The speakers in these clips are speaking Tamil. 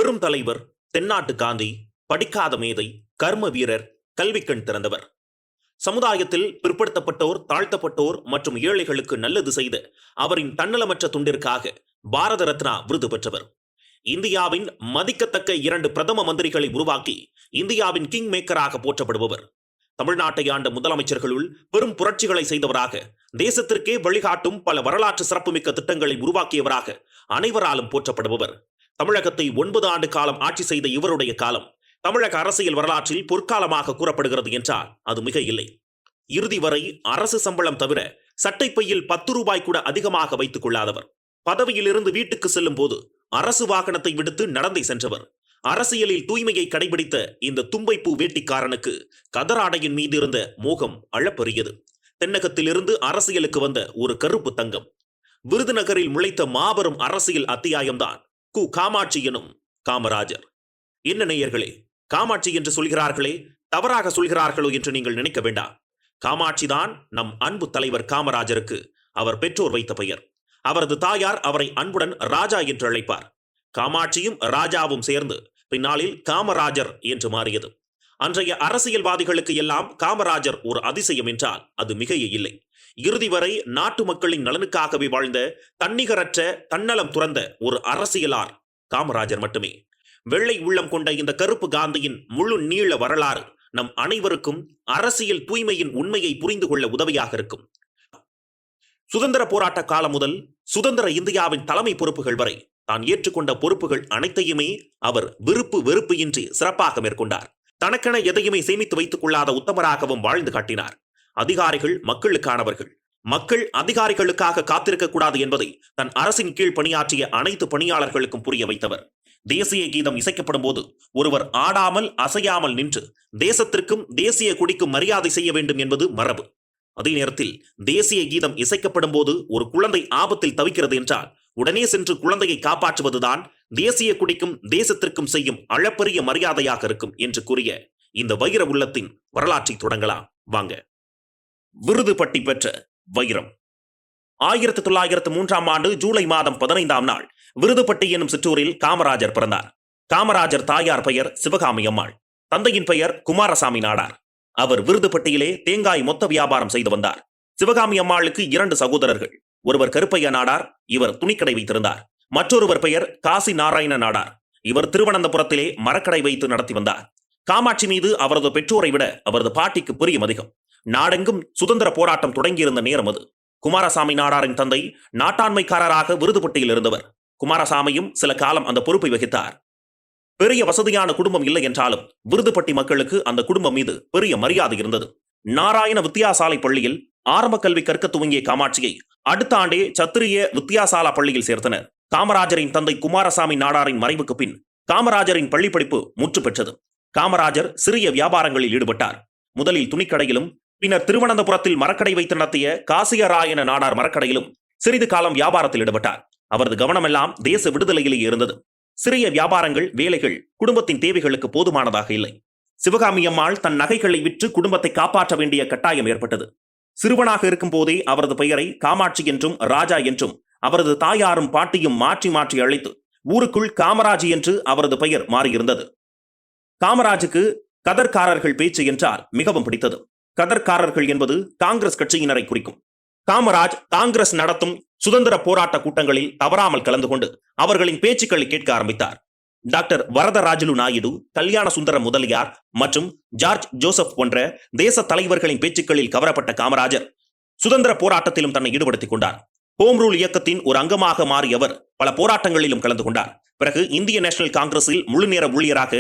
பெரும் தலைவர், தென்னாட்டு காந்தி, படிக்காத மேதை, கர்ம வீரர், கல்விக்கண் திறந்தவர். சமுதாயத்தில் பிற்படுத்தப்பட்டோர், தாழ்த்தப்பட்டோர் மற்றும் ஏழைகளுக்கு நல்லது செய்த அவரின் தன்னலமற்ற துண்டிற்காக பாரத ரத்னா விருது பெற்றவர். இந்தியாவின் மதிக்கத்தக்க 2 பிரதம மந்திரிகளை உருவாக்கி இந்தியாவின் கிங் மேக்கராக போற்றப்படுபவர். தமிழ்நாட்டை ஆண்ட முதலமைச்சர்களுள் பெரும் புரட்சிகளை செய்தவராக, தேசத்திற்கே வழிகாட்டும் பல வரலாற்று சிறப்புமிக்க திட்டங்களை உருவாக்கியவராக அனைவராலும் போற்றப்படுபவர். தமிழகத்தை 9 ஆண்டு காலம் ஆட்சி செய்த இவருடைய காலம் தமிழக அரசியல் வரலாற்றில் பொற்காலமாக கூறப்படுகிறது என்றால் அது மிக இல்லை. இறுதி வரை அரசு சம்பளம் தவிர சட்டைப்பையில் 10 ரூபாய் கூட அதிகமாக வைத்துக் கொள்ளாதவர். பதவியிலிருந்து வீட்டுக்கு செல்லும் போது அரசு வாகனத்தை விடுத்து நடந்தே சென்றவர். அரசியலில் தூய்மையை கடைபிடித்த இந்த தும்பைப்பூ வேட்டிக்காரனுக்கு கதராடையின் மீது இருந்த மோகம் அளப்பரியது. தென்னகத்திலிருந்து அரசியலுக்கு வந்த ஒரு கருப்பு தங்கம். விருதுநகரில் முளைத்த மாபெரும் அரசியல் அத்தியாயம்தான் கு. காமாட்சி எனும் காமராஜர். என்ன நேயர்களே, காமாட்சி என்று சொல்கிறார்களே, தவறாக சொல்கிறார்களோ என்று நீங்கள் நினைக்க வேண்டாம். காமாட்சிதான் நம் அன்பு தலைவர் காமராஜருக்கு அவர் பெற்றோர் வைத்த பெயர். அவரது தாயார் அவரை அன்புடன் ராஜா என்று அழைப்பார். காமாட்சியும் ராஜாவும் சேர்ந்து பின்னாளில் காமராஜர் என்று மாறியது. அன்றைய அரசியல்வாதிகளுக்கு எல்லாம் காமராஜர் ஒரு அதிசயம் என்றால் அது மிகையே இல்லை. இறுதி வரை நாட்டு மக்களின் நலனுக்காகவே வாழ்ந்த தன்னிகரற்ற, தன்னலம் துறந்த ஒரு அரசியலார் காமராஜர் மட்டுமே. வெள்ளை உள்ளம் கொண்ட இந்த கருப்பு காந்தியின் முழு நீள வரலாறு நம் அனைவருக்கும் அரசியல் தூய்மையின் உண்மையை புரிந்து கொள்ள உதவியாக இருக்கும். சுதந்திர போராட்ட காலம் முதல் சுதந்திர இந்தியாவின் தலைமை பொறுப்புகள் வரை தான் ஏற்றுக்கொண்ட பொறுப்புகள் அனைத்தையுமே அவர் விருப்பு வெறுப்பு இன்றி சிறப்பாக மேற்கொண்டார். தனக்கென எதையுமே சேமித்து வைத்துக் கொள்ளாத உத்தமராகவும் வாழ்ந்து காட்டினார். அதிகாரிகள் மக்களுக்கானவர்கள், மக்கள் அதிகாரிகளுக்காக காத்திருக்க கூடாது என்பதை தன் அரசின் கீழ் பணியாற்றிய அனைத்து பணியாளர்களுக்கும் புரிய வைத்தவர். தேசிய கீதம் இசைக்கப்படும் போது ஒருவர் ஆடாமல் அசையாமல் நின்று தேசத்திற்கும் தேசிய கொடிக்கும் மரியாதை செய்ய வேண்டும் என்பது மரபு. அதே நேரத்தில் தேசிய கீதம் இசைக்கப்படும் போது ஒரு குழந்தை ஆபத்தில் தவிக்கிறது என்றால் உடனே சென்று குழந்தையை காப்பாற்றுவதுதான் தேசிய கொடிக்கும் தேசத்திற்கும் செய்யும் அளப்பரிய மரியாதையாக இருக்கும் என்று கூறிய இந்த வைர உள்ளத்தின் வரலாற்றை தொடங்கலாம் வாங்க. விருது பட்டி பெற்ற வைரம். 1903ஆம் ஆண்டு ஜூலை மாதம் 15ஆம் நாள் விருதுப்பட்டி என்னும் சிற்றூரில் காமராஜர் பிறந்தார். காமராஜர் தாயார் பெயர் சிவகாமி அம்மாள், தந்தையின் பெயர் குமாரசாமி நாடார். அவர் விருதுப்பட்டியிலே தேங்காய் மொத்த வியாபாரம் செய்து வந்தார். சிவகாமி அம்மாளுக்கு 2 சகோதரர்கள். ஒருவர் கருப்பையா நாடார், இவர் துணிக்கடை வைத்திருந்தார். மற்றொருவர் பெயர் காசி நாராயண நாடார், இவர் திருவனந்தபுரத்திலே மரக்கடை வைத்து நடத்தி வந்தார். காமாட்சி மீது அவரது பெற்றோரை விட அவரது பாட்டிக்கு பிரியம் அதிகம். நாடெங்கும் சுதந்திர போராட்டம் தொடங்கியிருந்த நேரம் அது. குமாரசாமி நாடாரின் தந்தை நாட்டாண்மைக்காரராக விருதுப்பட்டியில் இருந்தவர். குமாரசாமியும் சில காலம் அந்த பொறுப்பை வகித்தார். பெரிய வசதியான குடும்பம் இல்லை என்றாலும் விருதுப்பட்டி மக்களுக்கு அந்த குடும்பம் மீது பெரிய மரியாதை இருந்தது. நாராயண வித்தியாசாலை பள்ளியில் ஆரம்ப கல்வி கற்க துவங்கிய காமாட்சியை அடுத்த ஆண்டே சத்திரிய வித்தியாசாலா பள்ளியில் சேர்த்தனர். காமராஜரின் தந்தை குமாரசாமி நாடாரின் மறைவுக்கு பின் காமராஜரின் பள்ளி படிப்பு முற்று பெற்றது. காமராஜர் சிறிய வியாபாரங்களில் ஈடுபட்டார். முதலில் துணிக்கடையிலும் பின்னர் திருவனந்தபுரத்தில் மரக்கடை வைத்து நடத்திய காசியராயன நாடார் மரக்கடையிலும் சிறிது காலம் வியாபாரத்தில் ஈடுபட்டார். அவரது கவனமெல்லாம் தேச விடுதலையிலேயே இருந்தது. சிறிய வியாபாரங்கள், வேலைகள் குடும்பத்தின் தேவைகளுக்கு போதுமானதாக இல்லை. சிவகாமி அம்மாள் தன் நகைகளை விற்று குடும்பத்தை காப்பாற்ற வேண்டிய கட்டாயம் ஏற்பட்டது. சிறுவனாக இருக்கும் போதே அவரது பெயரை காமாட்சி என்றும் ராஜா என்றும் அவரது தாயாரும் பாட்டியும் மாற்றி மாற்றி அழைத்து ஊருக்குள் காமராஜ் என்று அவரது பெயர் மாறியிருந்தது. காமராஜுக்கு கதர்காரர்கள் பேச்சு என்றால் மிகவும் பிடித்தது. கதர்காரர்கள் என்பது காங்கிரஸ் கட்சியினரை குறிக்கும். காமராஜ் காங்கிரஸ் நடத்தும் சுதந்திர போராட்ட கூட்டங்களில் தவறாமல் கலந்து கொண்டு அவர்களின் பேச்சுக்களை கேட்க ஆரம்பித்தார். டாக்டர் வரதராஜலு நாயுடு, கல்யாண சுந்தர முதலியார் மற்றும் ஜார்ஜ் ஜோசப் போன்ற தேச தலைவர்களின் பேச்சுக்களில் கவரப்பட்ட காமராஜர் சுதந்திர போராட்டத்திலும் தன்னை ஈடுபடுத்திக் கொண்டார். ஹோம் ரூல் இயக்கத்தின் ஒரு அங்கமாக மாறியவர் பல போராட்டங்களிலும் கலந்து கொண்டார். பிறகு இந்திய நேஷனல் காங்கிரஸில் முழுநேர ஊழியராக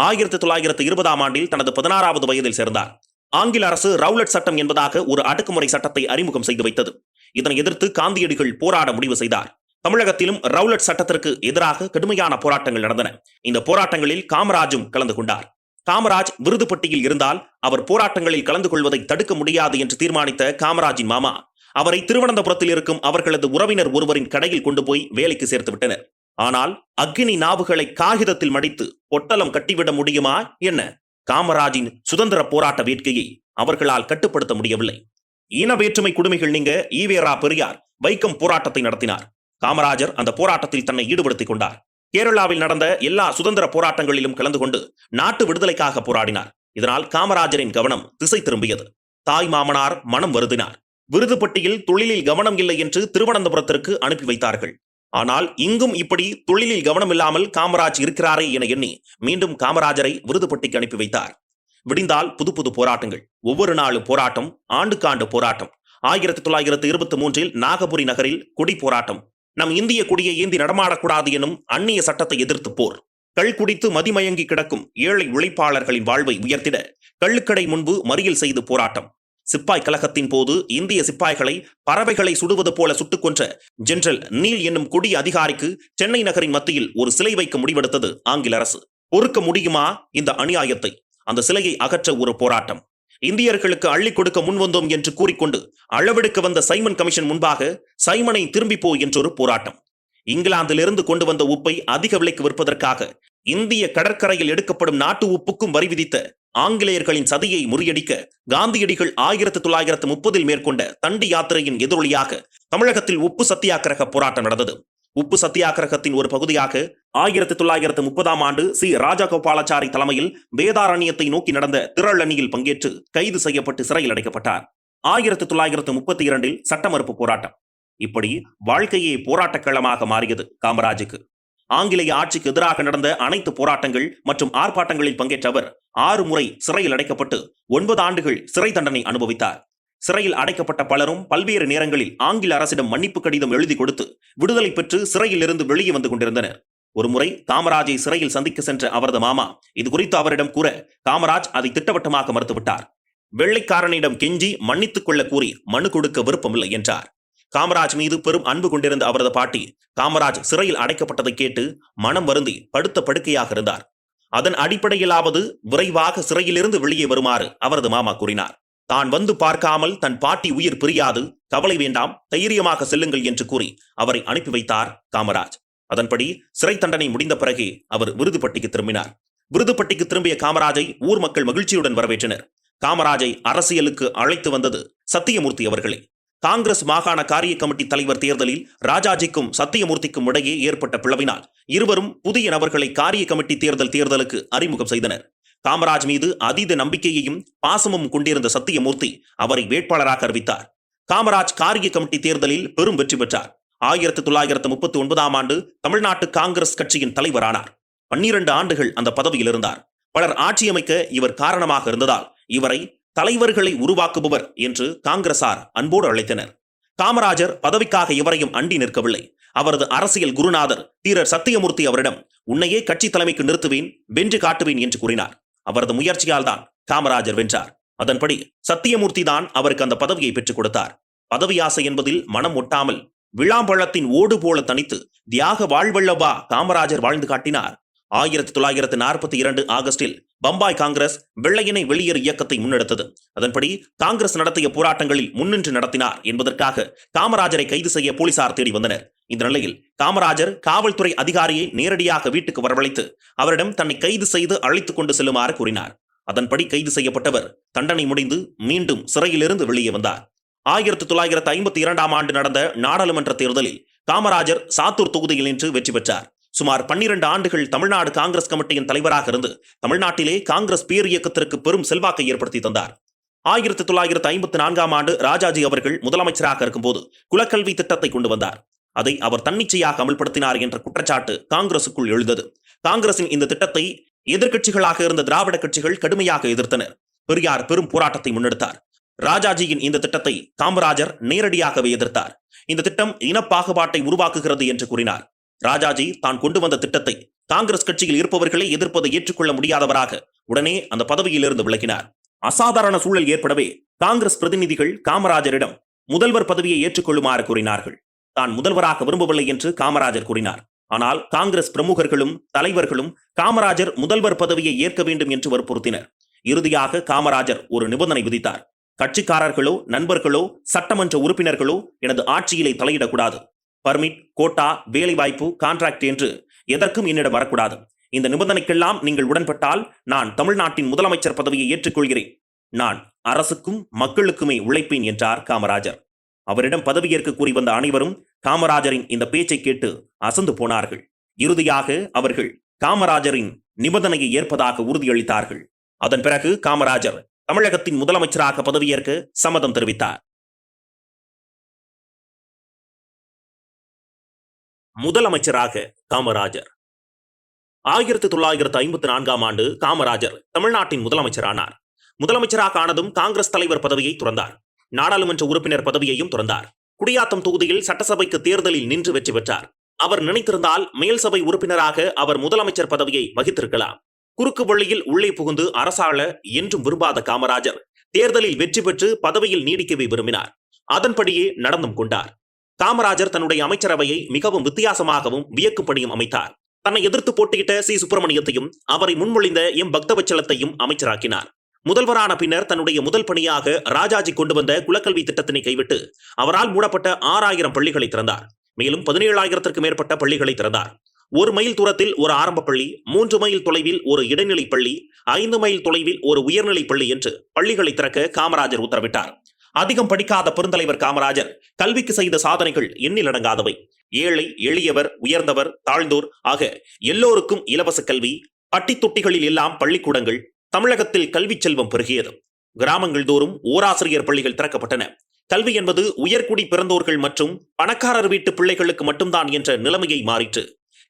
1920ஆம் ஆண்டில் தனது 16வது வயதில் சேர்ந்தார். ஆங்கில அரசு ரவுலட் சட்டம் என்பதாக ஒரு அடக்குமுறை சட்டத்தை அறிமுகம் செய்து வைத்தது. இதனை எதிர்த்து காந்தியடிகள் போராட முடிவு செய்தார். தமிழகத்திலும் ரவுலட் சட்டத்திற்கு எதிராக கடுமையான போராட்டங்கள் நடந்தன. இந்த போராட்டங்களில் காமராஜும் கலந்து கொண்டார். காமராஜ் விருதுப்பட்டியில் இருந்தால் அவர் போராட்டங்களில் கலந்து கொள்வதை தடுக்க முடியாது என்று தீர்மானித்த காமராஜின் மாமா அவரை திருவனந்தபுரத்தில் இருக்கும் அவர்களது உறவினர் ஒருவரின் கடையில் கொண்டு போய் வேலைக்கு சேர்த்து விட்டனர். ஆனால் அக்னி நாவுகளை காகிதத்தில் மடித்து பொட்டலம் கட்டிவிட முடியுமா என்ன? காமராஜின் சுதந்திர போராட்ட வேட்கையை அவர்களால் கட்டுப்படுத்த முடியவில்லை. இன வேற்றுமை குடுமைகள் நீங்க ஈவேரா பெரியார் வைக்கம் போராட்டத்தை நடத்தினார். காமராஜர் அந்த போராட்டத்தில் தன்னை ஈடுபடுத்திக் கொண்டார். கேரளாவில் நடந்த எல்லா சுதந்திர போராட்டங்களிலும் கலந்து கொண்டு நாட்டு விடுதலைக்காக போராடினார். இதனால் காமராஜரின் கவனம் திசை திரும்பியது. தாய் மாமனார் மனம் வருந்தினார். விருதுப்பட்டியில் தொழிலில் கவனம் இல்லை என்று திருவனந்தபுரத்திற்கு அனுப்பி வைத்தார்கள். ஆனால் இங்கும் இப்படி தொழிலில் கவனம் இல்லாமல் காமராஜ் இருக்கிறாரே என எண்ணி மீண்டும் காமராஜரை விருதுப்பட்டிக்கு அனுப்பி வைத்தார். விடிந்தால் புது புது போராட்டங்கள், ஒவ்வொரு நாளும் போராட்டம், ஆண்டுக்காண்டு போராட்டம். 1923 நாகபுரி நகரில் கொடி போராட்டம். நம் இந்திய கொடியை ஏந்தி நடமாடக்கூடாது எனும் அந்நிய சட்டத்தை எதிர்த்து போர். கள் குடித்து மதிமயங்கி கிடக்கும் ஏழை உழைப்பாளர்களின் வாழ்வை உயர்த்திட கள்ளுக்கடை முன்பு மறியல் செய்து போராட்டம். சிப்பாய் கலகத்தின் போது இந்திய சிப்பாய்களை பறவைகளை சுடுவது போல சுட்டுக் கொன்ற ஜெனரல் நீல் என்னும் கொடிய அதிகாரிக்கு சென்னை நகரின் மத்தியில் ஒரு சிலை வைக்க முடிவெடுத்தது ஆங்கில அரசு. பொறுக்க முடியுமா இந்த அநியாயத்தை? அந்த சிலையை அகற்ற ஒரு போராட்டம். இந்தியர்களுக்கு அள்ளி கொடுக்க முன்வந்தோம் என்று கூறிக்கொண்டு அளவெடுக்க வந்த சைமன் கமிஷன் முன்பாக சைமனை திரும்பி போ என்றொரு போராட்டம். இங்கிலாந்திலிருந்து கொண்டு வந்த உப்பை அதிக விலைக்கு விற்பதற்காக இந்திய கடற்கரையில் எடுக்கப்படும் நாட்டு உப்புக்கும் வரி விதித்த ஆங்கிலேயர்களின் சதியை முறியடிக்க காந்தியடிகள் 1930 மேற்கொண்ட தண்டி யாத்திரையின் எதிரொலியாக தமிழகத்தில் உப்பு சத்தியாகிரக போராட்டம் நடந்தது. உப்பு சத்தியாகிரகத்தின் ஒரு பகுதியாக 1930 சி ராஜகோபாலாச்சாரி தலைமையில் வேதாரண்யத்தை நோக்கி நடந்த திரளணியில் பங்கேற்று கைது செய்யப்பட்டு சிறையில் அடைக்கப்பட்டார். 1932 சட்ட மறுப்பு போராட்டம். இப்படி வாழ்க்கையே போராட்டக் களமாக மாறியது காமராஜுக்கு. ஆங்கிலேய ஆட்சிக்கு எதிராக நடந்த அனைத்து போராட்டங்கள் மற்றும் ஆர்ப்பாட்டங்களில் பங்கேற்ற அவர் 6 முறை சிறையில் அடைக்கப்பட்டு 9 ஆண்டுகள் சிறை தண்டனை அனுபவித்தார். சிறையில் அடைக்கப்பட்ட பலரும் பல்வேறு நேரங்களில் ஆங்கில அரசிடம் மன்னிப்பு கடிதம் எழுதி கொடுத்து விடுதலை பெற்று சிறையில் இருந்து வெளியே வந்து கொண்டிருந்தனர். ஒருமுறை காமராஜை சிறையில் சந்திக்க சென்ற அவரது மாமா இது குறித்து அவரிடம் கூற காமராஜ் அதை திட்டவட்டமாக மறுத்துவிட்டார். வெள்ளைக்காரனிடம் கெஞ்சி மன்னித்துக் கொள்ள கூறி மனு கொடுக்க விருப்பமில்லை என்றார். காமராஜ் மீது பெரும் அன்பு கொண்டிருந்த அவரது பாட்டி காமராஜ் சிறையில் அடைக்கப்பட்டதை கேட்டு மனம் வருந்தி படுத்த படுக்கையாக இருந்தார். அதன் அடிப்படையிலாவது விரைவாக சிறையிலிருந்து வெளியே வருமாறு அவரது மாமா கூறினார். தான் வந்து பார்க்காமல் தன் பாட்டி உயிர் பிரியாது, கவலை வேண்டாம், தைரியமாக செல்லுங்கள் என்று கூறி அவரை அனுப்பி வைத்தார் காமராஜ். அதன்படி சிறை தண்டனை முடிந்த பிறகே அவர் விருதுப்பட்டிக்கு திரும்பினார். விருதுப்பட்டிக்கு திரும்பிய காமராஜை ஊர் மக்கள் மகிழ்ச்சியுடன் வரவேற்றனர். காமராஜை அரசியலுக்கு அழைத்து வந்தது சத்தியமூர்த்தி அவர்களே. காங்கிரஸ் மாகாண காரிய கமிட்டி தலைவர் தேர்தலில் ராஜாஜிக்கும் சத்தியமூர்த்திக்கும் இடையே ஏற்பட்ட பிளவினால் இருவரும் புதிய நபர்களை காரிய கமிட்டி தேர்தலுக்கு அறிமுகம் செய்தனர். காமராஜ் மீது அதீத நம்பிக்கையையும் பாசமும் கொண்டிருந்த சத்தியமூர்த்தி அவரை வேட்பாளராக அறிவித்தார். காமராஜ் காரிய கமிட்டி தேர்தலில் பெரும் வெற்றி பெற்றார். 1939 தமிழ்நாட்டு காங்கிரஸ் கட்சியின் தலைவரானார். 12 ஆண்டுகள் அந்த பதவியில் இருந்தார். பலர் ஆட்சி அமைக்க இவர் காரணமாக இருந்ததால் இவரை தலைவர்களை உருவாக்குபவர் என்று காங்கிரசார் அன்போடு அழைத்தனர். காமராஜர் பதவிக்காக எவரையும் அண்டி நிற்கவில்லை. அவரது அரசியல் குருநாதர் தீரர் சத்தியமூர்த்தி அவரிடம் உன்னையே கட்சி தலைமைக்கு நிறுத்துவேன், வென்று காட்டுவேன் என்று கூறினார். அவரது முயற்சியால் தான் காமராஜர் வென்றார். அதன்படி சத்தியமூர்த்தி தான் அவருக்கு அந்த பதவியை பெற்றுக் கொடுத்தார். பதவி ஆசை என்பதில் மனம் ஒட்டாமல் விளாம்பழத்தின் ஓடு போல தனித்து தியாக வாழ்வல்லவா காமராஜர் வாழ்ந்து காட்டினார். 1942 ஆகஸ்டில் பம்பாய் காங்கிரஸ் வெள்ளையனை வெளியேறு இயக்கத்தை முன்னெடுத்தது. அதன்படி காங்கிரஸ் நடத்திய போராட்டங்களில் முன்னின்று நடத்தினார் என்பதற்காக காமராஜரை கைது செய்ய போலீசார் தேடி வந்தனர். இந்த நிலையில் காமராஜர் காவல்துறை அதிகாரியை நேரடியாக வீட்டுக்கு வரவழைத்து அவரிடம் தன்னை கைது செய்து அழைத்துக் கொண்டு செல்லுமாறு கூறினார். அதன்படி கைது செய்யப்பட்டவர் தண்டனை முடிந்து மீண்டும் சிறையிலிருந்து வெளியே வந்தார். 1952 நடந்த நாடாளுமன்ற தேர்தலில் காமராஜர் சாத்தூர் தொகுதியில் நின்று வெற்றி பெற்றார். சுமார் 12 ஆண்டுகள் தமிழ்நாடு காங்கிரஸ் கமிட்டியின் தலைவராக இருந்து தமிழ்நாட்டிலே காங்கிரஸ் பேர் இயக்கத்திற்கு பெரும் செல்வாக்கை ஏற்படுத்தி தந்தார். 1954 ராஜாஜி அவர்கள் முதலமைச்சராக இருக்கும்போது குலக்கல்வி திட்டத்தை கொண்டு வந்தார். அதை அவர் தன்னிச்சையாக அமல்படுத்தினார் என்ற குற்றச்சாட்டு காங்கிரசுக்குள் எழுந்தது. காங்கிரசின் இந்த திட்டத்தை எதிர்க்கட்சிகளாக இருந்த திராவிட கட்சிகள் கடுமையாக எதிர்த்தனர். பெரியார் பெரும் போராட்டத்தை முன்னெடுத்தார். ராஜாஜியின் இந்த திட்டத்தை காமராஜர் நேரடியாகவே எதிர்த்தார். இந்த திட்டம் இனப்பாகுபாட்டை உருவாக்குகிறது என்று கூறினார். ராஜாஜி தான் கொண்டு வந்த திட்டத்தை காங்கிரஸ் கட்சியில் இருப்பவர்களே எதிர்ப்பதை ஏற்றுக்கொள்ள முடியாதவராக உடனே அந்த பதவியிலிருந்து விலகினார். அசாதாரண சூழல் ஏற்படவே காங்கிரஸ் பிரதிநிதிகள் காமராஜரிடம் முதல்வர் பதவியை ஏற்றுக்கொள்ளுமாறு கூறினார்கள். தான் முதல்வராக விரும்பவில்லை என்று காமராஜர் கூறினார். ஆனால் காங்கிரஸ் பிரமுகர்களும் தலைவர்களும் காமராஜர் முதல்வர் பதவியை ஏற்க வேண்டும் என்று வற்புறுத்தினர். இறுதியாக காமராஜர் ஒரு நிபந்தனை விதித்தார். கட்சிக்காரர்களோ நண்பர்களோ சட்டமன்ற உறுப்பினர்களோ எனது ஆட்சியிலே தலையிடக்கூடாது. பர்மிட், கோட்டா, வேலைவாய்ப்பு, கான்ட்ராக்ட் என்று எதற்கும் என்னிடம் வரக்கூடாது. இந்த நிபந்தனைக்கெல்லாம் நீங்கள் உடன்பட்டால் நான் தமிழ்நாட்டின் முதலமைச்சர் பதவியை ஏற்றுக்கொள்கிறேன். நான் அரசுக்கும் மக்களுக்குமே உழைப்பேன் என்றார் காமராஜர். அவரிடம் பதவியேற்க கூறி வந்த அனைவரும் காமராஜரின் இந்த பேச்சை கேட்டு அசந்து போனார்கள். இறுதியாக அவர்கள் காமராஜரின் நிபந்தனையை ஏற்பதாக உறுதியளித்தார்கள். அதன் பிறகு காமராஜர் தமிழகத்தின் முதலமைச்சராக பதவியேற்க சம்மதம் தெரிவித்தார். முதலமைச்சராக காமராஜர் 1954ஆம் ஆண்டு காமராஜர் தமிழ்நாட்டின் முதலமைச்சரானார். முதலமைச்சராக ஆனதும் காங்கிரஸ் தலைவர் பதவியை துறந்தார். நாடாளுமன்ற உறுப்பினர் பதவியையும் துறந்தார். குடியாத்தம் தொகுதியில் சட்டசபைக்கு தேர்தலில் நின்று வெற்றி பெற்றார். அவர் நினைத்திருந்தால் மேல் சபை உறுப்பினராக அவர் முதலமைச்சர் பதவியை வகித்திருக்கலாம். குறுக்கு வழியில் உள்ளே புகுந்து அரசாள என்றும் விரும்பாத காமராஜர் தேர்தலில் வெற்றி பெற்று பதவியில் நீடிக்கவே விரும்பினார். அதன்படியே நடந்தும் கொண்டார். காமராஜர் தன்னுடைய அமைச்சரவையை மிகவும் வித்தியாசமாகவும் வியக்கும்படியும் அமைத்தார். தன்னை எதிர்த்து போட்டியிட்ட சி. சுப்பிரமணியத்தையும் அவரை முன்மொழிந்த எம். பக்தவச்சலத்தையும் அமைச்சராக்கினார். முதல்வரான பின்னர் தன்னுடைய முதல் பணியாக ராஜாஜி கொண்டு வந்த குலக்கல்வி திட்டத்தினை கைவிட்டு அவரால் மூடப்பட்ட 6000 பள்ளிகளை திறந்தார். மேலும் 17,000த்திற்கு மேற்பட்ட பள்ளிகளை திறந்தார். 1 மைல் தூரத்தில் ஒரு ஆரம்ப பள்ளி, 3 மைல் தொலைவில் ஒரு இடைநிலை பள்ளி, 5 மைல் தொலைவில் ஒரு உயர்நிலை பள்ளி என்று பள்ளிகளை திறக்க காமராஜர் உத்தரவிட்டார். அதிகம் படிக்காத பெருந்தலைவர் காமராஜர் கல்விக்கு செய்த சாதனைகள் எண்ணிலடங்காதவை. ஏழை, எளியவர், உயர்ந்தவர், தாழ்ந்தோர் ஆக எல்லோருக்கும் இலவச கல்வி, பட்டி தொட்டிகளில் எல்லாம் பள்ளிக்கூடங்கள். தமிழகத்தில் கல்வி செல்வம் பெருகியது. கிராமங்கள் தோறும் ஓராசிரியர் பள்ளிகள் திறக்கப்பட்டன. கல்வி என்பது உயர்குடி பிறந்தோர்கள் மற்றும் பணக்காரர் வீட்டு பிள்ளைகளுக்கு மட்டும்தான் என்ற நிலைமையை மாறிற்று.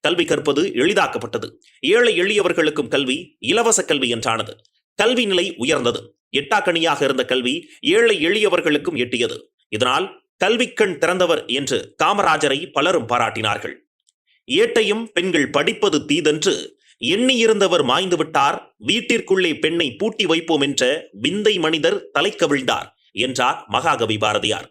கல்வி கற்பது எளிதாக்கப்பட்டது. ஏழை எளியவர்களுக்கும் கல்வி இலவச கல்வி என்றானது. கல்வி நிலை உயர்ந்தது. எட்டாக்கணியாக இருந்த கல்வி ஏழை எளியவர்களுக்கும் எட்டியது. இதனால் கல்விக்கண் திறந்தவர் என்று காமராஜரை பலரும் பாராட்டினார்கள். ஏட்டையும் பெண்கள் படிப்பது தீதென்று எண்ணியிருந்தவர் மாய்ந்து விட்டார், வீட்டிற்குள்ளே பெண்ணை பூட்டி வைப்போம் என்ற விந்தை மனிதர் தலை கவிழ்ந்தார் என்றார் மகாகவி பாரதியார்.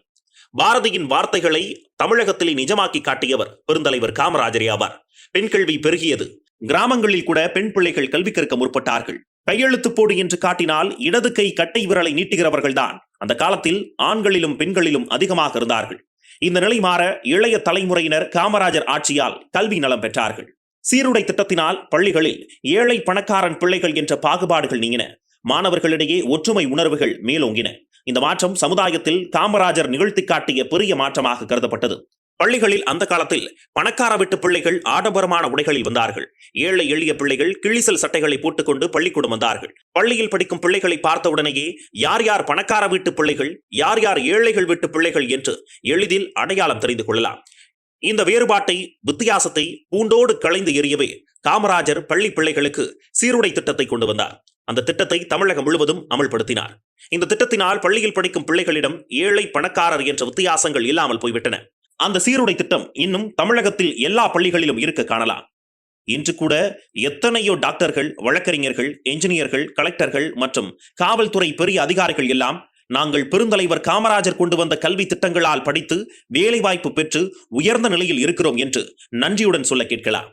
பாரதியின் வார்த்தைகளை தமிழகத்திலே நிஜமாக்கி காட்டியவர் பெருந்தலைவர் காமராஜரே ஆவார். பெண் கல்வி பெருகியது. கிராமங்களில் கூட பெண் பிள்ளைகள் கல்வி கற்க முற்பட்டார்கள். கையெழுத்து போடு என்று காட்டினால் இடது கை கட்டை விரலை நீட்டுகிறவர்கள்தான் அந்த காலத்தில் ஆண்களிலும் பெண்களிலும் அதிகமாக இருந்தார்கள். இந்த நிலை மாற இளைய தலைமுறையினர் காமராஜர் ஆட்சியால் கல்வி நலம் பெற்றார்கள். சீருடை திட்டத்தினால் பள்ளிகளில் ஏழை பணக்காரன் பிள்ளைகள் என்ற பாகுபாடுகள் நீங்கின. மாணவர்களிடையே ஒற்றுமை உணர்வுகள் மேலோங்கின. இந்த மாற்றம் சமுதாயத்தில் காமராஜர் நிகழ்த்தி காட்டிய பெரிய மாற்றமாக கருதப்பட்டது. பள்ளிகளில் அந்த காலத்தில் பணக்கார வீட்டு பிள்ளைகள் ஆடம்பரமான உடைகளில் வந்தார்கள். ஏழை எளிய பிள்ளைகள் கிழிசல் சட்டைகளை போட்டுக்கொண்டு பள்ளிக்கூடம் வந்தார்கள். பள்ளியில் படிக்கும் பிள்ளைகளை பார்த்தவுடனேயே யார் யார் பணக்கார வீட்டு பிள்ளைகள், யார் யார் ஏழைகள் வீட்டு பிள்ளைகள் என்று எளிதில் அடையாளம் தெரிந்து கொள்ளலாம். இந்த வேறுபாட்டை, வித்தியாசத்தை பூண்டோடு களைந்து எறியவே காமராஜர் பள்ளி பிள்ளைகளுக்கு சீருடை திட்டத்தை கொண்டு வந்தார். அந்த திட்டத்தை தமிழகம் முழுவதும் அமல்படுத்தினார். இந்த திட்டத்தினால் பள்ளியில் படிக்கும் பிள்ளைகளிடம் ஏழை பணக்காரர் என்ற வித்தியாசங்கள் இல்லாமல் போய்விட்டன. அந்த சீருடை திட்டம் இன்னும் தமிழகத்தில் எல்லா பள்ளிகளிலும் இருக்க காணலாம். இன்று கூட எத்தனையோ டாக்டர்கள், வழக்கறிஞர்கள், என்ஜினியர்கள், கலெக்டர்கள் மற்றும் காவல்துறை பெரிய அதிகாரிகள் எல்லாம் நாங்கள் பெருந்தலைவர் காமராஜர் கொண்டு வந்த கல்வி திட்டங்களால் படித்து வேலைவாய்ப்பு பெற்று உயர்ந்த நிலையில் இருக்கிறோம் என்று நன்றியுடன் சொல்ல கேட்கலாம்.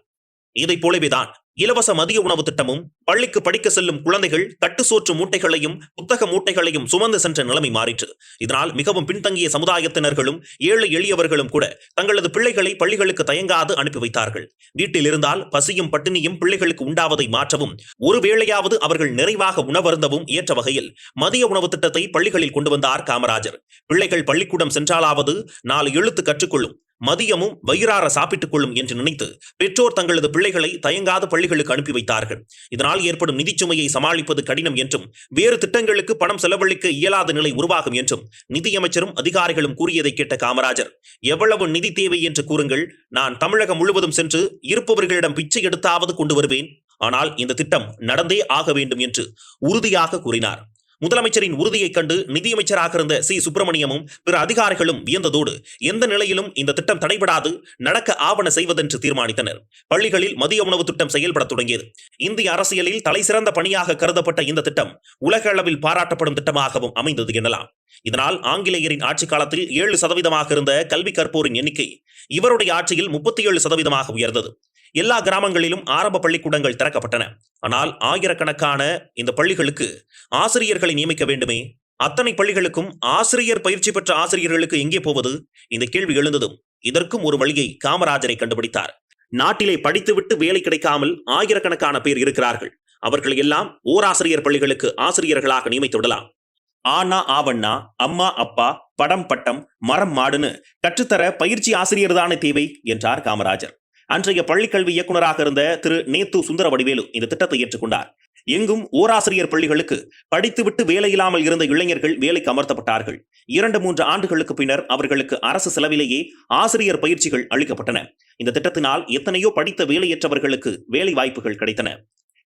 இதை போலவேதான் இலவச மதிய உணவு திட்டமும் பள்ளிக்கு படிக்க செல்லும் குழந்தைகள் கட்டு சோற்று மூட்டைகளையும் புத்தக மூட்டைகளையும் சுமந்து சென்ற நிலைமை மாறிற்று. இதனால் மிகவும் பின்தங்கிய சமுதாயத்தினர்களும் ஏழை எளியவர்களும் கூட தங்களது பிள்ளைகளை பள்ளிகளுக்கு தயங்காது அனுப்பி வைத்தார்கள். வீட்டில் இருந்தால் பசியும் பட்டினியும் பிள்ளைகளுக்கு உண்டாவதை மாற்றவும், ஒருவேளையாவது அவர்கள் நிறைவாக உணவருந்தவும் ஏற்ற வகையில் மதிய உணவு திட்டத்தை பள்ளிகளில் கொண்டு வந்தார் காமராஜர். பிள்ளைகள் பள்ளிக்கூடம் சென்றாலாவது 4 எழுத்து கற்றுக்கொள்ளும், மதியமும் வயிறார சாப்பிட்டுக் கொள்ளும் என்று நினைத்து பெற்றோர் தங்களது பிள்ளைகளை தயங்காத பள்ளிகளுக்கு அனுப்பி வைத்தார்கள். இதனால் ஏற்படும் நிதிச்சுமையை சமாளிப்பது கடினம் என்றும் வேறு திட்டங்களுக்கு பணம் செலவழிக்க இயலாத நிலை உருவாகும் என்றும் நிதியமைச்சரும் அதிகாரிகளும் கூறியதை கேட்ட காமராஜர், எவ்வளவு நிதி தேவை என்று கூறுங்கள், நான் தமிழகம் முழுவதும் சென்று இருப்பவர்களிடம் பிச்சை எடுத்தாவது கொண்டு வருவேன், ஆனால் இந்த திட்டம் நடந்தே ஆக வேண்டும் என்று உறுதியாக கூறினார். முதலமைச்சரின் உறுதியைக் கண்டு நிதியமைச்சராக இருந்த சி. சுப்பிரமணியமும் பிற அதிகாரிகளும் வியந்ததோடு எந்த நிலையிலும் இந்த திட்டம் தடைபடாது நடக்க ஆவண செய்வதென்று தீர்மானித்தனர். பள்ளிகளில் மதிய உணவு திட்டம் செயல்பட தொடங்கியது. இந்திய அரசியலில் தலை சிறந்த பணியாக கருதப்பட்ட இந்த திட்டம் உலக அளவில் பாராட்டப்படும் திட்டமாகவும் அமைந்தது எனலாம். இதனால் ஆங்கிலேயரின் ஆட்சி காலத்தில் 7% இருந்த கல்வி கற்போரின் எண்ணிக்கை இவருடைய ஆட்சியில் 37% உயர்ந்தது. எல்லா கிராமங்களிலும் ஆரம்ப பள்ளிக்கூடங்கள் திறக்கப்பட்டன. ஆனால் ஆயிரக்கணக்கான இந்த பள்ளிகளுக்கு ஆசிரியர்களை நியமிக்க வேண்டுமே, அத்தனை பள்ளிகளுக்கும் ஆசிரியர் பயிற்சி பெற்ற ஆசிரியர்களுக்கு எங்கே போவது? இந்த கேள்வி எழுந்ததும் இதற்கும் ஒரு வழியை காமராஜரை கண்டுபிடித்தார். நாட்டிலே படித்துவிட்டு வேலை கிடைக்காமல் ஆயிரக்கணக்கான பேர் இருக்கிறார்கள். அவர்களை எல்லாம் ஓராசிரியர் பள்ளிகளுக்கு ஆசிரியர்களாக நியமித்து விடலாம். ஆனா ஆவண்ணா, அம்மா அப்பா, படம் பட்டம், மரம் மாடுன்னு கற்றுத்தர பயிற்சி ஆசிரியர் தானே தேவை என்றார் காமராஜர். அன்றைய பள்ளிக்கல்வி இயக்குநராக இருந்த திரு நேத்து சுந்தரவடிவேலு இந்த திட்டத்தை ஏற்றுக்கொண்டார். எங்கும் ஓராசிரியர் பள்ளிகளுக்கு படித்துவிட்டு வேலையில்லாமல் இருந்த இளைஞர்கள் வேலைக்கு அமர்த்தப்பட்டார்கள். 2-3 ஆண்டுகளுக்கு பின்னர் அவர்களுக்கு அரசு செலவிலேயே ஆசிரியர் பயிற்சிகள் அளிக்கப்பட்டன. இந்த திட்டத்தினால் எத்தனையோ படித்த வேலையற்றவர்களுக்கு வேலை வாய்ப்புகள் கிடைத்தன.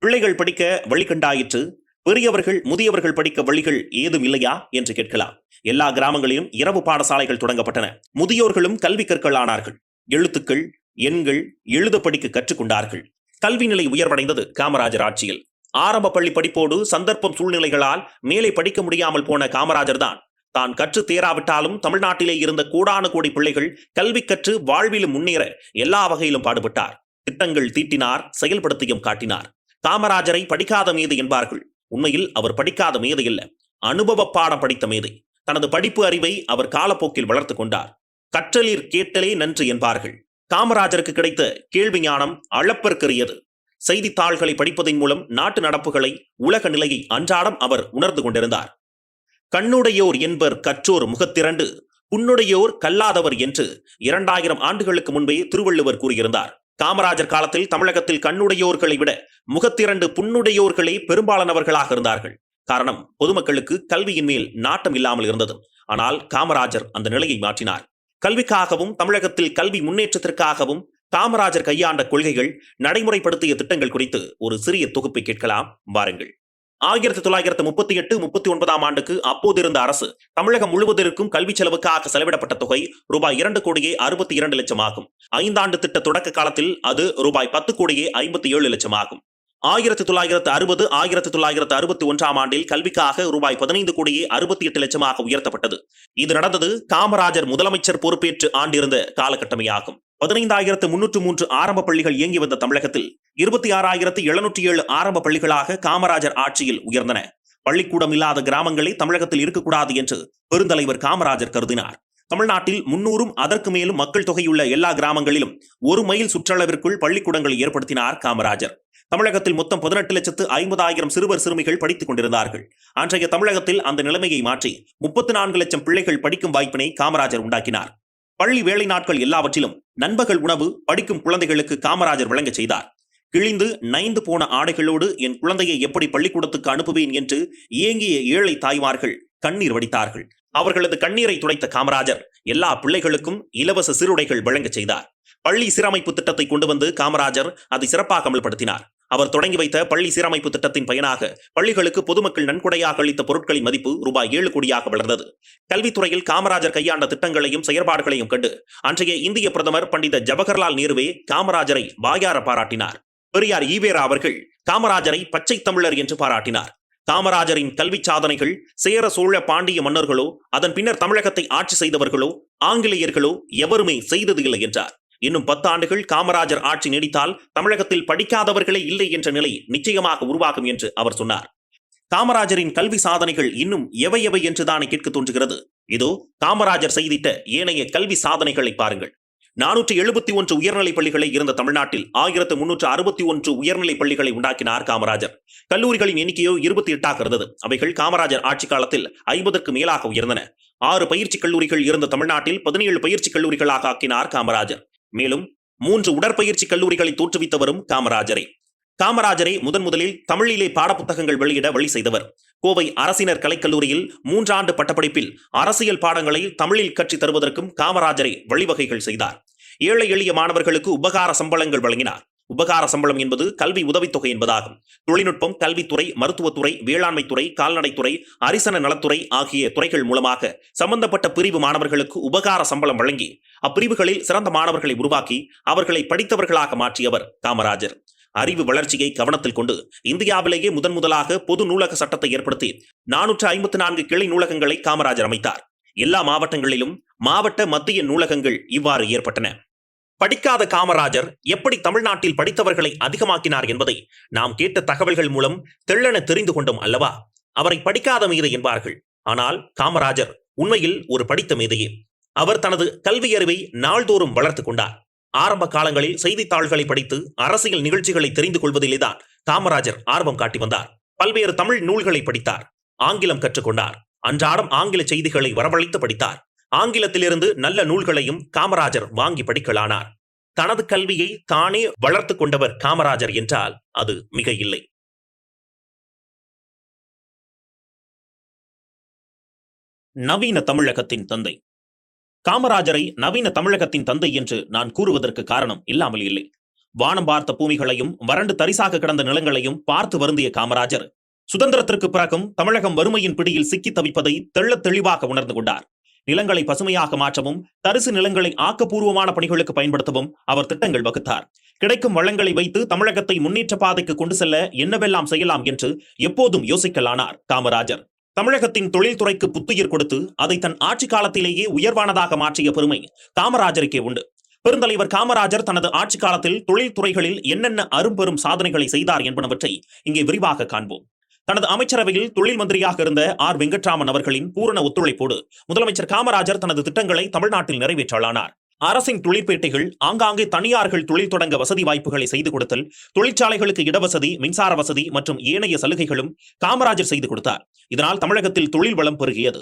பிள்ளைகள் படிக்க வழிகண்டாயிற்று. பெரியவர்கள் முதியவர்கள் படிக்க வழிகள் ஏதும் இல்லையா என்று கேட்கலாம். எல்லா கிராமங்களிலும் இரவு பாடசாலைகள் தொடங்கப்பட்டன. முதியோர்களும் கல்வி கற்களானார்கள். எழுத்துக்கள், எண்கள், எழுத படிக்க கற்றுக்கொண்டார்கள். கல்வி நிலை உயர்வடைந்தது காமராஜர் ஆட்சியில். ஆரம்ப பள்ளி படிப்போடு சந்தர்ப்பம் சூழ்நிலைகளால் மேலே படிக்க முடியாமல் போன காமராஜர் தான் கற்று தேராவிட்டாலும் தமிழ்நாட்டிலே இருந்த கோடான கோடி பிள்ளைகள் கல்வி கற்று வாழ்விலும் முன்னேற எல்லா வகையிலும் பாடுபட்டார். திட்டங்கள் தீட்டினார், செயல்படுத்தியும் காட்டினார். காமராஜரை படிக்காத மேதை என்பார்கள். உண்மையில் அவர் படிக்காத மேதை அல்ல, அனுபவ பாடம் படித்த மேதை. தனது படிப்பு அறிவை அவர் காலப்போக்கில் வளர்த்து கொண்டார். கற்றலிற் கேட்டலே நன்று என்பார்கள். காமராஜருக்கு கிடைத்த கேள்வி ஞானம் அளப்பற்கரியது. செய்தித்தாள்களை படிப்பதன் மூலம் நாட்டு நடப்புகளை, உலக நிலையை அன்றாடம் அவர் உணர்ந்து கொண்டிருந்தார். கண்ணுடையோர் என்பர் கற்றோர் முகத்திரண்டு, புண்ணுடையோர் கல்லாதவர் என்று 2000 ஆண்டுகளுக்கு முன்பே திருவள்ளுவர் கூறியிருந்தார். காமராஜர் காலத்தில் தமிழகத்தில் கண்ணுடையோர்களை விட முகத்திரண்டு புண்ணுடையோர்களே பெரும்பாலானவர்களாக இருந்தார்கள். காரணம், பொதுமக்களுக்கு கல்வியின் மேல் நாட்டம் இல்லாமல் இருந்தது. ஆனால் காமராஜர் அந்த நிலையை மாற்றினார். கல்விக்காகவும் தமிழகத்தில் கல்வி முன்னேற்றத்திற்காகவும் காமராஜர் கையாண்ட கொள்கைகள், நடைமுறைப்படுத்திய திட்டங்கள் குறித்து ஒரு சிறிய தொகுப்பை கேட்கலாம் வாருங்கள். 1938-39 ஆண்டுக்கு அப்போதிருந்த அரசு தமிழகம் முழுவதற்கும் கல்வி செலவுக்காக செலவிடப்பட்ட தொகை ரூபாய் 2,62,00,000 ஆகும். 5 ஆண்டு திட்ட தொடக்க காலத்தில் அது ரூபாய் 10,57,00,000 ஆகும். 1960-1961 ஆண்டில் கல்விக்காக ரூபாய் 15,68,00,000 உயர்த்தப்பட்டது. இது நடந்தது காமராஜர் முதலமைச்சர் பொறுப்பேற்று ஆண்டிருந்த காலகட்டமையாகும். 15,303 ஆரம்ப பள்ளிகள் இயங்கி வந்த தமிழகத்தில் 26,707 ஆரம்ப பள்ளிகளாக காமராஜர் ஆட்சியில் உயர்ந்தன. பள்ளிக்கூடம் இல்லாத கிராமங்களே தமிழகத்தில் இருக்கக்கூடாது என்று பெருந்தலைவர் காமராஜர் கருதினார். தமிழ்நாட்டில் 300 அதற்கு மேலும் மக்கள் தொகையுள்ள எல்லா கிராமங்களிலும் 1 மைல் சுற்றளவிற்குள் பள்ளிக்கூடங்களை ஏற்படுத்தினார் காமராஜர். தமிழகத்தில் மொத்தம் 18,50,000 சிறுவர் சிறுமிகள் படித்துக் கொண்டிருந்தார்கள். அன்றைய தமிழகத்தில் அந்த நிலைமையை மாற்றி 34 லட்சம் பிள்ளைகள் படிக்கும் வாய்ப்பினை காமராஜர் உண்டாக்கினார். பள்ளி வேலை நாட்கள் எல்லாவற்றிலும் நண்பகல் உணவு படிக்கும் குழந்தைகளுக்கு காமராஜர் வழங்க செய்தார். கிழிந்து நைந்து போன ஆடைகளோடு என் குழந்தையை எப்படி பள்ளிக்கூடத்துக்கு அனுப்புவேன் என்று ஏங்கிய ஏழை தாய்மார்கள் கண்ணீர் வடித்தார்கள். அவர்களது கண்ணீரை துடைத்த காமராஜர் எல்லா பிள்ளைகளுக்கும் இலவச சீருடைகள் வழங்க செய்தார். பள்ளி சீரமைப்பு திட்டத்தை கொண்டு வந்து காமராஜர் அதை சிறப்பாக அமல்படுத்தினார். அவர் தொடங்கி வைத்த பள்ளி சீரமைப்பு திட்டத்தின் பயனாக பள்ளிகளுக்கு பொதுமக்கள் நன்கொடையாக அளித்த பொருட்களின் மதிப்பு ரூபாய் 7 கோடியாக வளர்ந்தது. கல்வித்துறையில் காமராஜர் கையாண்ட திட்டங்களையும் செயற்பாடுகளையும் கண்டு அன்றைய இந்திய பிரதமர் பண்டித ஜவஹர்லால் நேருவே காமராஜரை வாயார பாராட்டினார். பெரியார் ஈவேரா அவர்கள் காமராஜரை பச்சை தமிழர் என்று பாராட்டினார். காமராஜரின் கல்வி சாதனைகள் சேர சோழ பாண்டிய மன்னர்களோ அதன் பின்னர் தமிழகத்தை ஆட்சி செய்தவர்களோ ஆங்கிலேயர்களோ எவருமே செய்தது இல்லை என்றார். இன்னும் 10 ஆண்டுகள் காமராஜர் ஆட்சி நீடித்தால் தமிழகத்தில் படிக்காதவர்களே இல்லை என்ற நிலை நிச்சயமாக உருவாகும் என்று அவர் சொன்னார். காமராஜரின் கல்வி சாதனைகள் இன்னும் எவை எவை என்றுதானே கேட்க தோன்றுகிறது. இதோ காமராஜர் செய்திட்ட ஏனைய கல்வி சாதனைகளை பாருங்கள். 471 உயர்நிலைப் பள்ளிகளை இருந்த தமிழ்நாட்டில் 1361 உயர்நிலைப் பள்ளிகளை உண்டாக்கினார் காமராஜர். கல்லூரிகளின் எண்ணிக்கையோ 28 இருந்தது. அவைகள் காமராஜர் ஆட்சி காலத்தில் 50க்கு மேலாக உயர்ந்தன. 6 பயிற்சி கல்லூரிகள் இருந்த தமிழ்நாட்டில் 17 பயிற்சி கல்லூரிகளாக ஆக்கினார் காமராஜர். மேலும் 3 உடற்பயிற்சி கல்லூரிகளை தோற்றுவித்தவரும் காமராஜரே. காமராஜரே முதலில் தமிழிலே பாடப்புத்தகங்கள் வெளியிட வழி செய்தவர். கோவை அரசினர் கலைக்கல்லூரியில் 3 ஆண்டு பட்டப்படிப்பில் அரசியல் பாடங்களை தமிழில் கற்றுத் தருவதற்கும் காமராஜரே வழிவகைகள் செய்தார். ஏழை எளிய மாணவர்களுக்கு உபகார சம்பளங்கள் வழங்கினார். உபகார சம்பளம் என்பது கல்வி உதவித்தொகை என்பதாகும். தொழில்நுட்பம், கல்வித்துறை, மருத்துவத்துறை, வேளாண்மைத்துறை, கால்நடைத்துறை, அரிசன நலத்துறை ஆகிய துறைகள் மூலமாக சம்பந்தப்பட்ட பிரிவு மாணவர்களுக்கு உபகார சம்பளம் வழங்கி அப்பிரிவுகளில் சிறந்த மாணவர்களை உருவாக்கி அவர்களை படித்தவர்களாக மாற்றியவர் காமராஜர். அறிவு வளர்ச்சியை கவனத்தில் கொண்டு இந்தியாவிலேயே முதலாக பொது நூலக சட்டத்தை ஏற்படுத்தி 454 கிளை நூலகங்களை காமராஜர் அமைத்தார். எல்லா மாவட்டங்களிலும் மாவட்ட மத்திய நூலகங்கள் இவ்வாறு ஏற்பட்டன. படிக்காத காமராஜர் எப்படி தமிழ்நாட்டில் படித்தவர்களை அதிகமாக்கினார் என்பதை நாம் கேட்ட தகவல்கள் மூலம் தெள்ளென தெரிந்து கொண்டோம் அல்லவா? அவரை படிக்காத மேதை என்பார்கள். ஆனால் காமராஜர் உண்மையில் ஒரு படித்த மேதையே. அவர் தனது கல்வி அறிவை நாள்தோறும் வளர்த்து கொண்டார். ஆரம்ப காலங்களில் செய்தித்தாள்களை படித்து அரசியல் நிகழ்ச்சிகளை தெரிந்து கொள்வதிலேதான் காமராஜர் ஆர்வம் காட்டி வந்தார். பல்வேறு தமிழ் நூல்களை படித்தார். ஆங்கிலம் கற்றுக்கொண்டார். அன்றாடம் ஆங்கில செய்திகளை வரவழைத்து படித்தார். ஆங்கிலத்திலிருந்து நல்ல நூல்களையும் காமராஜர் வாங்கி படிக்கலானார். தனது கல்வியை தானே வளர்த்து கொண்டவர் காமராஜர் என்றால் அது மிக இல்லை. நவீன தமிழகத்தின் தந்தை. காமராஜரை நவீன தமிழகத்தின் தந்தை என்று நான் கூறுவதற்கு காரணம் இல்லாமல் இல்லை. வானம் பார்த்த பூமிகளையும் வறண்டு தரிசாக கிடந்த நிலங்களையும் பார்த்து வருந்திய காமராஜர் சுதந்திரத்திற்கு பிறகும் தமிழகம் வறுமையின் பிடியில் சிக்கி தவிப்பதை தெள்ளத் தெளிவாக உணர்ந்து கொண்டார். நிலங்களை பசுமையாக மாற்றவும் தரிசு நிலங்களை ஆக்கப்பூர்வமான பணிகளுக்கு பயன்படுத்தவும் அவர் திட்டங்கள் வகுத்தார். கிடைக்கும் வளங்களை வைத்து தமிழகத்தை முன்னேற்ற பாதைக்கு கொண்டு செல்ல என்னவெல்லாம் செய்யலாம் என்று எப்போதும் யோசிக்கலானார் காமராஜர். தமிழகத்தின் தொழில்துறைக்கு புத்துயிர் கொடுத்து அதை தன் ஆட்சி காலத்திலேயே உயர்வானதாக மாற்றிய பெருமை காமராஜருக்கே உண்டு. பெருந்தலைவர் காமராஜர் தனது ஆட்சி காலத்தில் தொழில்துறைகளில் என்னென்ன அரும்பெரும் சாதனைகளை செய்தார் என்பனவற்றை இங்கே விரிவாக காண்போம். தனது அமைச்சரவையில் தொழில் மந்திரியாக இருந்த ஆர் வெங்கட்ராமன் அவர்களின் பூரண ஒத்துழைப்போடு முதலமைச்சர் காமராஜர் தனது திட்டங்களை தமிழ்நாட்டில் நிறைவேற்றலானார். அரசின் தொழிற்பேட்டைகள், ஆங்காங்கே தனியார்கள் தொழில் தொடங்க வசதி வாய்ப்புகளை செய்து கொடுத்தல், தொழிற்சாலைகளுக்கு இடவசதி, மின்சார வசதி மற்றும் ஏனைய சலுகைகளும் காமராஜர் செய்து கொடுத்தார். இதனால் தமிழகத்தில் தொழில் வளம் பெருகியது.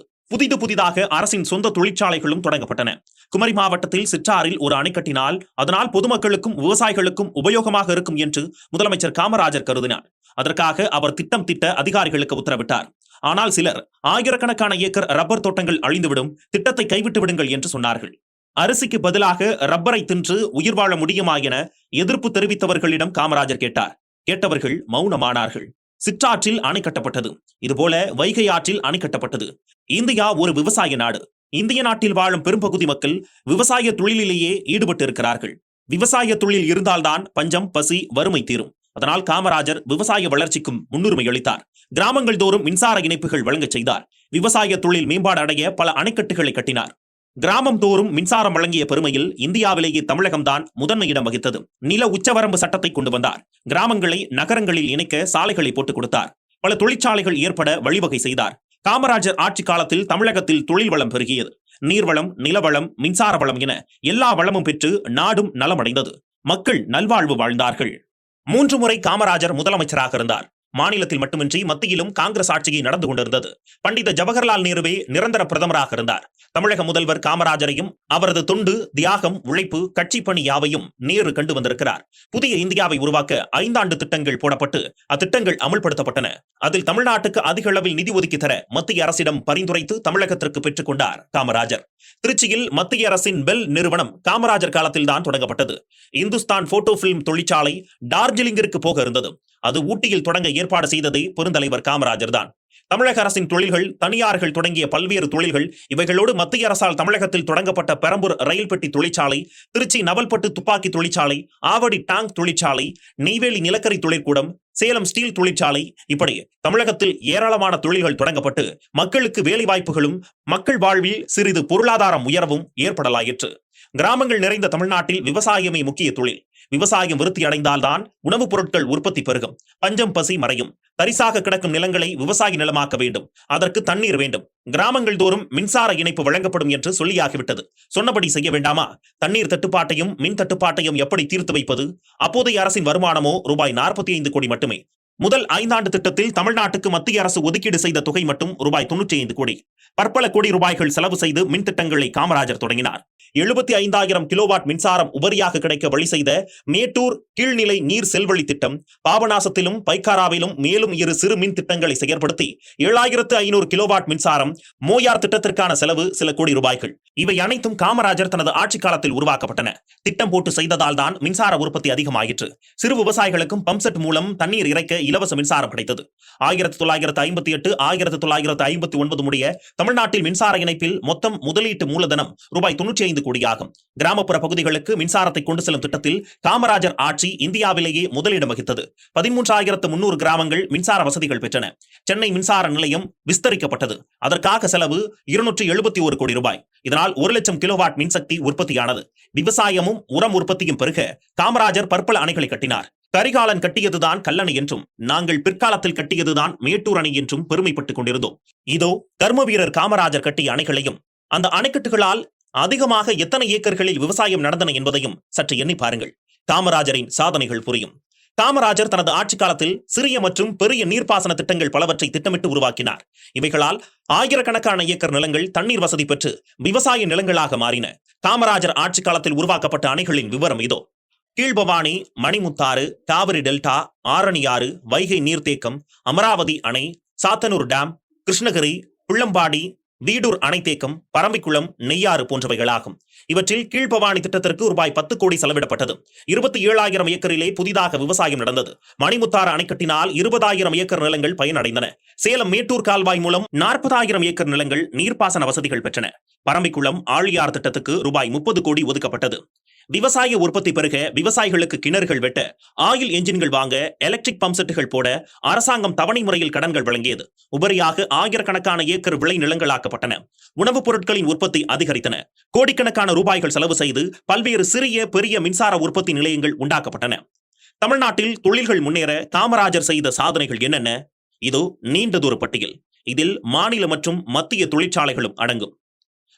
புதிதாக அரசின் சொந்த தொழிற்சாலைகளும் தொடங்கப்பட்டன. குமரி மாவட்டத்தில் சிற்றாறில் ஒரு அணை கட்டினால் அதனால் பொதுமக்களுக்கும் விவசாயிகளுக்கும் உபயோகமாக இருக்கும் என்று முதலமைச்சர் காமராஜர் கருதினார். அதற்காக அவர் திட்டம் திட்ட அதிகாரிகளுக்கு உத்தரவிட்டார். ஆனால் சிலர் ஆயிரக்கணக்கான ஏக்கர் ரப்பர் தோட்டங்கள் அழிந்துவிடும், திட்டத்தை கைவிட்டு விடுங்கள் என்று சொன்னார்கள். அரிசிக்கு பதிலாக ரப்பரை தின்று உயிர் வாழ முடியுமா என எதிர்ப்பு தெரிவித்தவர்களிடம் காமராஜர் கேட்டார். கேட்டவர்கள் மௌனமானார்கள். சிற்றாற்றில் அணை கட்டப்பட்டது. இதுபோல வைகை ஆற்றில் அணை கட்டப்பட்டது. இந்தியா ஒரு விவசாய நாடு. இந்திய நாட்டில் வாழும் பெரும்பகுதி மக்கள் விவசாய தொழிலிலேயே ஈடுபட்டு இருக்கிறார்கள். விவசாய தொழில் இருந்தால்தான் பஞ்சம், பசி, வறுமை தீரும். அதனால் காமராஜர் விவசாய வளர்ச்சிக்கும் முன்னுரிமை அளித்தார். கிராமங்கள் தோறும் மின்சார இணைப்புகள் வழங்கச் செய்தார். விவசாய தொழில் மேம்பாடு அடைய பல அணைக்கட்டுகளை கட்டினார். கிராமம் தோறும் மின்சாரம் வழங்கிய பெருமையில் இந்தியாவிலேயே தமிழகம்தான் முதன்மையிடம் வகித்தது. நில உச்சவரம்பு சட்டத்தை கொண்டு வந்தார். கிராமங்களை நகரங்களில் இணைக்க சாலைகளை போட்டுக் கொடுத்தார். பல தொழிற்சாலைகள் ஏற்பட வழிவகை செய்தார். காமராஜர் ஆட்சி காலத்தில் தமிழகத்தில் தொழில் வளம் பெருகியது. நீர்வளம், நிலவளம், மின்சார வளம் என எல்லா வளமும் பெற்று நாடும் நலமடைந்தது. மக்கள் நல்வாழ்வு வாழ்ந்தார்கள். 3 முறை காமராஜர் முதலமைச்சராக இருந்தார். மாநிலத்தில் மட்டுமின்றி மத்தியிலும் காங்கிரஸ் ஆட்சியை நடந்து கொண்டிருந்தது. பண்டித ஜவஹர்லால் நேருவே நிரந்தர பிரதமராக இருந்தார். தமிழக முதல்வர் காமராஜரையும் அவரது தொண்டு, தியாகம், உழைப்பு, கட்சி பணி யாவையும் நேரு கண்டு வந்திருக்கிறார். புதிய இந்தியாவை உருவாக்க 5 ஆண்டு திட்டங்கள் போடப்பட்டு அத்திட்டங்கள் அமல்படுத்தப்பட்டன. அதில் தமிழ்நாட்டுக்கு அதிக அளவில் நிதி ஒதுக்கி தர மத்திய அரசிடம் பரிந்துரைத்து தமிழகத்திற்கு பெற்றுக் கொண்டார் காமராஜர். திருச்சியில் மத்திய அரசின் பெல் நிறுவனம் காமராஜர் காலத்தில் தான் தொடங்கப்பட்டது. இந்துஸ்தான் போட்டோ பிலிம் தொழிற்சாலை டார்ஜிலிங்கிற்கு போக இருந்தது. அது ஊட்டியில் தொடங்க ஏற்பாடு செய்ததே பெருந்தலைவர் காமராஜர் தான். தமிழக அரசின் தொழில்கள், தனியார்கள் தொடங்கிய பல்வேறு தொழில்கள், இவைகளோடு மத்திய அரசால் தமிழகத்தில் தொடங்கப்பட்ட பெரம்பூர் ரயில் பெட்டி தொழிற்சாலை, திருச்சி நவல்பட்டு துப்பாக்கி தொழிற்சாலை, ஆவடி டாங்க் தொழிற்சாலை, நெய்வேலி நிலக்கரி தொழிற்கூடம், சேலம் ஸ்டீல் தொழிற்சாலை, இப்படி தமிழகத்தில் ஏராளமான தொழில்கள் தொடங்கப்பட்டு மக்களுக்கு வேலை வாய்ப்புகளும் மக்கள் வாழ்வில் சிறிது பொருளாதாரம் உயர்வும் ஏற்படலாயிற்று. கிராமங்கள் நிறைந்த தமிழ்நாட்டில் விவசாயமே முக்கிய தொழில். விவசாயம் விருத்தி அடைந்தால்தான் உணவுப் பொருட்கள் உற்பத்தி பெருகும். பஞ்சம், பசி மறையும். தரிசாக கிடக்கும் நிலங்களை விவசாய நிலமாக்க வேண்டும். அதற்கு தண்ணீர் வேண்டும். கிராமங்கள் தோறும் மின்சார இணைப்பு வழங்கப்படும் என்று சொல்லியாகிவிட்டது. சொன்னபடி செய்ய வேண்டாமா? தண்ணீர் தட்டுப்பாட்டையும் மின் தட்டுப்பாட்டையும் எப்படி தீர்த்து வைப்பது? அப்போதைய அரசின் வருமானமோ ரூபாய் 45 கோடி மட்டுமே. முதல் 5 ஆண்டு திட்டத்தில் தமிழ்நாட்டுக்கு மத்திய அரசு ஒதுக்கீடு செய்த தொகை மட்டும் ரூபாய் 95 கோடி. பற்பல கோடி ரூபாய்கள் செலவு செய்து மின் திட்டங்களை காமராஜர் தொடங்கினார். 75,000 கிலோவாட் மின்சாரம் உபரியாக கிடைக்க வழி செய்த மேட்டூர் கீழ்நிலை நீர் செல்வழி திட்டம், பாபநாசத்திலும் பைக்காராவிலும் மேலும் 2 சிறு மின் திட்டங்களை செயற்படுத்தி 7,500 கிலோவாட் மின்சாரம், மோயார் திட்டத்திற்கான செலவு சில கோடி ரூபாய்கள். இவை அனைத்தும் காமராஜர் தனது ஆட்சி காலத்தில் உருவாக்கப்பட்டன. திட்டம் போட்டு செய்ததால் தான் மின்சார உற்பத்தி அதிகமாயிற்று. சிறு விவசாயிகளுக்கும் பம்ப்செட் மூலம் தண்ணீர் இறைக்க இலவச மின்சாரம் கிடைத்தது. 1958 1959 முடிய தமிழ்நாட்டில் மின்சார இணைப்பில் மொத்தம் முதலீட்டு மூலதனம் ரூபாய் 95 கோடியாகும். கிராமப்புற பகுதிகளுக்கு மின்சாரத்தை கொண்டு செல்லும் திட்டத்தில் காமராஜர் ஆட்சி இந்தியாவிலேயே முதலிடம் வகித்தது. 13,300 கிராமங்கள் மின்சார வசதிகள் பெற்றன. சென்னை மின்சார நிலையம் விஸ்தரிக்கப்பட்டது. அதற்காக செலவு 271 கோடி ரூபாய். இதனால் 1 லட்சம் கிலோவாட் மின்சக்தி உற்பத்தியானது. விவசாயமும் உரம் உற்பத்தியும் பெருக காமராஜர் பற்பல அணைகளை கட்டினார். கரிகாலன் கட்டியதுதான் கல்லணை என்றும், நாங்கள் பிற்காலத்தில் கட்டியதுதான் மேட்டூர் அணை என்றும் பெருமைப்பட்டுக் கொண்டிருந்தோம். இதோ கர்ம வீரர் காமராஜர் கட்டிய அணைகளையும் அந்த அணைக்கட்டுகளால் அதிகமாக எத்தனை ஏக்கர்களில் விவசாயம் நடந்தன என்பதையும் சற்று எண்ணி பாருங்கள். காமராஜரின் சாதனைகள் புரியும். காமராஜர் தனது ஆட்சி காலத்தில் சிறிய மற்றும் பெரிய நீர்ப்பாசன திட்டங்கள் பலவற்றை திட்டமிட்டு உருவாக்கினார். இவைகளால் ஆயிரக்கணக்கான ஏக்கர் நிலங்கள் தண்ணீர் வசதி பெற்று விவசாய நிலங்களாக மாறின. காமராஜர் ஆட்சி காலத்தில் உருவாக்கப்பட்ட அணைகளின் விவரம் இதோ. கீழ்பவானி, மணிமுத்தாறு, காவிரி டெல்டா, ஆரணியாறு, வைகை நீர்த்தேக்கம், அமராவதி அணை, சாத்தனூர் டேம், கிருஷ்ணகிரி, புள்ளம்பாடி, வீடூர் அணைத்தேக்கம், பரம்பிக்குளம், நெய்யாறு போன்றவைகளாகும். இவற்றில் கீழ்பவானி திட்டத்திற்கு ரூபாய் 10 கோடி செலவிடப்பட்டது. 27,000 ஏக்கரிலே புதிதாக விவசாயம் நடந்தது. மணிமுத்தாறு அணைக்கட்டினால் 20,000 ஏக்கர் நிலங்கள் பயனடைந்தன. சேலம் மேட்டூர் கால்வாய் மூலம் 40,000 ஏக்கர் நிலங்கள் நீர்ப்பாசன வசதிகள் பெற்றன. பரம்பிக்குளம் ஆழியார் திட்டத்துக்கு ரூபாய் 30 கோடி ஒதுக்கப்பட்டது. விவசாய உற்பத்தி பெருக விவசாயிகளுக்கு கிணறுகள் வெட்ட, ஆயில் என்ஜின்கள் வாங்க, எலக்ட்ரிக் பம்ப் செட்டுகள் போட அரசாங்கம் தவணை முறையில் கடன்கள் வழங்கியது. உபரியாக ஆயிரக்கணக்கான ஏக்கர் விளை நிலங்களாக்கப்பட்டன. உணவுப் பொருட்களின் உற்பத்தி அதிகரித்தன. கோடிக்கணக்கான ரூபாய்கள் செலவு செய்து பல்வேறு சிறிய பெரிய மின்சார உற்பத்தி நிலையங்கள் உண்டாக்கப்பட்டன. தமிழ்நாட்டில் தொழில்கள் முன்னேற காமராஜர் செய்த சாதனைகள் என்னென்ன? இதோ நீண்டதொரு பட்டியல். இதில் மாநில மற்றும் மத்திய தொழிற்சாலைகளும் அடங்கும்.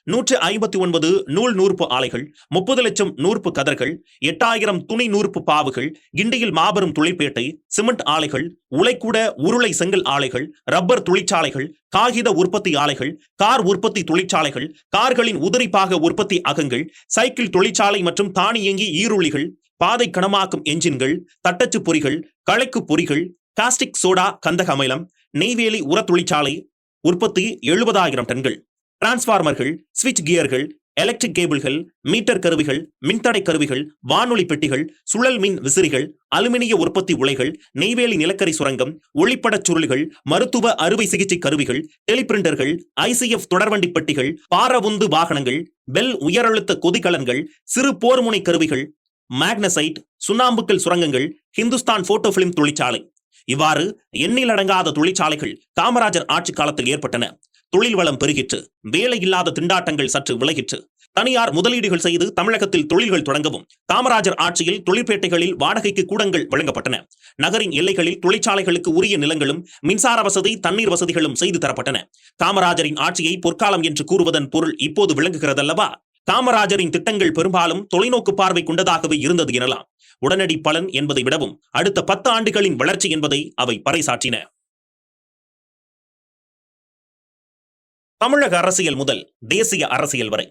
159 நூல் நூற்பு ஆலைகள், 30 லட்சம் நூற்பு கதர்கள், 8,000 துணி நூற்பு பாவுகள், கிண்டியில் மாபெரும் தொழிற்பேட்டை, சிமெண்ட் ஆலைகள், உலைக்கூட உருளை செங்கல் ஆலைகள், ரப்பர் தொழிற்சாலைகள், காகித உற்பத்தி ஆலைகள், கார் உற்பத்தி தொழிற்சாலைகள், கார்களின் உதிரிப்பாக உற்பத்தி அகங்கள், சைக்கிள் தொழிற்சாலை மற்றும் தானியங்கி ஈருளிகள், பாதை கனமாக்கும் என்ஜின்கள், தட்டச்சு பொறிகள், களைக்கு பொறிகள், காஸ்டிக் சோடா கந்தக அமிலம், நெய்வேலி உர தொழிற்சாலை உற்பத்தி 70,000 டன்கள். டிரான்ஸ்பார்மர்கள், ஸ்விட்ச் கியர்கள், எலக்ட்ரிக் கேபிள்கள், மீட்டர் கருவிகள், மின்தடை கருவிகள், வானொலி பெட்டிகள், சுழல் மின் விசிறிகள், அலுமினிய உற்பத்தி உலைகள், நெய்வேலி நிலக்கரி சுரங்கம், ஒளிப்படச் சுருள்கள், மருத்துவ அறுவை சிகிச்சை கருவிகள், டெலிபிரிண்டர்கள், ஐசிஎஃப் தொடர்வண்டி பெட்டிகள், பாரவுந்து வாகனங்கள், பெல் உயரழுத்த கொதிகலன்கள், சிறு போர்முனை கருவிகள், மேக்னசைட், சுண்ணாம்புக்கல் சுரங்கங்கள், ஹிந்துஸ்தான் போட்டோ பிலிம் தொழிற்சாலை. இவ்வாறு எண்ணிலடங்காத தொழிற்சாலைகள் காமராஜர் ஆட்சி காலத்தில் ஏற்பட்டன. தொழில் வளம் பெருகிற்று. வேலை இல்லாத திண்டாட்டங்கள் சற்று விலகிற்று. தனியார் முதலீடுகள் செய்து தமிழகத்தில் தொழில்கள் தொடங்கவும் காமராஜர் ஆட்சியில் தொழிற்பேட்டைகளில் வாடகைக்கு கூடங்கள் வழங்கப்பட்டன. நகரின் எல்லைகளில் தொழிற்சாலைகளுக்கு உரிய நிலங்களும் மின்சார வசதி, தண்ணீர் வசதிகளும் செய்து தரப்பட்டன. காமராஜரின் ஆட்சியை பொற்காலம் என்று கூறுவதன் பொருள் இப்போது விளங்குகிறதல்லவா? காமராஜரின் திட்டங்கள் பெரும்பாலும் தொலைநோக்கு பார்வை கொண்டதாகவே இருந்தது எனலாம். உடனடி பலன் என்பதை விடவும் அடுத்த 10 ஆண்டுகளின் வளர்ச்சி என்பதை அவை பறைசாற்றின. தமிழக அரசியல் முதல் தேசிய அரசியல் வரை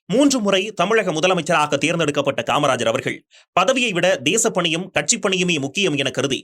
3 முறை தமிழக முதலமைச்சராக தேர்ந்தெடுக்கப்பட்ட காமராஜர் அவர்கள் பதவியை விட தேசப்பணியும் கட்சிப்பணியுமே முக்கியம் என கருதி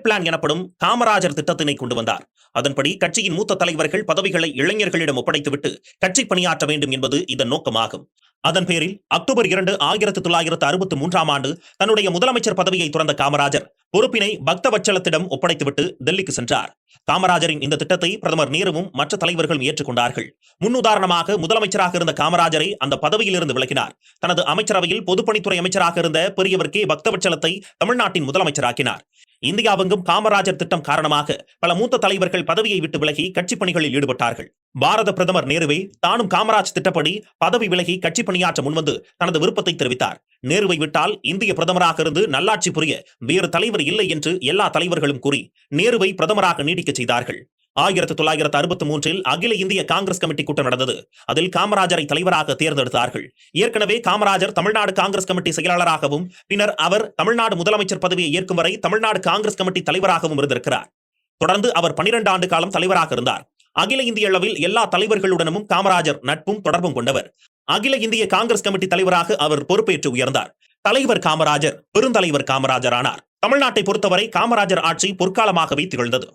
பிளான் எனப்படும் காமராஜர் திட்டத்தினை கொண்டு வந்தார். அதன்படி கட்சியின் மூத்த தலைவர்கள் பதவிகளை இளைஞர்களிடம் ஒப்படைத்துவிட்டு கட்சி பணியாற்ற வேண்டும் என்பது இதன் நோக்கமாகும். அதன் பேரில் அக்டோபர் 2, 1963 ஆண்டு தன்னுடைய முதலமைச்சர் பதவியை துறந்த காமராஜர் பொறுப்பினை பக்தவச்சலத்திடம் ஒப்படைத்துவிட்டு டெல்லிக்கு சென்றார். காமராஜரின் இந்த திட்டத்தை பிரதமர் நேருவும் மற்ற தலைவர்களும் ஏற்றுக்கொண்டார்கள். முன்னுதாரணமாக முதலமைச்சராக இருந்த காமராஜரை அந்த பதவியிலிருந்து விலக்கினார். தனது அமைச்சரவையில் பொதுப்பணித்துறை அமைச்சராக இருந்த பெரியவர் பக்தவச்சலத்தை தமிழ்நாட்டின் முதலமைச்சராக்கினார். இந்தியாவெங்கும் காமராஜர் திட்டம் காரணமாக பல மூத்த தலைவர்கள் பதவியை விட்டு விலகி கட்சி பணிகளில் ஈடுபட்டார்கள். பாரத பிரதமர் நேருவே தானும் காமராஜ் திட்டப்படி பதவி விலகி கட்சி பணியாற்ற முன்வந்து தனது விருப்பத்தை தெரிவித்தார். நேருவை விட்டால் இந்திய பிரதமராக இருந்து நல்லாட்சி புரிய வேறு தலைவர் இல்லை என்று எல்லா தலைவர்களும் கூறி நேருவை பிரதமராக நீடிக்க செய்தார்கள். 1963 அகில இந்திய காங்கிரஸ் கமிட்டி கூட்டம் நடந்தது. அதில் காமராஜரை தலைவராக தேர்ந்தெடுத்தார்கள். ஏற்கனவே காமராஜர் தமிழ்நாடு காங்கிரஸ் கமிட்டி செயலாளராகவும் பின்னர் அவர் தமிழ்நாடு முதலமைச்சர் பதவியை ஏற்கும் வரை தமிழ்நாடு காங்கிரஸ் கமிட்டி தலைவராகவும் இருந்திருக்கிறார். தொடர்ந்து அவர் 12 ஆண்டு காலம் தலைவராக இருந்தார். அகில இந்திய அளவில் எல்லா தலைவர்களுடனும் காமராஜர் நட்பும் தொடர்பும் கொண்டவர். அகில இந்திய காங்கிரஸ் கமிட்டி தலைவராக அவர் பொறுப்பேற்று உயர்ந்தார். தலைவர் காமராஜர் பெருந்தலைவர் காமராஜர் ஆனார். தமிழ்நாட்டை பொறுத்தவரை காமராஜர் ஆட்சி பொற்காலமாகவே திகழ்ந்தது.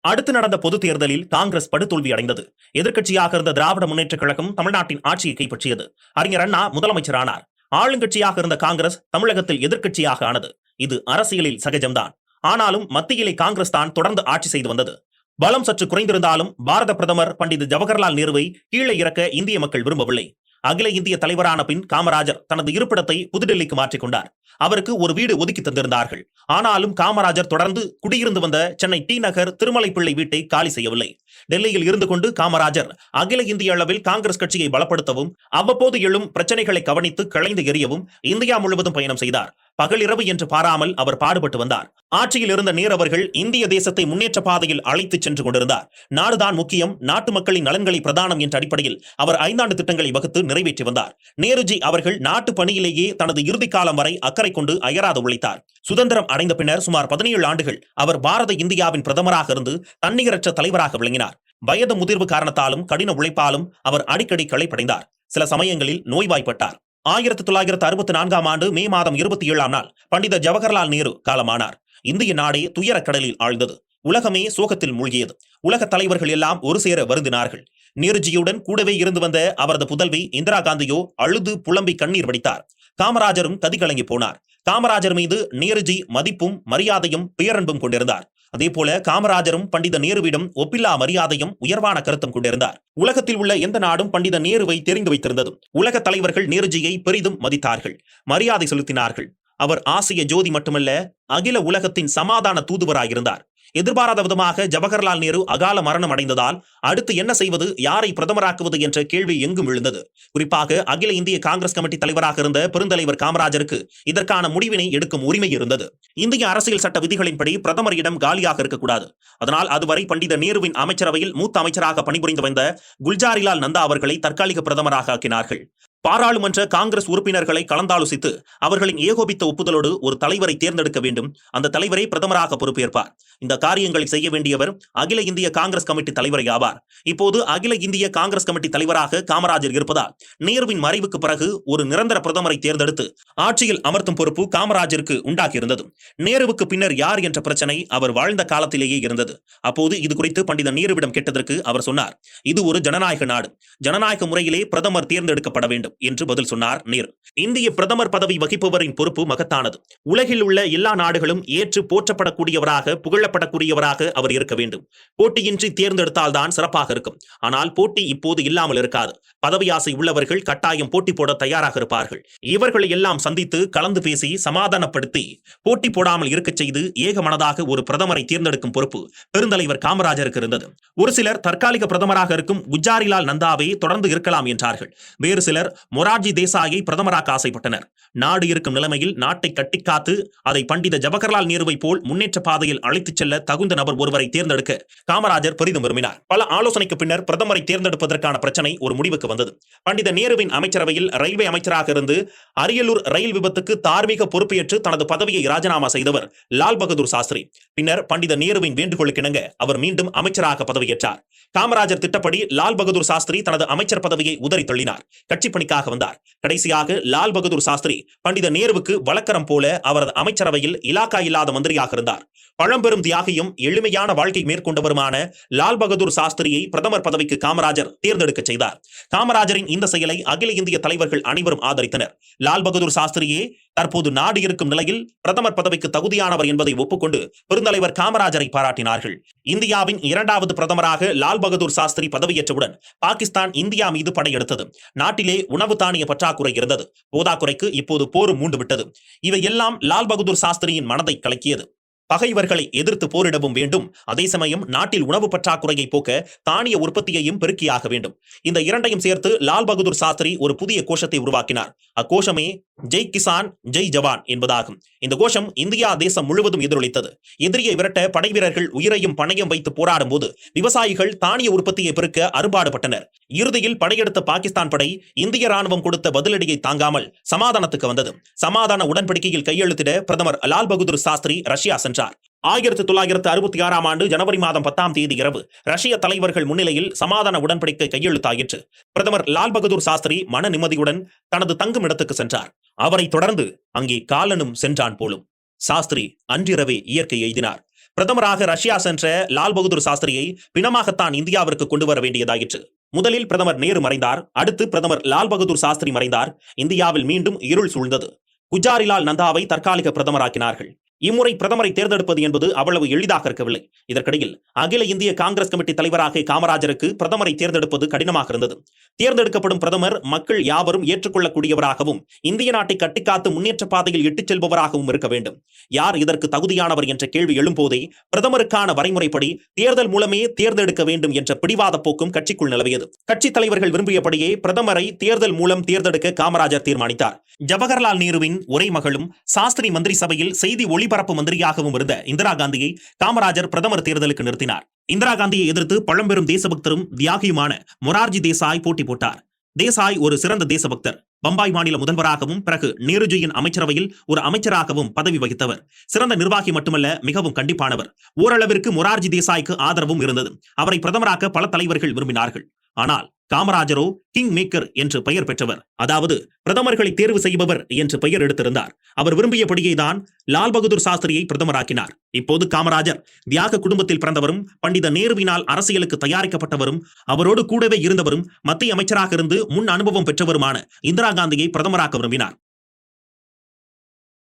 அடுத்து நடந்த பொது தேர்தலில் காங்கிரஸ் படுதோல்வி அடைந்தது. எதிர்க்கட்சியாக இருந்த திராவிட முன்னேற்றக் கழகம் தமிழ்நாட்டின் ஆட்சியை கைப்பற்றியது. அறிஞர் அண்ணா முதலமைச்சரானார். ஆளுங்கட்சியாக இருந்த காங்கிரஸ் தமிழகத்தில் எதிர்க்கட்சியாக ஆனது. இது அரசியலில் சகஜம்தான். ஆனாலும் மத்தியிலே காங்கிரஸ் தான் தொடர்ந்து ஆட்சி செய்து வந்தது. பலம் சற்று குறைந்திருந்தாலும் பாரத பிரதமர் பண்டித ஜவஹர்லால் நேருவை கீழே இறக்க இந்திய மக்கள் விரும்பவில்லை. அகில இந்திய தலைவரான பின் காமராஜர் தனது இருப்பிடத்தை புதுடெல்லிக்கு மாற்றிக்கொண்டார். அவருக்கு ஒரு வீடு ஒதுக்கி தந்திருந்தார்கள். ஆனாலும் காமராஜர் தொடர்ந்து குடியிருந்து வந்த சென்னை டி நகர் திருமலைப்பிள்ளை வீட்டை காலி செய்யவில்லை. டெல்லியில் இருந்து கொண்டு காமராஜர் அகில இந்திய அளவில் காங்கிரஸ் கட்சியை பலப்படுத்தவும் அவ்வப்போது எழும் பிரச்சனைகளை கவனித்து களைந்து எறியவும் இந்தியா முழுவதும் பயணம் செய்தார். பகலிரவு என்று பாராமல் அவர் பாடுபட்டு வந்தார். ஆட்சியில் இருந்த நேரு அவர்கள் இந்திய தேசத்தை முன்னேற்ற பாதையில் அழைத்துச் சென்று கொண்டிருந்தார். நாடுதான் முக்கியம், நாட்டு மக்களின் நலன்களை பிரதானம் என்ற அடிப்படையில் அவர் 5 ஆண்டு திட்டங்களை வகுத்து நிறைவேற்றி வந்தார். நேருஜி அவர்கள் நாட்டு பணியிலேயே தனது இறுதி காலம் வரை அக்கறை கொண்டு அயராது உழைத்தார். சுதந்திரம் அடைந்த பின்னர் சுமார் 17 ஆண்டுகள் அவர் பாரத இந்தியாவின் பிரதமராக இருந்து தன்னிகரற்ற தலைவராக விளங்கினார். வயது முதிர்வு காரணத்தாலும் கடின உழைப்பாலும் அவர் அடிக்கடி களைப்படைந்தார். சில சமயங்களில் நோய்வாய்ப்பட்டார். 1964ஆம் ஆண்டு மே மாதம் 27ஆம் நாள் பண்டித ஜவஹர்லால் நேரு காலமானார். இந்திய நாடே துயரக் கடலில் ஆழ்ந்தது. உலகமே சோகத்தில் மூழ்கியது. உலக தலைவர்கள் எல்லாம் ஒரு சேர வருந்தினார்கள். நேருஜியுடன் கூடவே இருந்து வந்த அவரது புதல்வி இந்திரா காந்தியோ அழுது புலம்பி கண்ணீர் வடித்தார். காமராஜரும் கதிகலங்கி போனார். காமராஜர் மீது நேருஜி மதிப்பும் மரியாதையும் பேரன்பும் கொண்டிருந்தார். அதே போல காமராஜரும் பண்டித நேருவிடம் ஒப்பில்லா மரியாதையும் உயர்வான கருத்தும் கொண்டிருந்தார். உலகத்தில் உள்ள எந்த நாடும் பண்டித நேருவை தெரிந்து வைத்திருந்தது. உலக தலைவர்கள் நேருஜியை பெரிதும் மதித்தார்கள், மரியாதை செலுத்தினார்கள். அவர் ஆசிய ஜோதி மட்டுமல்ல, அகில உலகத்தின் சமாதான தூதுவராயிருந்தார். எதிர்பாராத விதமாக ஜவஹர்லால் நேரு அகால மரணம் அடைந்ததால் அடுத்து என்ன செய்வது, யாரை பிரதமராக்குவது என்ற கேள்வி எங்கும் எழுந்தது. குறிப்பாக அகில இந்திய காங்கிரஸ் கமிட்டி தலைவராக இருந்த பெருந்தலைவர் காமராஜருக்கு இதற்கான முடிவினை எடுக்கும் உரிமை இருந்தது. இந்திய அரசியல் சட்ட விதிகளின்படி பிரதமரிடம் காலியாக இருக்கக்கூடாது. அதனால் அதுவரை பண்டித நேருவின் அமைச்சரவையில் மூத்த அமைச்சராக பணிபுரிந்து வந்த குல்ஜாரிலால் நந்தா அவர்களை தற்காலிக பிரதமராக ஆக்கினார்கள். பாராளுமன்ற காங்கிரஸ் உறுப்பினர்களை கலந்தாலோசித்து அவர்களின் ஏகோபித்த ஒப்புதலோடு ஒரு தலைவரை தேர்ந்தெடுக்க வேண்டும். அந்த தலைவரை பிரதமராக பொறுப்பேற்பார். இந்த காரியங்களை செய்ய வேண்டியவர் அகில இந்திய காங்கிரஸ் கமிட்டி தலைவரை ஆவார். இப்போது அகில இந்திய காங்கிரஸ் கமிட்டி தலைவராக காமராஜர் இருப்பதால் நேருவின் மறைவுக்கு பிறகு ஒரு நிரந்தர பிரதமரை தேர்ந்தெடுத்து ஆட்சியில் அமர்த்தும் பொறுப்பு காமராஜருக்கு உண்டாகியிருந்தது. நேருவுக்கு பின்னர் யார் என்ற பிரச்சனை அவர் வாழ்ந்த காலத்திலேயே இருந்தது. அப்போது இது குறித்து பண்டித நேருவிடம் கேட்டதற்கு அவர் சொன்னார், இது ஒரு ஜனநாயக நாடு, ஜனநாயக முறையிலே பிரதமர் தேர்ந்தெடுக்கப்பட வேண்டும் என்று பதில் சொன்னார் நேரு. இந்திய பிரதமர் பதவி வகிப்பவரின் பொறுப்பு மகத்தானது. உலகில் உள்ள எல்லா நாடுகளும் ஏற்று போற்றப்படக்கூடியவராக, புகழப்படக்கூடியவராக அவர் இருக்க வேண்டும். போட்டியின்றி தேர்ந்தெடுத்தால் தான் சிறப்பாக இருக்கும். ஆனால் போட்டி இப்போது இல்லாமல் இருக்காது. பதவி ஆசை உள்ளவர்கள் கட்டாயம் போட்டி போட தயாராக இருப்பார்கள். இவர்களை எல்லாம் சந்தித்து கலந்து பேசி சமாதானப்படுத்தி போட்டி போடாமல் இருக்க செய்து ஏக மனதாக ஒரு பிரதமரை தேர்ந்தெடுக்கும் பொறுப்பு பெருந்தலைவர் காமராஜருக்கு இருந்தது. ஒரு சிலர் தற்காலிக பிரதமராக இருக்கும் குல்ஜாரிலால் நந்தாவை தொடர்ந்து இருக்கலாம் என்றார்கள். வேறு சிலர் மொரார்ஜி தேசாயை பிரதமராக்க ஆசைப்பட்டனர். நாடு இருக்கும் நிலைமையில் நாட்டை கட்டிக்காத்து அதை பண்டித ஜவஹர்லால் நேருவை போல் முன்னேற்ற பாதையில் அழைத்துச் செல்ல தகுந்த நபர் ஒருவரை தேர்ந்தெடுக்க காமராஜர் பெரிதும் விரும்பினார். பல ஆலோசனைக்கு பின்னர் பிரதமரை தேர்ந்தெடுப்பதற்கான பிரச்சனை ஒரு முடிவுக்கு வந்தது. பண்டித நேருவின் அமைச்சரவையில் ரயில்வே அமைச்சராக இருந்து அரியலூர் ரயில் விபத்துக்கு தார்மீக பொறுப்பேற்று தனது பதவியை ராஜினாமா செய்தவர் லால் பகதூர் சாஸ்திரி. பின்னர் பண்டித நேருவின் வேண்டுகோளுக்கிணங்க அவர் மீண்டும் அமைச்சராக பதவியேற்றார். காமராஜர் திட்டப்படி லால் பகதூர் சாஸ்திரி தனது அமைச்சர் பதவியை உதறி தள்ளினார். கட்சி பணிக்காக வந்தார். கடைசியாக லால் பகதூர் சாஸ்திரி பண்டித நேருவுக்கு வழக்கரம் போல அவரது அமைச்சரவையில் இலாக்கா இல்லாத மந்திரியாக இருந்தார். பழம்பெரும் தியாகியும் எளிமையான வாழ்க்கை மேற்கொண்டவருமான லால் பகதூர் சாஸ்திரியை பிரதமர் பதவிக்கு காமராஜர் தேர்ந்தெடுக்க செய்தார். காமராஜரின் இந்த செயலை அகில இந்திய தலைவர்கள் அனைவரும் ஆதரித்தனர். லால் பகதூர் சாஸ்திரியே தற்போது நாடு இருக்கும் நிலையில் பிரதமர் பதவிக்கு தகுதியானவர் என்பதை ஒப்புக்கொண்டு பெருந்தலைவர் காமராஜரை பாராட்டினார்கள். இந்தியாவின் 2வது பிரதமராக லால் பகதூர் சாஸ்திரி பதவியேற்றவுடன் பாகிஸ்தான் இந்தியா மீது படையெடுத்தது. நாட்டிலே உணவு தானிய பற்றாக்குறை இருந்தது. போதாக்குறைக்கு இப்போது போர் மூண்டுவிட்டது. இவையெல்லாம் லால் பகதூர் சாஸ்திரியின் மனதை கலக்கியது. பகைவர்களை எதிர்த்து போரிடவும் வேண்டும், அதே சமயம் நாட்டில் உணவு பற்றாக்குறையை போக்க தானிய உற்பத்தியையும் பெருக்கியாக வேண்டும். இந்த இரண்டையும் சேர்த்து லால் பகதூர் சாஸ்திரி ஒரு புதிய கோஷத்தை உருவாக்கினார். அக்கோஷமே ஜெய் கிசான் ஜெய் ஜவான் என்பதாகும். இந்த கோஷம் இந்தியா தேசம் முழுவதும் எதிரொலித்தது. எதிரியை விரட்ட படைவீரர்கள் உயிரையும் பணையம் வைத்து போராடும் போது விவசாயிகள் தானிய உற்பத்தியை பெருக்க அறுபாடுபட்டனர். இறுதியில் படையெடுத்த பாகிஸ்தான் படை இந்திய ராணுவம் கொடுத்த பதிலடியை தாங்காமல் சமாதானத்துக்கு வந்தது. சமாதான உடன்படிக்கையில் கையெழுத்திட பிரதமர் லால் பகதூர் சாஸ்திரி ரஷ்யா சென்றார். 1966ஆம் ஆண்டு ஜனவரி மாதம் 10ஆம் தேதி இரவு ரஷ்ய தலைவர்கள் முன்னிலையில் சமாதான உடன்படிக்கை கையெழுத்தாயிற்று. பிரதமர் லால் பகதூர் சாஸ்திரி மன நிம்மதியுடன் தனது தங்கும் இடத்துக்கு சென்றார். அவரை தொடர்ந்து அங்கே காலனும் சென்றான் போலும். சாஸ்திரி அன்றிரவே இயற்கை எய்தினார். பிரதமராக ரஷ்யா சென்ற லால் பகதூர் சாஸ்திரியை பிணமாகத்தான் இந்தியாவிற்கு கொண்டு வர வேண்டியதாயிற்று. முதலில் பிரதமர் நேரு மறைந்தார். அடுத்து பிரதமர் லால் பகதூர் சாஸ்திரி மறைந்தார். இந்தியாவில் மீண்டும் இருள் சூழ்ந்தது. குல்ஜாரிலால் நந்தாவை தற்காலிக பிரதமராக்கினார்கள். இம்முறை பிரதமரை தேர்ந்தெடுப்பது என்பது அவ்வளவு எளிதாக இருக்கவில்லை. இதற்கிடையில் அகில இந்திய காங்கிரஸ் கமிட்டி தலைவராக காமராஜருக்கு பிரதமரை தேர்ந்தெடுப்பது கடினமாக இருந்தது. தேர்ந்தெடுக்கப்படும் பிரதமர் மக்கள் யாவரும் ஏற்றுக்கொள்ளக்கூடியவராகவும் இந்திய நாட்டை கட்டிக்காத்து முன்னேற்ற பாதையில் இட்டுச் செல்பவராகவும் இருக்க வேண்டும். யார் இதற்கு தகுதியானவர் என்ற கேள்வி எழும்போதே பிரதமருக்கான வரைமுறைப்படி தேர்தல் மூலமே தேர்ந்தெடுக்க வேண்டும் என்ற பிடிவாத போக்கும் கட்சிக்குள் நிலவியது. கட்சி தலைவர்கள் விரும்பியபடியே பிரதமரை தேர்தல் மூலம் தேர்ந்தெடுக்க காமராஜர் தீர்மானித்தார். ஜவஹர்லால் நேருவின் ஒரே மகளும் சாஸ்திரி மந்திரி சபையில் செய்தி ஒளிபரப்பு மந்திரியாகவும் இருந்த இந்திரா காந்தியை காமராஜர் பிரதமர் தேர்தலுக்கு நிறுத்தினார். இந்திரா காந்தியை எதிர்த்து பழம்பெரும் தேசபக்தரும் தியாகியுமான மொரார்ஜி தேசாய் போட்டி போட்டார். தேசாய் ஒரு சிறந்த தேசபக்தர். பம்பாய் மாநில முதல்வராகவும் பிறகு நேருஜியின் அமைச்சரவையில் ஒரு அமைச்சராகவும் பதவி வகித்தவர். சிறந்த நிர்வாகி மட்டுமல்ல, மிகவும் கண்டிப்பானவர். ஓரளவிற்கு மொரார்ஜி தேசாய்க்கு ஆதரவும் இருந்தது. அவரை பிரதமராக்க பல தலைவர்கள் விரும்பினார்கள். ஆனால் காமராஜரோ கிங் மேக்கர் என்று பெயர் பெற்றவர். அதாவது பிரதமர்களை தேர்வு செய்பவர் என்று பெயர் எடுத்திருந்தார். அவர் விரும்பியபடியே தான் லால் பகதூர் சாஸ்திரியை பிரதமராக்கினார். இப்போது காமராஜர் தியாக குடும்பத்தில் பிறந்தவரும், பண்டித நேருவினால் அரசியலுக்கு தயாரிக்கப்பட்டவரும், அவரோடு கூடவே இருந்தவரும், மத்திய அமைச்சராக இருந்து முன் அனுபவம் பெற்றவருமான இந்திரா காந்தியை பிரதமராக்க விரும்பினார்.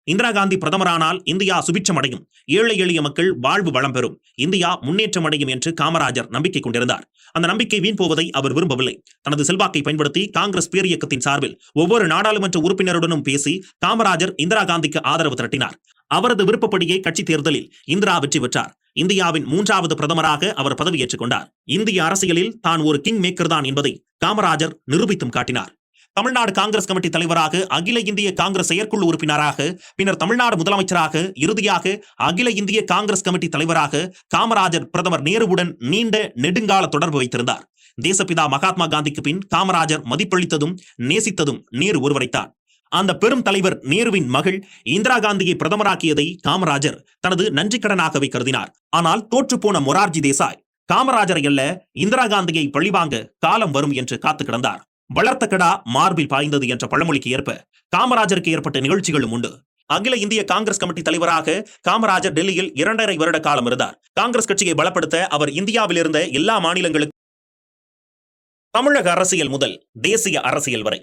இந்திரா காந்தி பிரதமரானால் இந்தியா சுபிட்சம் அடையும், ஏழை எளிய மக்கள் வாழ்வு வளம் பெறும், இந்தியா முன்னேற்றம் அடையும் என்று காமராஜர் நம்பிக்கை கொண்டிருந்தார். அந்த நம்பிக்கை வீண் போவதை அவர் விரும்பவில்லை. தனது செல்வாக்கை பயன்படுத்தி காங்கிரஸ் பேரியக்கத்தின் சார்பில் ஒவ்வொரு நாடாளுமன்ற உறுப்பினருடனும் பேசி காமராஜர் இந்திரா காந்திக்கு ஆதரவு திரட்டினார். அவரது விருப்பப்படியே கட்சி தேர்தலில் இந்திரா வெற்றி பெற்றார். இந்தியாவின் 3வது பிரதமராக அவர் பதவியேற்றுக் கொண்டார். இந்திய அரசியலில் தான் ஒரு கிங் மேக்கர் தான் என்பதை காமராஜர் நிரூபித்தும் காட்டினார். தமிழ்நாடு காங்கிரஸ் கமிட்டி தலைவராக, அகில இந்திய காங்கிரஸ் செயற்குழு உறுப்பினராக, பின்னர் தமிழ்நாடு முதலமைச்சராக, இறுதியாக அகில இந்திய காங்கிரஸ் கமிட்டி தலைவராக காமராஜர் பிரதமர் நேருவுடன் நீண்ட நெடுங்கால தொடர்பு வைத்திருந்தார். தேசப்பிதா மகாத்மா காந்திக்கு பின் காமராஜர் மதிப்பளித்ததும் நேசித்ததும் நேரு ஒருவரைத்தான். அந்த பெரும் தலைவர் நேருவின் மகள் இந்திரா காந்தியை பிரதமராக்கியதை காமராஜர் தனது நன்றிக்கடனாகவே கருதினார். ஆனால் தோற்றுப்போன மொரார்ஜி தேசாய் காமராஜரை அல்ல, இந்திரா காந்தியை பழிவாங்க காலம் வரும் என்று காத்து கிடந்தார். வளர்த்த கடா மார்பில் பாய்ந்தது என்ற பழமொழிக்கு ஏற்ப காமராஜருக்கு ஏற்பட்ட நிகழ்ச்சிகளும் உண்டு. அகில இந்திய காங்கிரஸ் கமிட்டி தலைவராக காமராஜர் டெல்லியில் 2.5 வருட காலம் இருந்தார். காங்கிரஸ் கட்சியை பலப்படுத்த அவர் இந்தியாவில் இருந்த எல்லா மாநிலங்களுக்கும், தமிழக அரசியல் முதல் தேசிய அரசியல் வரை,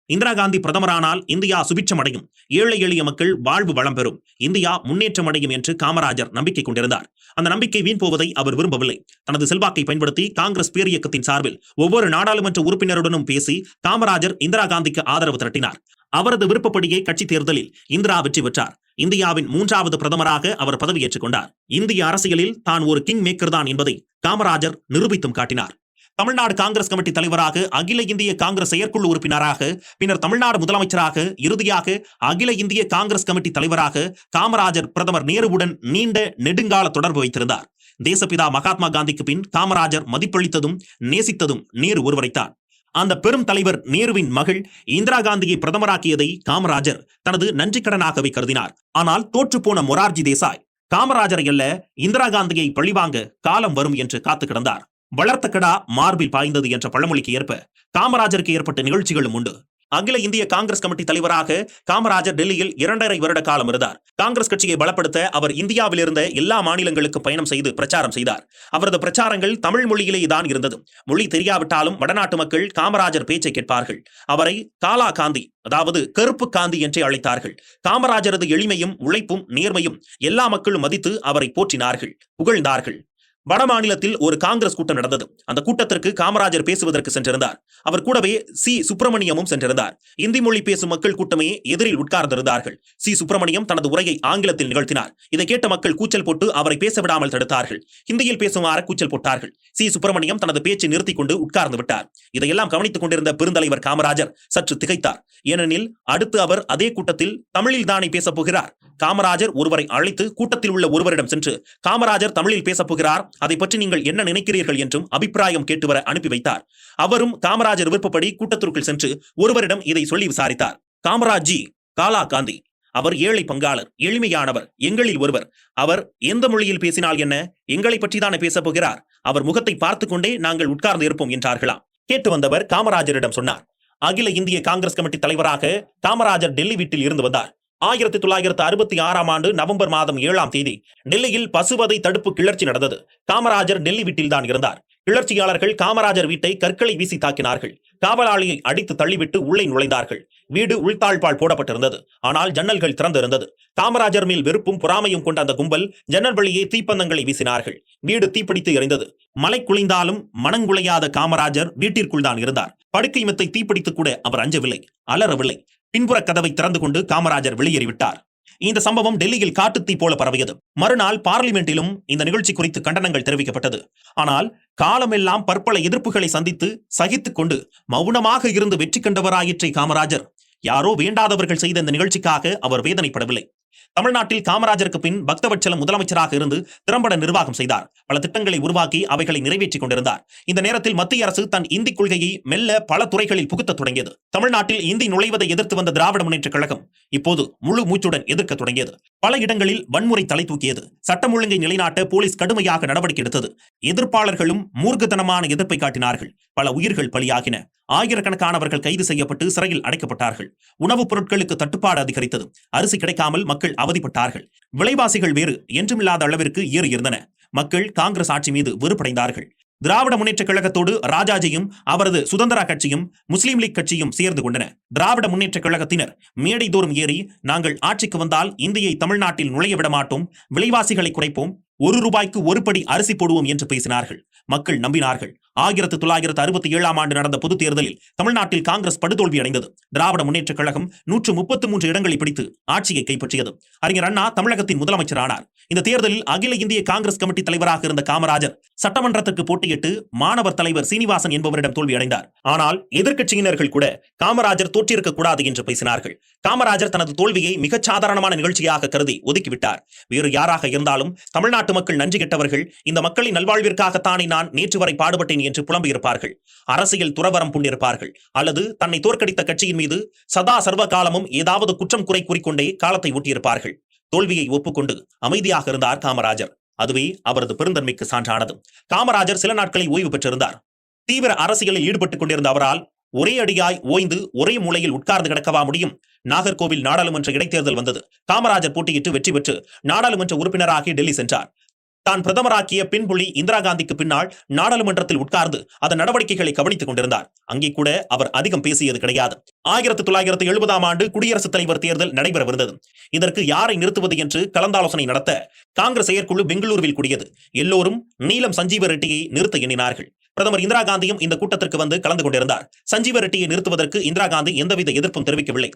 இந்திரா காந்தி பிரதமரானால் இந்தியா சுபிட்சம் அடையும், ஏழை எளிய மக்கள் வாழ்வு வளம் பெறும், இந்தியா முன்னேற்றம் அடையும் என்று காமராஜர் நம்பிக்கை கொண்டிருந்தார். அந்த நம்பிக்கை வீண் போவதை அவர் விரும்பவில்லை. தனது செல்வாக்கை பயன்படுத்தி காங்கிரஸ் பேரியக்கத்தின் சார்பில் ஒவ்வொரு நாடாளுமன்ற உறுப்பினருடனும் பேசி காமராஜர் இந்திரா காந்திக்கு ஆதரவு திரட்டினார். அவரது விருப்பப்படியே கட்சி தேர்தலில் இந்திரா வெற்றி பெற்றார். இந்தியாவின் 3வது பிரதமராக அவர் பதவியேற்றுக் கொண்டார். இந்திய அரசியலில் தான் ஒரு கிங் மேக்கர் தான் என்பதை காமராஜர் நிரூபித்தும் காட்டினார். தமிழ்நாடு காங்கிரஸ் கமிட்டி தலைவராக, அகில இந்திய காங்கிரஸ் செயற்குழு உறுப்பினராக, பின்னர் தமிழ்நாடு முதலமைச்சராக, இறுதியாக அகில இந்திய காங்கிரஸ் கமிட்டி தலைவராக காமராஜர் பிரதமர் நேருவுடன் நீண்ட நெடுங்கால தொடர்பு வைத்திருந்தார். தேசப்பிதா மகாத்மா காந்திக்கு பின் காமராஜர் மதிப்பளித்ததும் நேசித்ததும் நேரு ஒருவரைத்தான். அந்த பெரும் தலைவர் நேருவின் மகள் இந்திரா காந்தியை பிரதமராக்கியதை காமராஜர் தனது நன்றிக்கடனாகவே கருதினார். ஆனால் தோற்றுப்போன மொரார்ஜி தேசாய் காமராஜரை அல்ல, இந்திரா காந்தியை பழிவாங்க காலம் வரும் என்று காத்து கிடந்தார். வளர்த்த கடா மார்பில் பாய்ந்தது என்ற பழமொழிக்கு ஏற்ப காமராஜருக்கு ஏற்பட்ட நிகழ்ச்சிகளும் உண்டு. அகில இந்திய காங்கிரஸ் கமிட்டி தலைவராக காமராஜர் டெல்லியில் 2.5 வருட காலம் இருந்தார். காங்கிரஸ் கட்சியை பலப்படுத்த அவர் இந்தியாவில் இருந்த எல்லா மாநிலங்களுக்கு பயணம் செய்து பிரச்சாரம் செய்தார். அவரது பிரச்சாரங்கள் தமிழ் மொழியிலேயே தான் இருந்தது. மொழி தெரியாவிட்டாலும் வடநாட்டு மக்கள் காமராஜர் பேச்சை கேட்பார்கள். அவரை காலா காந்தி, அதாவது கருப்பு காந்தி என்றே அழைத்தார்கள். காமராஜரது எளிமையும் உழைப்பும் நேர்மையும் எல்லா மக்களும் மதித்து அவரை போற்றினார்கள், புகழ்ந்தார்கள். வட மாநிலத்தில் ஒரு காங்கிரஸ் கூட்டம் நடந்தது. அந்த கூட்டத்திற்கு காமராஜர் பேசுவதற்கு சென்றிருந்தார். அவர் கூடவே சி சுப்பிரமணியமும் சென்றிருந்தார். இந்தி மொழி பேசும் மக்கள் கூட்டமே எதிரில் உட்கார்ந்திருந்தார்கள். சி சுப்பிரமணியம் தனது உரையை ஆங்கிலத்தில் நிகழ்த்தினார். இதை கேட்ட மக்கள் கூச்சல் போட்டு அவரை பேச விடாமல் தடுத்தார்கள். ஹிந்தியில் பேசுமாறு கூச்சல் போட்டார்கள். சி சுப்பிரமணியம் தனது பேச்சை நிறுத்திக் கொண்டு உட்கார்ந்து விட்டார். இதையெல்லாம் கவனித்துக் கொண்டிருந்த பெருந்தலைவர் காமராஜர் சற்று திகைத்தார். ஏனெனில் அடுத்து அவர் அதே கூட்டத்தில் தமிழில் தானே பேசப் போகிறார். காமராஜர் ஒருவரை அழைத்து கூட்டத்தில் உள்ள ஒருவரிடம் சென்று, காமராஜர் தமிழில் பேசப் போகிறார், அதை பற்றி நீங்கள் என்ன நினைக்கிறீர்கள் என்றும் அபிப்பிராயம் கேட்டு வர அனுப்பி வைத்தார். அவரும் காமராஜர் விருப்பப்படி கூட்டத்திற்குள் சென்று ஒருவரிடம் இதை சொல்லி விசாரித்தார். காமராஜ்ஜி காலா காந்தி, அவர் ஏழை பங்காளர், எளிமையானவர், எங்களில் ஒருவர். அவர் எந்த மொழியில் பேசினால் என்ன, எங்களை பற்றி தானே பேசப் போகிறார். அவர் முகத்தை பார்த்து கொண்டே நாங்கள் உட்கார்ந்து இருப்போம் என்றார்களாம். கேட்டு வந்தவர் காமராஜரிடம் சொன்னார். அகில இந்திய காங்கிரஸ் கமிட்டி தலைவராக காமராஜர் டெல்லி வீட்டில் இருந்து வந்தார். 1966ஆம் ஆண்டு நவம்பர் மாதம் 7ஆம் தேதி டெல்லியில் பசுவதை தடுப்பு கிளர்ச்சி நடந்தது. காமராஜர் டெல்லி வீட்டில் தான் இருந்தார். கிளர்ச்சியாளர்கள் காமராஜர் வீட்டை கற்களை வீசி தாக்கினார்கள். காவலாளியை அடித்து தள்ளிவிட்டு உள்ளே நுழைந்தார்கள். வீடு உள்தாழ்பால் போடப்பட்டிருந்தது. ஆனால் ஜன்னல்கள் திறந்திருந்தது. காமராஜர் மேல் வெறுப்பும் பொறாமையும் கொண்ட அந்த கும்பல் ஜன்னல் வழியே தீப்பந்தங்களை வீசினார்கள். வீடு தீப்பிடித்து எரிந்தது. மலை குலைந்தாலும் மனங்குலையாத காமராஜர் வீட்டிற்குள் தான் இருந்தார். படுக்கை மெத்தை தீப்பிடித்து கூட அவர் அஞ்சவில்லை, அலறவில்லை. பின்புற கதவை திறந்து கொண்டு காமராஜர் வெளியேறிவிட்டார். இந்த சம்பவம் டெல்லியில் காட்டுத்தீ போல பரவியது. மறுநாள் பார்லிமெண்டிலும் இந்த நிகழ்ச்சி குறித்து கண்டனங்கள் தெரிவிக்கப்பட்டது. ஆனால் காலமெல்லாம் பற்பல எதிர்ப்புகளை சந்தித்து சகித்துக் கொண்டு மௌனமாக இருந்து வெற்றி கண்டவராயிற்றே காமராஜர். யாரோ வேண்டாதவர்கள் செய்த இந்த நிகழ்ச்சிக்காக அவர் வேதனைப்படவில்லை. தமிழ்நாட்டில் காமராஜருக்கு பின் பக்தவச்சலம் முதலமைச்சராக இருந்து திறம்பட நிர்வாகம் செய்தார். பல திட்டங்களை உருவாக்கி அவைகளை நிறைவேற்றிக் கொண்டிருந்தார். இந்த நேரத்தில் மத்திய அரசு தன் இந்தி கொள்கையை மெல்ல பல துறைகளில் புகுத்த தொடங்கியது. தமிழ்நாட்டில் இந்தி நுழைவதை எதிர்த்து வந்த திராவிட முன்னேற்றக் கழகம் இப்போது முழு மூச்சுடன் எதிர்க்க தொடங்கியது. பல இடங்களில் வன்முறை தலை தூக்கியது. சட்டம் ஒழுங்கை நிலைநாட்ட போலீஸ் கடுமையாக நடவடிக்கை எடுத்தது. எதிர்ப்பாளர்களும் மூர்க்கத்தனமான எதிர்ப்பை காட்டினார்கள். பல உயிர்கள் பலியாகின. ஆயிரக்கணக்கானவர்கள் கைது செய்யப்பட்டு சிறையில் அடைக்கப்பட்டார்கள். உணவுப் பொருட்களுக்கு தட்டுப்பாடு அதிகரித்தது. அரிசி கிடைக்காமல் மக்கள் அவதிப்பட்டார்கள். விலைவாசிகள் வேறு என்றுமில்லாத அளவிற்கு ஏறி இருந்தன. மக்கள் காங்கிரஸ் ஆட்சி மீது வெறுப்படைந்தார்கள். திராவிட முன்னேற்ற கழகத்தோடு ராஜாஜியும் அவரது சுதந்திரா கட்சியும் முஸ்லீம் லீக் கட்சியும் சேர்ந்து கொண்டன. திராவிட முன்னேற்ற கழகத்தினர் மேடை தோறும் ஏறி நாங்கள் ஆட்சிக்கு வந்தால் இந்தியை தமிழ்நாட்டில் நுழைய விட மாட்டோம், விலைவாசிகளை குறைப்போம், ₹1 ஒரு படி அரிசி போடுவோம் என்று பேசினார்கள். மக்கள் நம்பினார்கள். 1967ஆம் ஆண்டு நடந்த பொதுத் தேர்தலில் தமிழ்நாட்டில் காங்கிரஸ் படுதோல்வி அடைந்தது. திராவிட முன்னேற்ற கழகம் 133 இடங்களை பிடித்து ஆட்சியை கைப்பற்றியது. அறிஞர் அண்ணா தமிழகத்தின் முதலமைச்சர் ஆனார். இந்த தேர்தலில் அகில இந்திய காங்கிரஸ் கமிட்டி தலைவராக இருந்த காமராஜர் சட்டமன்றத்திற்கு போட்டியிட்டு மாணவர் தலைவர் சீனிவாசன் என்பவரிடம் தோல்வி அடைந்தார். ஆனால் எதிர்க்கட்சியினர்கள் கூட காமராஜர் தோற்றிருக்க கூடாது என்று பேசினார்கள். காமராஜர் தனது தோல்வியை மிகச் சாதாரணமான நிகழ்ச்சியாக கருதி ஒதுக்கிவிட்டார். வேறு யாராக இருந்தாலும் தமிழ்நாட்டு மக்கள் நன்றி கெட்டவர்கள், இந்த மக்களின் நல்வாழ்விற்காகத்தானே நான் நேற்று வரை பாடுபட்டேன் என்று புலம்பியிருப்பார்கள். அரசியல் துறவரம் புண்டிருப்பார்கள். அல்லது தன்னை தோற்கடித்த கட்சியின் மீது சதா சர்வ காலமும் ஏதாவது குற்றம் குறை கூறிக்கொண்டே காலத்தை ஊட்டியிருப்பார்கள். தோல்வியை ஒப்புக்கொண்டு அமைதியாக இருந்தார் காமராஜர். அதுவே அவரது பெருந்தன்மைக்கு சான்றானது. காமராஜர் சில நாட்களை ஓய்வு பெற்றிருந்தார். தீவிர அரசியலில் ஈடுபட்டுக் கொண்டிருந்த அவரால் ஒரே அடியாய் ஓய்ந்து ஒரே மூலையில் உட்கார்ந்து கிடக்கவா முடியும்? நாகர்கோவில் நாடாளுமன்ற இடைத்தேர்தல் வந்தது. காமராஜர் போட்டியிட்டு வெற்றி பெற்று நாடாளுமன்ற உறுப்பினராகி டெல்லி சென்றார். தான் பிரதமராக்கிய பின்புலி இந்திரா காந்திக்கு பின்னால் நாடாளுமன்றத்தில் உட்கார்ந்து அதன் நடவடிக்கைகளை கவனித்துக் கொண்டிருந்தார். அங்கே கூட அவர் அதிகம் பேசியது கிடையாது. 1970ஆம் ஆண்டு குடியரசுத் தலைவர் தேர்தல் நடைபெறவிருந்தது. இதற்கு யாரை நிறுத்துவது என்று கலந்தாலோசனை நடத்த காங்கிரஸ் செயற்குழு பெங்களூருவில் கூடியது. எல்லோரும் நீலம் சஞ்சீவ ரெட்டியை நிறுத்த எண்ணினார்கள். பிரதமர் இந்திரா காந்தியும் இந்த கூட்டத்திற்கு வந்து கலந்து கொண்டிருந்தார். சஞ்சீவ ரெட்டியை நிறுத்துவதற்கு இந்திரா காந்தி எந்தவித எதிர்ப்பும் தெரிவிக்கவில்லை.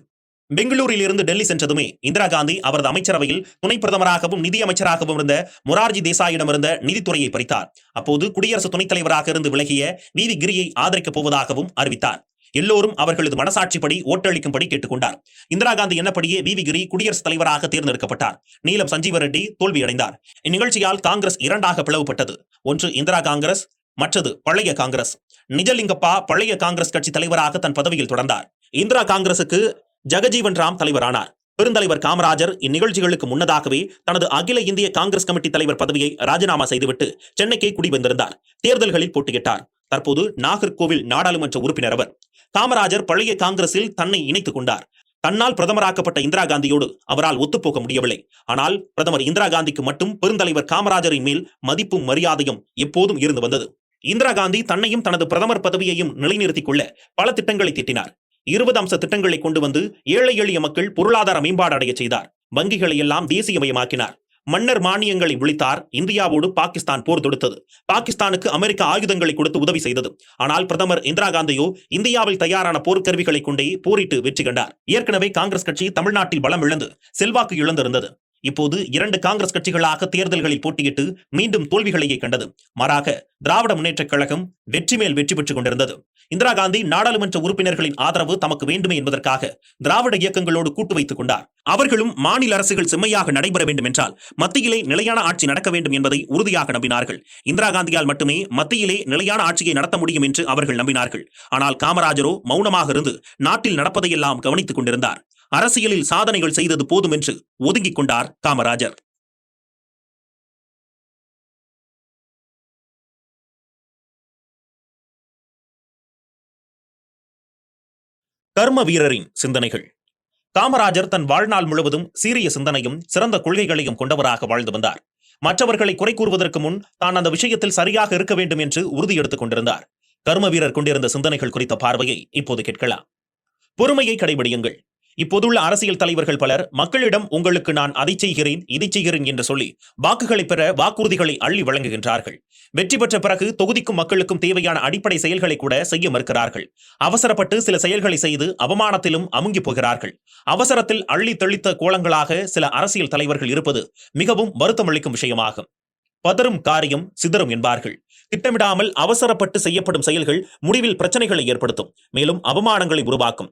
பெங்களூரில் இருந்து டெல்லி சென்றதுமே இந்திரா காந்தி அவரது அமைச்சரவையில் துணை பிரதமராகவும் நிதி அமைச்சராகவும் இருந்த மொரார்ஜி தேசாயிடமிருந்த நிதித்துறையை பறித்தார். அப்போது குடியரசு துணைத் தலைவராக இருந்து விலகிய வி.வி. கிரியை ஆதரிக்கப் போவதாகவும் அறிவித்தார். எல்லோரும் அவர்களது மனசாட்சிப்படி ஓட்டளிக்கும்படி கேட்டுக்கொண்டார். இந்திரா காந்தி என்னப்படியே வி.வி. கிரி குடியரசுத் தலைவராக தேர்ந்தெடுக்கப்பட்டார். நீலம் சஞ்சீவ ரெட்டி தோல்வியடைந்தார். இந்நிகழ்ச்சியால் காங்கிரஸ் இரண்டாக பிளவுபட்டது. ஒன்று இந்திரா காங்கிரஸ், மற்றது பழைய காங்கிரஸ். நிஜலிங்கப்பா பழைய காங்கிரஸ் கட்சி தலைவராக தன் பதவியில் தொடர்ந்தார். இந்திரா காங்கிரசுக்கு ஜெகஜீவன் ராம் தலைவரானார். பெருந்தலைவர் காமராஜர் இந்நிகழ்ச்சிகளுக்கு முன்னதாகவே தனது அகில இந்திய காங்கிரஸ் கமிட்டி தலைவர் பதவியை ராஜினாமா செய்துவிட்டு சென்னைக்கு குடிவந்திருந்தார். தேர்தல்களில் போட்டியிட்டார். தற்போது நாகர்கோவில் நாடாளுமன்ற உறுப்பினர் அவர். காமராஜர் பழைய காங்கிரஸில் தன்னை இணைத்துக் கொண்டார். தன்னால் பிரதமராக்கப்பட்ட இந்திரா காந்தியோடு அவரால் ஒத்துப்போக முடியவில்லை. ஆனால் பிரதமர் இந்திரா காந்திக்கு மட்டும் பெருந்தலைவர் காமராஜரின் மேல் மதிப்பும் மரியாதையும் எப்போதும் இருந்து வந்தது. இந்திரா காந்தி தன்னையும் தனது பிரதமர் பதவியையும் நிலைநிறுத்திக் கொள்ள பல திட்டங்களை தீட்டினார். 20 அம்ச திட்டங்களை கொண்டு வந்து ஏழை எளிய மக்கள் பொருளாதார மேம்பாடு அடைய செய்தார். வங்கிகளை எல்லாம் தேசியமயமாக்கினார். மன்னர் மானியங்களை விழித்தார். இந்தியாவோடு பாகிஸ்தான் போர் தொடுத்தது. பாகிஸ்தானுக்கு அமெரிக்க ஆயுதங்களை கொடுத்து உதவி செய்தது. ஆனால் பிரதமர் இந்திரா காந்தியோ இந்தியாவில் தயாரான போர்க்கருவிகளை கொண்டே போரிட்டு வெற்றி கண்டார். ஏற்கனவே காங்கிரஸ் கட்சி தமிழ்நாட்டில் பலம் இழந்து செல்வாக்கு இழந்திருந்தது. இப்போது 2 காங்கிரஸ் கட்சிகளாக தேர்தல்களில் போட்டியிட்டு மீண்டும் தோல்விகளையே கண்டது. மாறாக திராவிட முன்னேற்றக் கழகம் வெற்றி மேல் வெற்றி பெற்றுக் கொண்டிருந்தது. இந்திரா காந்தி நாடாளுமன்ற உறுப்பினர்களின் ஆதரவு தமக்கு வேண்டுமே என்பதற்காக திராவிட இயக்கங்களோடு கூட்டு வைத்துக் கொண்டார். அவர்களும் மாநில அரசுகள் செம்மையாக நடைபெற வேண்டும் என்றால் மத்தியிலே நிலையான ஆட்சி நடக்க வேண்டும் என்பதை உறுதியாக நம்பினார்கள். இந்திரா காந்தியால் மட்டுமே மத்தியிலே நிலையான ஆட்சியை நடத்த முடியும் என்று அவர்கள் நம்பினார்கள். ஆனால் காமராஜரோ மௌனமாக இருந்து நாட்டில் நடப்பதையெல்லாம் கவனித்துக் கொண்டிருந்தார். அரசியலில் சாதனைகள் செய்தது போதும் என்று ஒதுங்கிக் கொண்டார் காமராஜர். கர்ம வீரரின் சிந்தனைகள். காமராஜர் தன் வாழ்நாள் முழுவதும் சீரிய சிந்தனையும் சிறந்த கொள்கைகளையும் கொண்டவராக வாழ்ந்து வந்தார். மற்றவர்களை குறை கூறுவதற்கு முன் தான் அந்த விஷயத்தில் சரியாக இருக்க வேண்டும் என்று உறுதி எடுத்துக் கொண்டிருந்தார். கர்ம வீரர் கொண்டிருந்த சிந்தனைகள் குறித்த பார்வையை இப்போது கேட்கலாம். பொறுமையை கடைபிடியுங்கள். இப்போதுள்ள அரசியல் தலைவர்கள் பலர் மக்களிடம் உங்களுக்கு நான் அதை செய்கிறேன் இதை செய்கிறேன் என்று சொல்லி வாக்குகளை பெற வாக்குறுதிகளை அள்ளி வழங்குகின்றார்கள். வெற்றி பெற்ற பிறகு தொகுதிக்கும் மக்களுக்கும் தேவையான அடிப்படை செயல்களை கூட செய்ய மறுக்கிறார்கள். அவசரப்பட்டு சில செயல்களை செய்து அவமானத்திலும் அமுங்கி போகிறார்கள். அவசரத்தில் அள்ளி தெளித்த கோலங்களாக சில அரசியல் தலைவர்கள் இருப்பது மிகவும் வருத்தமளிக்கும் விஷயமாகும். பதறும் காரியம் சிதறும் என்பார்கள். திட்டமிடாமல் அவசரப்பட்டு செய்யப்படும் செயல்கள் முடிவில் பிரச்சனைகளை ஏற்படுத்தும், மேலும் அவமானங்களை உருவாக்கும்.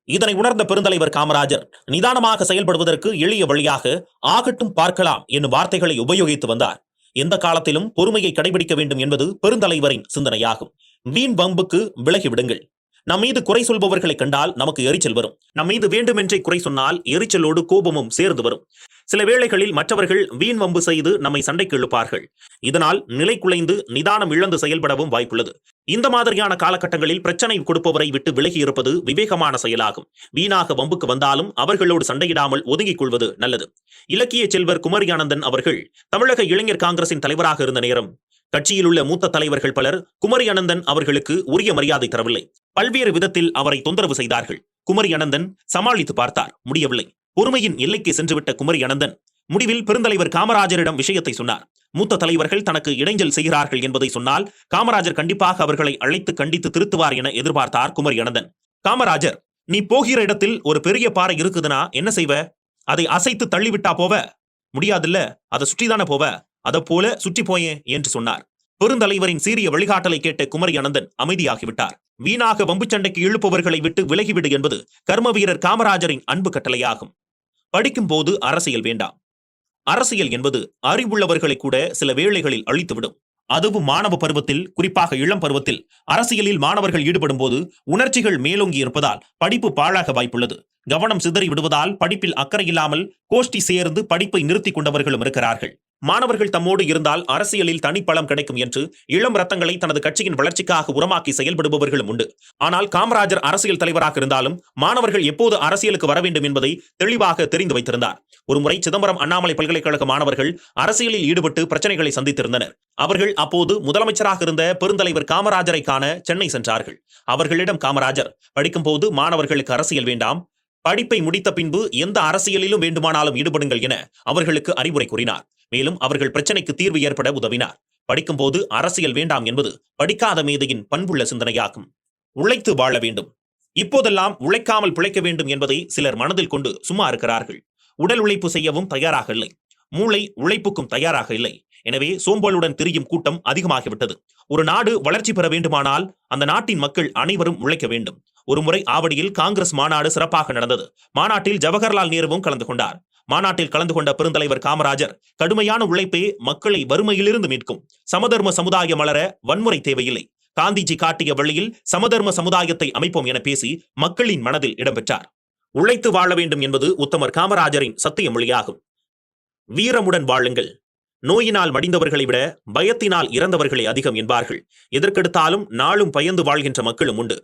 இதனை உணர்ந்த பெருந்தலைவர் காமராஜர் நிதானமாக செயல்படுவதற்கு எளிய வழியாக ஆகட்டும் பார்க்கலாம் என்னும் வார்த்தைகளை உபயோகித்து வந்தார். எந்த காலத்திலும் பொறுமையை கடைபிடிக்க வேண்டும் என்பது பெருந்தலைவரின் சிந்தனையாகும். வீண் வம்புக்கு விலகிவிடுங்கள். நம் மீது குறை சொல்பவர்களை கண்டால் நமக்கு எரிச்சல் வரும். நம் மீது வேண்டுமென்றே குறை சொன்னால் எரிச்சலோடு கோபமும் சேர்ந்து வரும். சில வேளைகளில் மற்றவர்கள் வீண் வம்பு செய்து நம்மை சண்டைக்கு இழுப்பார்கள். இதனால் நிலை குலைந்து நிதானம் இழந்து செயல்படவும் வாய்ப்புள்ளது. இந்த மாதிரியான காலகட்டங்களில் பிரச்சனை கொடுப்பவரை விட்டு விலகி இருப்பது விவேகமான செயலாகும். வீணாக வம்புக்கு வந்தாலும் அவர்களோடு சண்டையிடாமல் ஒதுங்கிக் கொள்வது நல்லது. இலக்கிய செல்வர் குமரி அனந்தன் அவர்கள் தமிழக இளைஞர் காங்கிரசின் தலைவராக இருந்த நேரம் கட்சியில் உள்ள மூத்த தலைவர்கள் பலர் குமரி அனந்தன் அவர்களுக்கு உரிய மரியாதை தரவில்லை. பல்வேறு விதத்தில் அவரை தொந்தரவு செய்தார்கள். குமரி அனந்தன் சமாளித்து பார்த்தார், முடியவில்லை. பொறுமையின் எல்லைக்கு சென்றுவிட்ட குமரி அனந்தன் முடிவில் பெருந்தலைவர் காமராஜரிடம் விஷயத்தை சொன்னார். மூத்த தலைவர்கள் தனக்கு இடைஞ்சல் செய்கிறார்கள் என்பதை சொன்னால் காமராஜர் கண்டிப்பாக அவர்களை அழைத்து கண்டித்து திருத்துவார் என எதிர்பார்த்தார் குமரி அனந்தன். காமராஜர், நீ போகிற இடத்தில் ஒரு பெரிய பாறை இருக்குதுன்னா என்ன செய்வ? அதை அசைத்து தள்ளிவிட்டா போவ? முடியாதுல்ல, அதை சுற்றிதானே போவ, அதை போல சுற்றி போயே என்று சொன்னார். பெருந்தலைவரின் சீரிய வழிகாட்டலை கேட்ட குமரி அனந்தன் அமைதியாகிவிட்டார். வீணாக வம்பு சண்டைக்கு இழுப்பவர்களை விட்டு விலகிவிடு என்பது கர்ம வீரர் காமராஜரின் அன்பு கட்டளையாகும். படிக்கும் போது அரசியல் வேண்டாம். அரசியல் என்பது அறிவுள்ளவர்களை கூட சில வேளைகளில் அழித்துவிடும். அதுவும் மாணவ பருவத்தில், குறிப்பாக இளம் பருவத்தில் அரசியலில் மாணவர்கள் ஈடுபடும் போது உணர்ச்சிகள் மேலோங்கி இருப்பதால் படிப்பு பாழாக வாய்ப்புள்ளது. கவனம் சிதறி விடுவதால் படிப்பில் அக்கறை இல்லாமல் கோஷ்டி சேர்ந்து படிப்பை நிறுத்திக் கொண்டவர்களும் இருக்கிறார்கள். மாணவர்கள் தம்மோடு இருந்தால் அரசியலில் தனிப்பலம் கிடைக்கும் என்று இளம் ரத்தங்களை தனது கட்சியின் வளர்ச்சிக்காக உரமாக்கி செயல்படுபவர்களும் உண்டு. ஆனால் காமராஜர் அரசியல் தலைவராக இருந்தாலும் மாணவர்கள் எப்போது அரசியலுக்கு வர வேண்டும் என்பதை தெளிவாக தெரிந்து வைத்திருந்தார். ஒருமுறை சிதம்பரம் அண்ணாமலை பல்கலைக்கழக மாணவர்கள் அரசியலில் ஈடுபட்டு பிரச்சனைகளை சந்தித்திருந்தனர். அவர்கள் அப்போது முதலமைச்சராக இருந்த பெருந்தலைவர் காமராஜரை காண சென்னை சென்றார்கள். அவர்களிடம் காமராஜர், படிக்கும் போது மாணவர்களுக்கு அரசியல் வேண்டாம், படிப்பை முடித்த பின்பு எந்த அரசியலிலும் வேண்டுமானாலும் ஈடுபடுங்கள் என அவர்களுக்கு அறிவுரை கூறினார். மேலும் அவர்கள் பிரச்சனைக்கு தீர்வு ஏற்பட உதவினார். படிக்கும் போது அரசியல் வேண்டாம் என்பது படிக்காத மேதையின் பண்புள்ள சிந்தனையாகும். உழைத்து வாழ வேண்டும். இப்போதெல்லாம் உழைக்காமல் பிழைக்க வேண்டும் என்பதை சிலர் மனதில் கொண்டு சும்மா இருக்கிறார்கள். உடல் உழைப்பு செய்யவும் தயாராக இல்லை. மூளை உழைப்புக்கும் தயாராக இல்லை. எனவே சோம்பலுடன் திரியும் கூட்டம் அதிகமாகிவிட்டது. ஒரு நாடு வளர்ச்சி பெற வேண்டுமானால் அந்த நாட்டின் மக்கள் அனைவரும் உழைக்க வேண்டும். ஒருமுறை ஆவடியில் காங்கிரஸ் மாநாடு சிறப்பாக நடந்தது. மாநாட்டில் ஜவஹர்லால் நேருவும் கலந்து கொண்டார். மாநாட்டில் கலந்து கொண்ட பெருந்தலைவர் காமராஜர், கடுமையான உழைப்பே மக்களை வறுமையிலிருந்து மீட்கும். சமதர்ம சமுதாயம் மலர வன்முறை தேவையில்லை. காந்திஜி காட்டிய வழியில் சமதர்ம சமுதாயத்தை அமைப்போம் என பேசி மக்களின் மனதில் இடம்பெற்றார். உழைத்து வாழ வேண்டும் என்பது உத்தமர் காமராஜரின் சத்திய மொழியாகும். வீரமுடன் வாழுங்கள். நோயினால் மடிந்தவர்களை விட பயத்தினால் இறந்தவர்களே அதிகம் என்பார்கள். எதற்கெடுத்தாலும் நாளும் பயந்து வாழ்கின்ற மக்களும் உண்டு.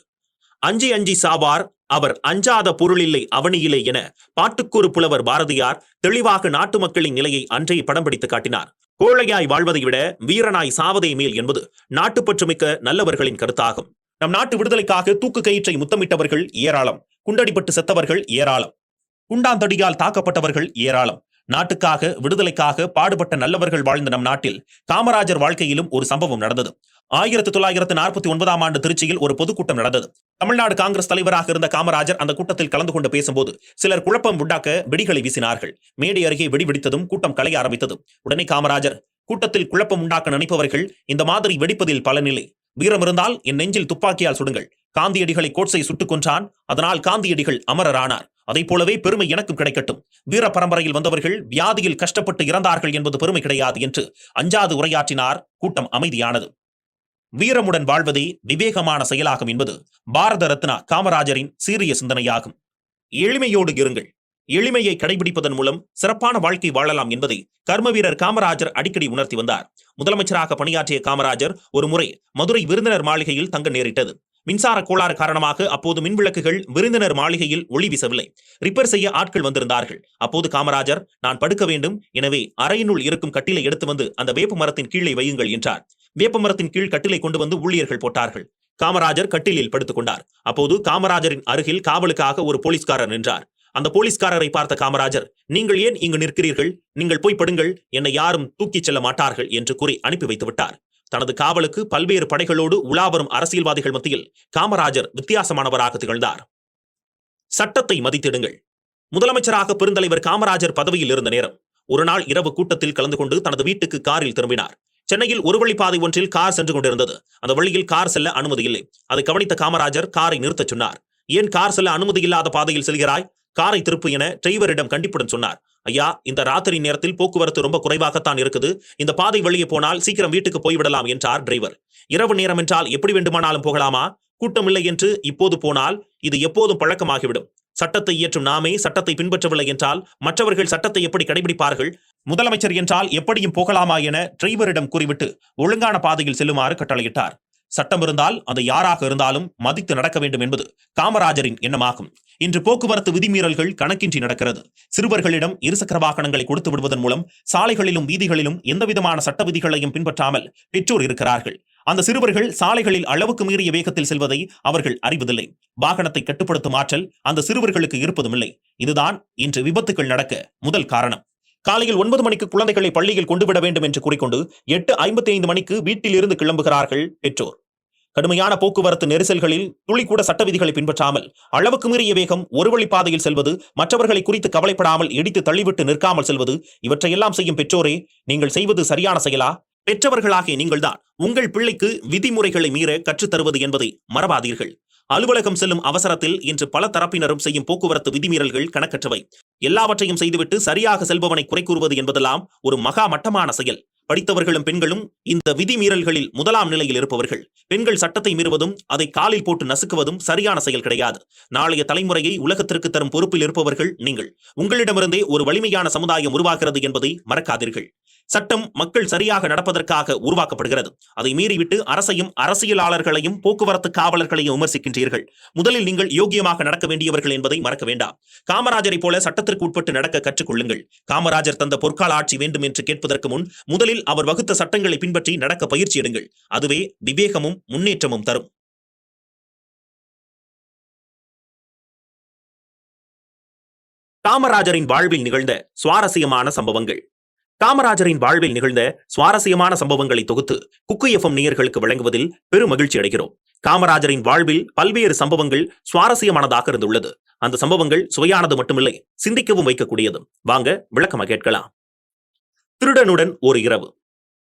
அஞ்சி அஞ்சி சாவார் அவர் அஞ்சாத பொருளில்லை அவனியிலே என பாட்டுக்கூறு புலவர் பாரதியார் தெளிவாக நாட்டு மக்களின் நிலையை அன்றே படம் பிடித்து காட்டினார். கோழையாய் வாழ்வதை விட வீரனாய் சாவதே மேல் என்பது நாட்டுப்பற்றுமிக்க நல்லவர்களின் கருத்தாகும். நம் நாட்டு விடுதலைக்காக தூக்கு கயிற்றை முத்தமிட்டவர்கள் ஏராளம். குண்டடிப்பட்டு செத்தவர்கள் ஏராளம். குண்டாந்தடியால் தாக்கப்பட்டவர்கள் ஏராளம். நாட்டுக்காக விடுதலைக்காக பாடுபட்ட நல்லவர்கள் வாழ்ந்த நம் நாட்டில் காமராஜர் வாழ்க்கையிலும் ஒரு சம்பவம் நடந்தது. 1949ஆம் ஆண்டு திருச்சியில் ஒரு பொதுக்கூட்டம் நடந்தது. தமிழ்நாடு காங்கிரஸ் தலைவராக இருந்த காமராஜர் அந்த கூட்டத்தில் கலந்து கொண்டு பேசும்போது சிலர் குழப்பம் உண்டாக்க வெடிகளை வீசினார்கள். மேடை அருகே வெடி வெடித்ததும் கூட்டம் கலைய ஆரம்பித்தது. உடனே காமராஜர், கூட்டத்தில் குழப்பம் உண்டாக்க நினைப்பவர்கள் இந்த மாதிரி வெடிப்பதில் பலனில்லை. வீரம் இருந்தால் என் நெஞ்சில் துப்பாக்கியால் சுடுங்கள். காந்தியடிகளை கோட்சை சுட்டுக் கொன்றான், அதனால் காந்தியடிகள் அமரரானார். அதை போலவே பெருமை எனக்கும் கிடைக்கட்டும். வீர பரம்பரையில் வந்தவர்கள் வியாதியில் கஷ்டப்பட்டு இறந்தார்கள் என்பது பெருமை கிடையாது என்று அஞ்சாது உரையாற்றினார். கூட்டம் அமைதியானது. வீரமுடன் வாழ்வதே விவேகமான செயலாகும் என்பது பாரத ரத்னா காமராஜரின் சீரிய சிந்தனையாகும். எளிமையோடு இருங்கள். எளிமையை கடைபிடிப்பதன் மூலம் சிறப்பான வாழ்க்கை வாழலாம் என்பதை கர்ம வீரர் காமராஜர் அடிக்கடி உணர்த்தி வந்தார். முதலமைச்சராக பணியாற்றிய காமராஜர் ஒரு முறை மதுரை விருந்தினர் மாளிகையில் தங்க நேரிட்டது. மின்சார கோளாறு காரணமாக அப்போது மின்விளக்குகள் விருந்தினர் மாளிகையில் ஒளி வீசவில்லை. ரிப்பேர் செய்ய ஆட்கள் வந்திருந்தார்கள். அப்போது காமராஜர், நான் படுக்க வேண்டும், எனவே அறையினுள் இருக்கும் கட்டிலை எடுத்து வந்து அந்த வேப்ப மரத்தின் கீழே வையுங்கள் என்றார். வேப்ப மரத்தின் கீழ் கட்டிலை கொண்டு வந்து ஊழியர்கள் போட்டார்கள். காமராஜர் கட்டிலில் படுத்துக் கொண்டார். அப்போது காமராஜரின் அருகில் காவலுக்காக ஒரு போலீஸ்காரர் நின்றார். அந்த போலீஸ்காரரை பார்த்த காமராஜர், நீங்கள் ஏன் இங்கு நிற்கிறீர்கள்? நீங்கள் போய் படுங்கள், என்னை யாரும் தூக்கிச் செல்ல மாட்டார்கள் என்று கூறி அனுப்பி வைத்து விட்டார். தனது காவலுக்கு பல்வேறு படைகளோடு உலாவரும் அரசியல்வாதிகள் மத்தியில் காமராஜர் வித்தியாசமானவராக திகழ்ந்தார். சட்டத்தை மதித்திடுங்கள். முதலமைச்சராக பெருந்தலைவர் காமராஜர் பதவியில் இருந்த நேரம் ஒரு நாள் இரவு கூட்டத்தில் கலந்து கொண்டு தனது வீட்டுக்கு காரில் திரும்பினார். சென்னையில் ஒரு வழிப்பாதை ஒன்றில் கார் சென்று கொண்டிருந்தது. அந்த வழியில் கார் செல்ல அனுமதி இல்லை. அதை கவனித்த காமராஜர் காரை நிறுத்தச் சொன்னார். ஏன் கார் செல்ல அனுமதி இல்லாத பாதையில் செல்கிறாய்? காரை திருப்பு என டிரைவரிடம் கண்டிப்புடன் சொன்னார். ஐயா, இந்த ராத்திரி நேரத்தில் போக்குவரத்து ரொம்ப குறைவாகத்தான் இருக்குது. இந்த பாதை வழியே போனால் சீக்கிரம் வீட்டுக்கு போய்விடலாம் என்றார் டிரைவர். இரவு நேரம் என்றால் எப்படி வேண்டுமானாலும் போகலாமா? கூட்டம் இல்லை என்று இப்போது போனால் இது எப்போதும் பழக்கமாகிவிடும். சட்டத்தை இயற்றும் நாமே சட்டத்தை பின்பற்றவில்லை என்றால் மற்றவர்கள் சட்டத்தை எப்படி கடைபிடிப்பார்கள்? முதலமைச்சர் என்றால் எப்படியும் போகலாமா என டிரைவரிடம் கூறிவிட்டு ஒழுங்கான பாதையில் செல்லுமாறு கட்டளையிட்டார். சட்டம் இருந்தால் அது யாராக இருந்தாலும் மதித்து நடக்க வேண்டும் என்பது காமராஜரின் எண்ணமாகும். இன்று போக்குவரத்து விதிமீறல்கள் கணக்கின்றி நடக்கிறது. சிறுவர்களிடம் இருசக்கர வாகனங்களை கொடுத்து விடுவதன் மூலம் சாலைகளிலும் வீதிகளிலும் எந்தவிதமான சட்ட விதிகளையும் பின்பற்றாமல் பெற்றோர் இருக்கிறார்கள். அந்த சிறுவர்கள் சாலைகளில் அளவுக்கு மீறிய வேகத்தில் செல்வதை அவர்கள் அறிவதில்லை. வாகனத்தை கட்டுப்படுத்தும் ஆற்றல் அந்த சிறுவர்களுக்கு இருப்பதுமில்லை. இதுதான் இன்று விபத்துகள் நடக்க முதல் காரணம். காலையில் 9 மணிக்கு குழந்தைகளை பள்ளியில் கொண்டுவிட வேண்டும் என்று கூறிக்கொண்டு 8:55 மணிக்கு வீட்டில் இருந்து கிளம்புகிறார்கள் பெற்றோர். கடுமையான போக்குவரத்து நெரிசல்களில் துளி கூட சட்ட விதிகளை பின்பற்றாமல் அளவுக்கு மீறிய வேகம், ஒரு வழிப்பாதையில் செல்வது, மற்றவர்களை குறித்து கவலைப்படாமல் இடித்து தள்ளிவிட்டு நிற்காமல் செல்வது, இவற்றையெல்லாம் செய்யும் பெற்றோரே, நீங்கள் செய்வது சரியான செயலா? பெற்றவர்களாகிய நீங்கள்தான் உங்கள் பிள்ளைக்கு விதிமுறைகளை மீற கற்றுத்தருவது என்பதை மறவாதீர்கள். அலுவலகம் செல்லும் அவசரத்தில் இன்று பல தரப்பினரும் செய்யும் போக்குவரத்து விதிமீறல்கள் கணக்கற்றவை. எல்லாவற்றையும் செய்துவிட்டு சரியாக செல்பவனை குறை கூறுவது என்பதெல்லாம் ஒரு மகா மட்டமான செயல். படித்தவர்களும் பெண்களும் இந்த விதிமீறல்களில் முதலாம் நிலையில் இருப்பவர்கள். பெண்கள் சட்டத்தை மீறுவதும் அதை காலில் போட்டு நசுக்குவதும் சரியான செயல் கிடையாது. நாளைய தலைமுறையை உலகத்திற்கு தரும் பொறுப்பில் இருப்பவர்கள் நீங்கள். உங்களிடமிருந்தே ஒரு வலிமையான சமுதாயம் உருவாகிறது என்பதை மறக்காதீர்கள். சட்டம் மக்கள் சரியாக நடப்பதற்காக உருவாக்கப்படுகிறது. அதை மீறிவிட்டு அரசையும் அரசியலாளர்களையும் போக்குவரத்து காவலர்களையும் விமர்சிக்கின்றீர்கள். முதலில் நீங்கள் யோகியமாக நடக்க வேண்டியவர்கள் என்பதை மறக்க வேண்டாம். காமராஜரை போல சட்டத்திற்கு உட்பட்டு நடக்க கற்றுக்கொள்ளுங்கள். காமராஜர் தந்த பொற்கால ஆட்சி வேண்டும் என்று கேட்பதற்கு முன் முதலில் அவர் வகுத்த சட்டங்களை பின்பற்றி நடக்க பயிற்சி எடுங்கள். அதுவே விவேகமும் முன்னேற்றமும் தரும். காமராஜரின் வாழ்வில் நிகழ்ந்த சுவாரஸ்யமான சம்பவங்கள். காமராஜரின் வாழ்வில் நிகழ்ந்த சுவாரஸ்யமான சம்பவங்களை தொகுத்து குக்கு எஃப்எம் நேயர்களுக்கு வழங்குவதில் பெரும் மகிழ்ச்சி அடைகிறோம். காமராஜரின் வாழ்வில் பல்வேறு சம்பவங்கள் சுவாரஸ்யமானதாக இருந்துள்ளது. அந்த சம்பவங்கள் சுவையானது மட்டுமில்லை, சிந்திக்கவும் வைக்கக்கூடியது. வாங்க விளக்கமாக கேட்கலாம். திருடனுடன் ஒரு இரவு.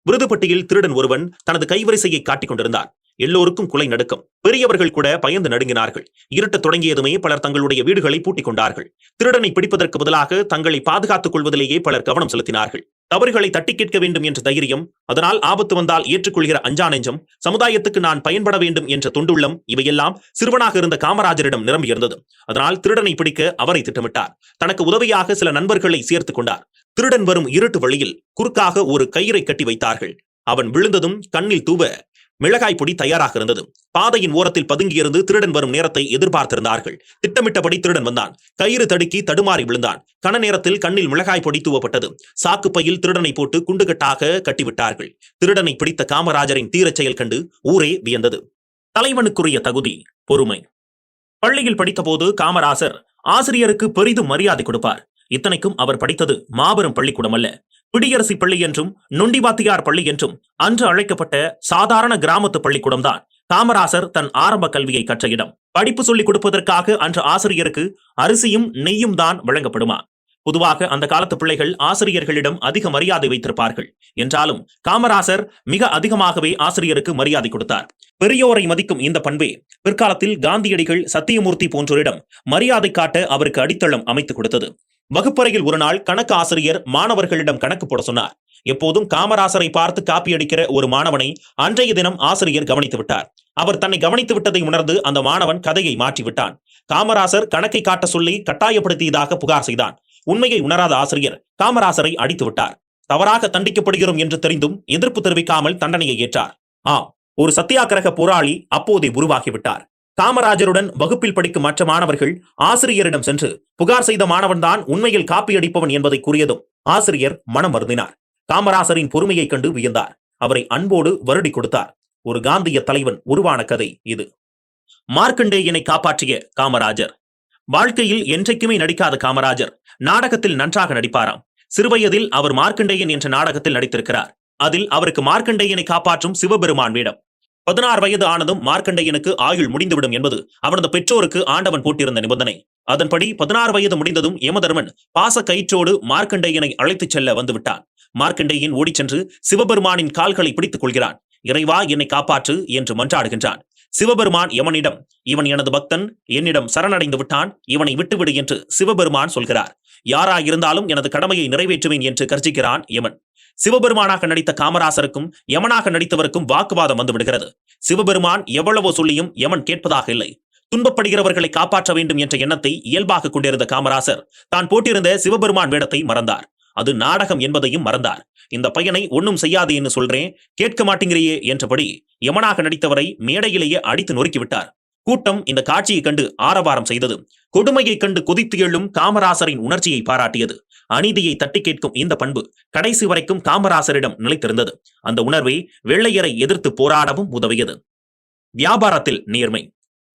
விருதுப்பட்டியில் திருடன் ஒருவன் தனது கைவரிசையை காட்டிக் கொண்டிருந்தார். எல்லோருக்கும் குலை நடுக்கம். பெரியவர்கள் கூட பயந்து நடுங்கினார்கள். இருட்டத் தொடங்கியதுமே பலர் தங்களுடைய வீடுகளை பூட்டிக் கொண்டார்கள். திருடனை பிடிப்பதற்கு பதிலாக தங்களை பாதுகாத்துக் கொள்வதிலேயே பலர் கவனம் செலுத்தினார்கள். தவறுகளை தட்டி கேட்க வேண்டும் என்ற தைரியம், அதனால் ஆபத்து வந்தால் ஏற்றுக்கொள்கிற அஞ்சா நெஞ்சம், சமுதாயத்துக்கு நான் பயன்பட வேண்டும் என்ற தொண்டுள்ளம், இவையெல்லாம் சிறுவனாக இருந்த காமராஜரிடம் நிரம்பியிருந்தது. அதனால் திருடனை பிடிக்க அவரை திட்டமிட்டார். தனக்கு உதவியாக சில நண்பர்களை சேர்த்துக் கொண்டார். திருடன் வரும் இருட்டு வழியில் குறுக்காக ஒரு கயிறை கட்டி வைத்தார்கள். அவன் விழுந்ததும் கண்ணில் தூவ மிளகாய் பொடி தயாராக இருந்தது. பாதையின் ஓரத்தில் பதுங்கியிருந்து திருடன் வரும் நேரத்தை எதிர்பார்த்திருந்தார்கள். திட்டமிட்டபடி திருடன் வந்தான். கயிறு தடுக்கி தடுமாறி விழுந்தான். கன நேரத்தில் கண்ணில் மிளகாய் பொடி தூவப்பட்டது. சாக்கு பையில் திருடனை போட்டு குண்டுகட்டாக கட்டிவிட்டார்கள். திருடனை பிடித்த காமராஜரின் தீரச் செயல் கண்டு ஊரே வியந்தது. தலைவனுக்குரிய தகுதி, பொறுமை. பள்ளியில் படித்தபோது காமராஜர் ஆசிரியருக்கு பெரிதும் மரியாதை கொடுப்பார். இத்தனைக்கும் அவர் படித்தது மாபெரும் பள்ளிக்கூடம் அல்ல, பிடியரசி பள்ளி என்றும் நொண்டிவாத்தியார் பள்ளி என்றும் அன்று அழைக்கப்பட்ட சாதாரண கிராமத்து பள்ளிக்கூடம் தான் காமராசர் தன் ஆரம்ப கல்வியை கற்ற இடம். படிப்பு சொல்லிக் கொடுப்பதற்காக அன்று ஆசிரியருக்கு அரிசியும் நெய்யும் தான் வழங்கப்படுமா? பொதுவாக அந்த காலத்து பிள்ளைகள் ஆசிரியர்களிடம் அதிக மரியாதை வைத்திருப்பார்கள். என்றாலும் காமராசர் மிக அதிகமாகவே ஆசிரியருக்கு மரியாதை கொடுத்தார். பெரியோரை மதிக்கும் இந்த பண்பே பிற்காலத்தில் காந்தியடிகள், சத்தியமூர்த்தி போன்றோரிடம் மரியாதை காட்ட அவருக்கு அடித்தளம் அமைத்துக் கொடுத்தது. வகுப்பறையில் ஒரு நாள் கணக்கு ஆசிரியர் மாணவர்களிடம் கணக்கு போட சொன்னார். எப்போதும் காமராசரை பார்த்து காப்பி அடிக்கிற ஒரு மாணவனை அன்றைய தினம் ஆசிரியர் கவனித்து விட்டார். அவர் தன்னை கவனித்து விட்டதை உணர்ந்து அந்த மாணவன் கதையை மாற்றிவிட்டான். காமராசர் கணக்கை காட்ட சொல்லி கட்டாயப்படுத்தியதாக புகார் செய்தான். உண்மையை உணராத ஆசிரியர் காமராசரை அடித்து விட்டார். தவறாக தண்டிக்கப்படுகிறோம் என்று தெரிந்தும் எதிர்ப்பு தெரிவிக்காமல் தண்டனையை ஏற்றார். ஒரு சத்தியாகிரக போராளி அப்போதே உருவாகிவிட்டார். காமராஜருடன் வகுப்பில் படிக்கும் மற்ற மாணவர்கள் ஆசிரியரிடம் சென்று புகார் செய்த மாணவன்தான் உண்மையில் காப்பி அடிப்பவன் என்பதை கூறியதும் ஆசிரியர் மனம் வருந்தினார். காமராசரின் பொறுமையை கண்டு வியந்தார். அவரை அன்போடு வருடி கொடுத்தார். ஒரு காந்திய தலைவன் உருவான கதை இது. மார்க்கண்டேயனை காப்பாற்றிய காமராஜர். வாழ்க்கையில் என்றைக்குமே நடிக்காத காமராஜர் நாடகத்தில் நன்றாக நடிப்பாராம். சிறுவயதில் அவர் மார்க்கண்டேயன் என்ற நாடகத்தில் நடித்திருக்கிறார். அதில் அவருக்கு மார்க்கண்டேயனை காப்பாற்றும் சிவபெருமான் வேடம். 16 வயது ஆனதும் மார்க்கண்டேயனுக்கு ஆயுள் முடிந்துவிடும் என்பது அவனது பெற்றோருக்கு ஆண்டவன் போட்டிருந்த நிபந்தனை. அதன்படி 16 வயது முடிந்ததும் யமதர்மன் பாச கயிற்றோடு மார்க்கண்டேயனை அழைத்துச் செல்ல வந்துவிட்டான். மார்க்கண்டேயன் ஓடிச் சென்று சிவபெருமானின் கால்களை பிடித்துக் கொள்கிறான். இறைவா, என்னை காப்பாற்று என்று மன்றாடுகின்றான். சிவபெருமான் யமனிடம், இவன் எனது பக்தன், என்னிடம் சரணடைந்து விட்டான், இவனை விட்டுவிடு என்று சிவபெருமான் சொல்கிறார். யாராயிருந்தாலும் எனது கடமையை நிறைவேற்றுவேன் என்று கர்ஜிக்கிறான் யமன். சிவபெருமானாக நடித்த காமராசருக்கும் யமனாக நடித்தவருக்கும் வாக்குவாதம் வந்துவிடுகிறது. சிவபெருமான் எவ்வளவோ சொல்லியும் யமன் கேட்பதாக இல்லை. துன்பப்படுகிறவர்களை காப்பாற்ற வேண்டும் என்ற எண்ணத்தை இயல்பாக கொண்டிருந்த காமராசர் தான் போட்டிருந்த சிவபெருமான் வேடத்தை மறந்தார். அது நாடகம் என்பதையும் மறந்தார். இந்த பையனை ஒன்னும் செய்யாது என்று சொல்றேன், கேட்க மாட்டேங்கிறியே என்றபடி யமனாக நடித்தவரை மேடையிலேயே அடித்து நொறுக்கிவிட்டார். கூட்டம் இந்த காட்சியை கண்டு ஆரவாரம் செய்தது. கொடுமையை கண்டு கொதித்து எழும் காமராசரின் உணர்ச்சியை பாராட்டியது. அநீதியை தட்டி கேட்கும் இந்த பண்பு கடைசி வரைக்கும் காமராசரிடம் நிலைத்திருந்தது. அந்த உணர்வை வெள்ளையரை எதிர்த்து போராடவும் உதவியது. வியாபாரத்தில் நேர்மை.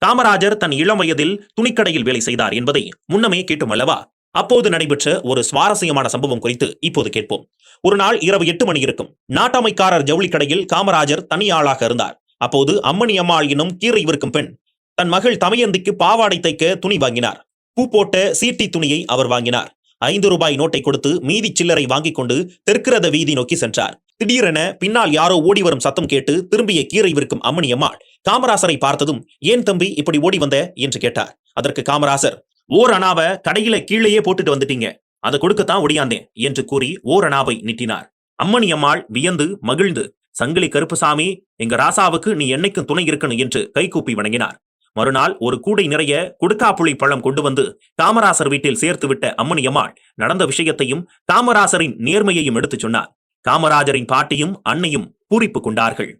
காமராஜர் தன் இளம் வயதில் துணிக்கடையில் வேலை செய்தார் என்பதை முன்னமே கேட்டும் அல்லவா? அப்போது நடைபெற்ற ஒரு சுவாரஸ்யமான சம்பவம் குறித்து இப்போது கேட்போம். ஒரு நாள் இரவு 8 மணி இருக்கும். நாட்டாமைக்காரர் ஜவுளி கடையில் காமராஜர் தனியாளாக இருந்தார். அப்போது அம்மணி அம்மாள் எனும் கீரை விற்கும் பெண் தன் மகள் தமயந்திக்கு பாவாடை தைக்க துணி வாங்கினார். பூ போட்ட சீட்டி துணியை அவர் வாங்கினார். 5 ரூபாய் நோட்டை கொடுத்து மீதி சில்லறை வாங்கிக் கொண்டு தெற்கிரத வீதி நோக்கி சென்றார். திடீரென பின்னால் யாரோ ஓடி வரும் சத்தம் கேட்டு திரும்பிய கீரை விற்கும் அம்மணி அம்மாள் காமராசரை பார்த்ததும், ஏன் தம்பி இப்படி ஓடி வந்த என்று கேட்டார். அதற்கு காமராசர், ஓர் அணாவை கடையில கீழேயே போட்டுட்டு வந்துட்டீங்க, அதை கொடுக்கத்தான் ஒடியாந்தேன் என்று கூறி ஓர் அணாவை நீட்டினார். அம்மணி அம்மாள் வியந்து மகிழ்ந்து, சங்கிலி கருப்புசாமி, எங்க ராசாவுக்கு நீ என்னைக்கும் துணை இருக்கணும் என்று கைகூப்பி வணங்கினார். மறுநாள் ஒரு கூடை நிறைய குடுக்காப்புளி பழம் கொண்டு வந்து காமராசர் வீட்டில் சேர்த்துவிட்ட அம்மணி அம்மாள் நடந்த விஷயத்தையும் காமராசரின் நேர்மையையும் எடுத்துச் சொன்னார். காமராஜரின் பாட்டியும் அன்னையும் பூரிப்பு கொண்டார்கள்.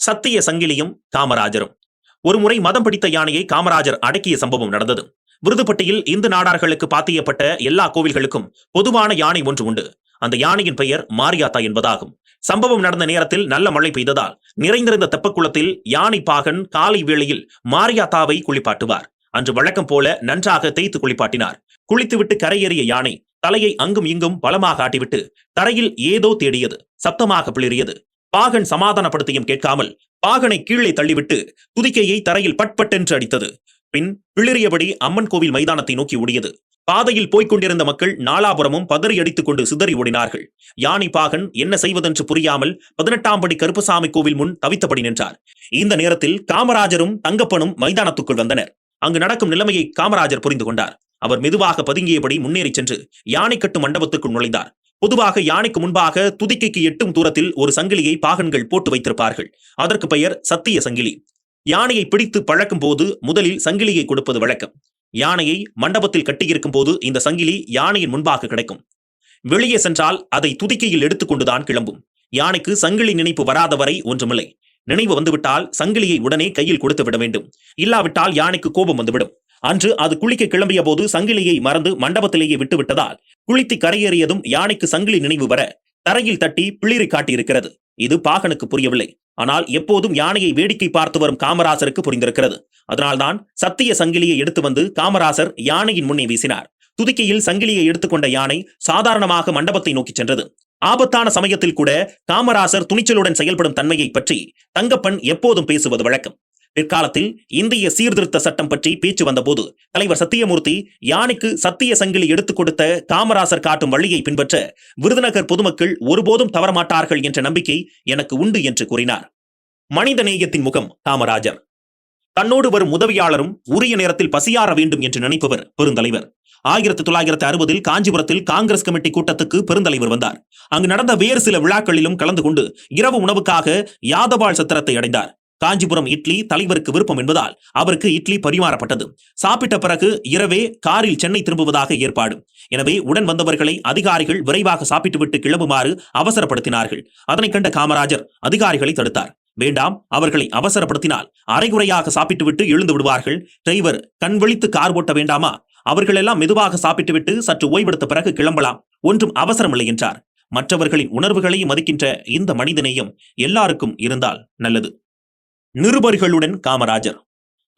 சத்திய சங்கிலியும் காமராஜரும். ஒருமுறை மதம் பிடித்த யானையை காமராஜர் அடக்கிய சம்பவம் நடந்தது. விருதுப்பட்டியில் இந்து நாடார்களுக்கு பாத்தியப்பட்ட எல்லா கோவில்களுக்கும் பொதுவான யானை ஒன்று உண்டு. அந்த யானையின் பெயர் மாரியாத்தா என்பதாகும். சம்பவம் நடந்த நேரத்தில் நல்ல மழை பெய்ததால் நிறைந்திருந்த தெப்பக்குளத்தில் யானை பாகன் காலை வேளையில் மாரியாத்தாவை குளிப்பாட்டுவார். அன்று வழக்கம் போல நன்றாக தேய்த்து குளிப்பாட்டினார். குளித்துவிட்டு கரையேறிய யானை தலையை அங்கும் இங்கும் பலமாக ஆட்டிவிட்டு தரையில் ஏதோ தேடியது. சப்தமாக பிளிறியது. பாகன் சமாதானப்படுத்தியும் கேட்காமல் பாகனை கீழே தள்ளிவிட்டு துதிக்கையை தரையில் பட்பட்டென்று அடித்தது. பின் பிளிறியபடி அம்மன் கோவில் மைதானத்தை நோக்கி ஓடியது. பாதையில் போய்க் கொண்டிருந்த மக்கள் நாலாபுரமும் பதறி அடித்துக் கொண்டு சிதறி ஓடினார்கள். யானை பாகன் என்ன செய்வதென்று புரியாமல் 18ஆம் படி கருப்பசாமி கோவில் முன் தவித்தபடி நின்றார். இந்த நேரத்தில் காமராஜரும் தங்கப்பனும் மைதானத்துக்குள் வந்தனர். அங்கு நடக்கும் நிலைமையை காமராஜர் புரிந்து கொண்டார். அவர் மெதுவாக பதுங்கியபடி முன்னேறி சென்று யானை கட்டு மண்டபத்துக்குள் நுழைந்தார். பொதுவாக யானைக்கு முன்பாக துதிக்கைக்கு எட்டும் தூரத்தில் ஒரு சங்கிலியை பாகன்கள் போட்டு வைத்திருப்பார்கள். அதற்கு பெயர் சத்திய சங்கிலி. யானையை பிடித்து பழக்கும் போது முதலில் சங்கிலியை கொடுப்பது வழக்கம். யானையை மண்டபத்தில் கட்டியிருக்கும் போது இந்த சங்கிலி யானையின் முன்பாக கிடைக்கும். வெளியே சென்றால் அதை துதிக்கையில் எடுத்துக்கொண்டுதான் கிளம்பும். யானைக்கு சங்கிலி நினைப்பு வராத வரை ஒன்றுமில்லை. நினைவு வந்துவிட்டால் சங்கிலியை உடனே கையில் கொடுத்து விட வேண்டும். இல்லாவிட்டால் யானைக்கு கோபம் வந்துவிடும். அன்று அது குளிக்க கிளம்பிய போது சங்கிலியை மறந்து மண்டபத்திலேயே விட்டுவிட்டதால் குளித்து கரையேறியதும் யானைக்கு சங்கிலி நினைவு வர தரையில் தட்டி பிளிரி காட்டியிருக்கிறது. இது பாகனுக்கு புரியவில்லை. ஆனால் எப்போதும் யானையை வேடிக்கை பார்த்து வரும் காமராசருக்கு புரிந்திருக்கிறது. அதனால்தான் சத்திய சங்கிலியை எடுத்து வந்து காமராசர் யானையின் முன்னே வீசினார். துதிக்கையில் சங்கிலியை எடுத்துக்கொண்ட யானை சாதாரணமாக மண்டபத்தை நோக்கி சென்றது. ஆபத்தான சமயத்தில் கூட காமராசர் துணிச்சலுடன் செயல்படும் தன்மையை பற்றி தங்கப்பன் எப்போதும் பேசுவது வழக்கம். பிற்காலத்தில் இந்திய சீர்திருத்த சட்டம் பற்றி பேச்சு வந்தபோது தலைவர் சத்தியமூர்த்தி யானைக்கு சத்திய சங்கிலி எடுத்துக் கொடுத்த காமராசர் காட்டும் வழியை பின்பற்ற விருதுநகர் பொதுமக்கள் ஒருபோதும் தவறமாட்டார்கள் என்ற நம்பிக்கை எனக்கு உண்டு என்று கூறினார். மனித நேயத்தின் முகம் காமராஜர். தன்னோடு வரும் உதவியாளரும் உரிய நேரத்தில் பசியாற வேண்டும் என்று நினைப்பவர் பெருந்தலைவர். 1960 காஞ்சிபுரத்தில் காங்கிரஸ் கமிட்டி கூட்டத்துக்கு பெருந்தலைவர் வந்தார். அங்கு நடந்த வேறு சில விழாக்களிலும் கலந்து கொண்டு இரவு உணவுக்காக யாதவாள் சத்திரத்தை அடைந்தார். காஞ்சிபுரம் இட்லி தலைவருக்கு விருப்பம் என்பதால் அவருக்கு இட்லி பரிமாறப்பட்டது. சாப்பிட்ட பிறகு இரவே காரில் சென்னை திரும்புவதாக ஏற்பாடு. எனவே உடன் வந்தவர்களை அதிகாரிகள் விரைவாக சாப்பிட்டுவிட்டு கிளம்புமாறு அவசரப்படுத்தினார்கள். அதனை கண்ட காமராஜர் அதிகாரிகளை தடுத்தார். வேண்டாம், அவர்களை அவசரப்படுத்தினால் அரைகுறையாக சாப்பிட்டுவிட்டு எழுந்து விடுவார்கள். டிரைவர் கண் விழித்து கார் ஓட்ட வேண்டாமா? அவர்களெல்லாம் மெதுவாக சாப்பிட்டுவிட்டு சற்று ஓய்வெடுத்த பிறகு கிளம்பலாம். ஒன்றும் அவசரமில்லை என்றார். மற்றவர்களின் உணர்வுகளை மதிக்கின்ற இந்த மனிதநேயம் எல்லாருக்கும் இருந்தால் நல்லது. நிருபர்களுடன் காமராஜர்.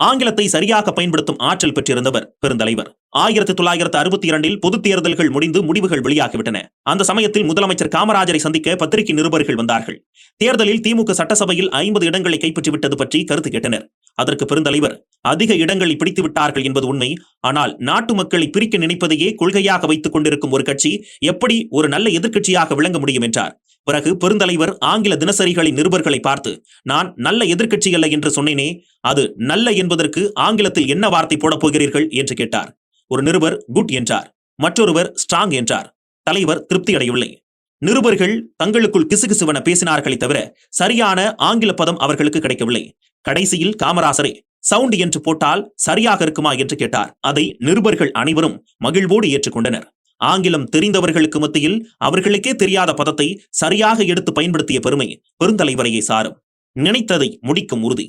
ஆங்கிலத்தை சரியாக பயன்படுத்தும் ஆற்றல் பெற்றிருந்தவர் பெருந்தலைவர். 1962 பொதுத் தேர்தல்கள் முடிந்து முடிவுகள் வெளியாகிவிட்டன. அந்த சமயத்தில் முதலமைச்சர் காமராஜரை சந்திக்க பத்திரிகை நிருபர்கள் வந்தார்கள். தேர்தலில் திமுக சட்டசபையில் 50 இடங்களை கைப்பற்றிவிட்டது பற்றி கருத்து கேட்டனர். அதற்கு பெருந்தலைவர், அதிக இடங்களை பிடித்து விட்டார்கள் என்பது உண்மை. ஆனால் நாட்டு மக்களை பிரிக்க நினைப்பதையே கொள்கையாக வைத்துக் கொண்டிருக்கும் ஒரு கட்சி எப்படி ஒரு நல்ல எதிர்க்கட்சியாக விளங்க முடியும் என்றார். பிறகு பெருந்தலைவர் ஆங்கில தினசரிகளின் நிருபர்களை பார்த்து, நான் நல்ல எதிர்க்கட்சி அல்ல என்று சொன்னேனே, அது நல்ல என்பதற்கு ஆங்கிலத்தில் என்ன வார்த்தை போடப் போகிறீர்கள் என்று கேட்டார். ஒரு நிருபர் குட் என்றார், மற்றொருவர் ஸ்ட்ராங் என்றார். தலைவர் திருப்தி அடையவில்லை. நிருபர்கள் தங்களுக்குள் கிசுகிசுவென பேசினார்களே தவிர சரியான ஆங்கில பதம் அவர்களுக்கு கிடைக்கவில்லை. கடைசியில் காமராசரே சவுண்ட் என்று போட்டால் சரியாக இருக்குமா என்று கேட்டார். அதை நிருபர்கள் அனைவரும் மகிழ்வோடு ஏற்றுக்கொண்டனர். ஆங்கிலம் தெரிந்தவர்களுக்கு மத்தியில் அவர்களுக்கே தெரியாத பதத்தை சரியாக எடுத்து பயன்படுத்திய பெருமை பெருந்தலைவரையே சாரும். நினைத்ததை முடிக்கும் உறுதி.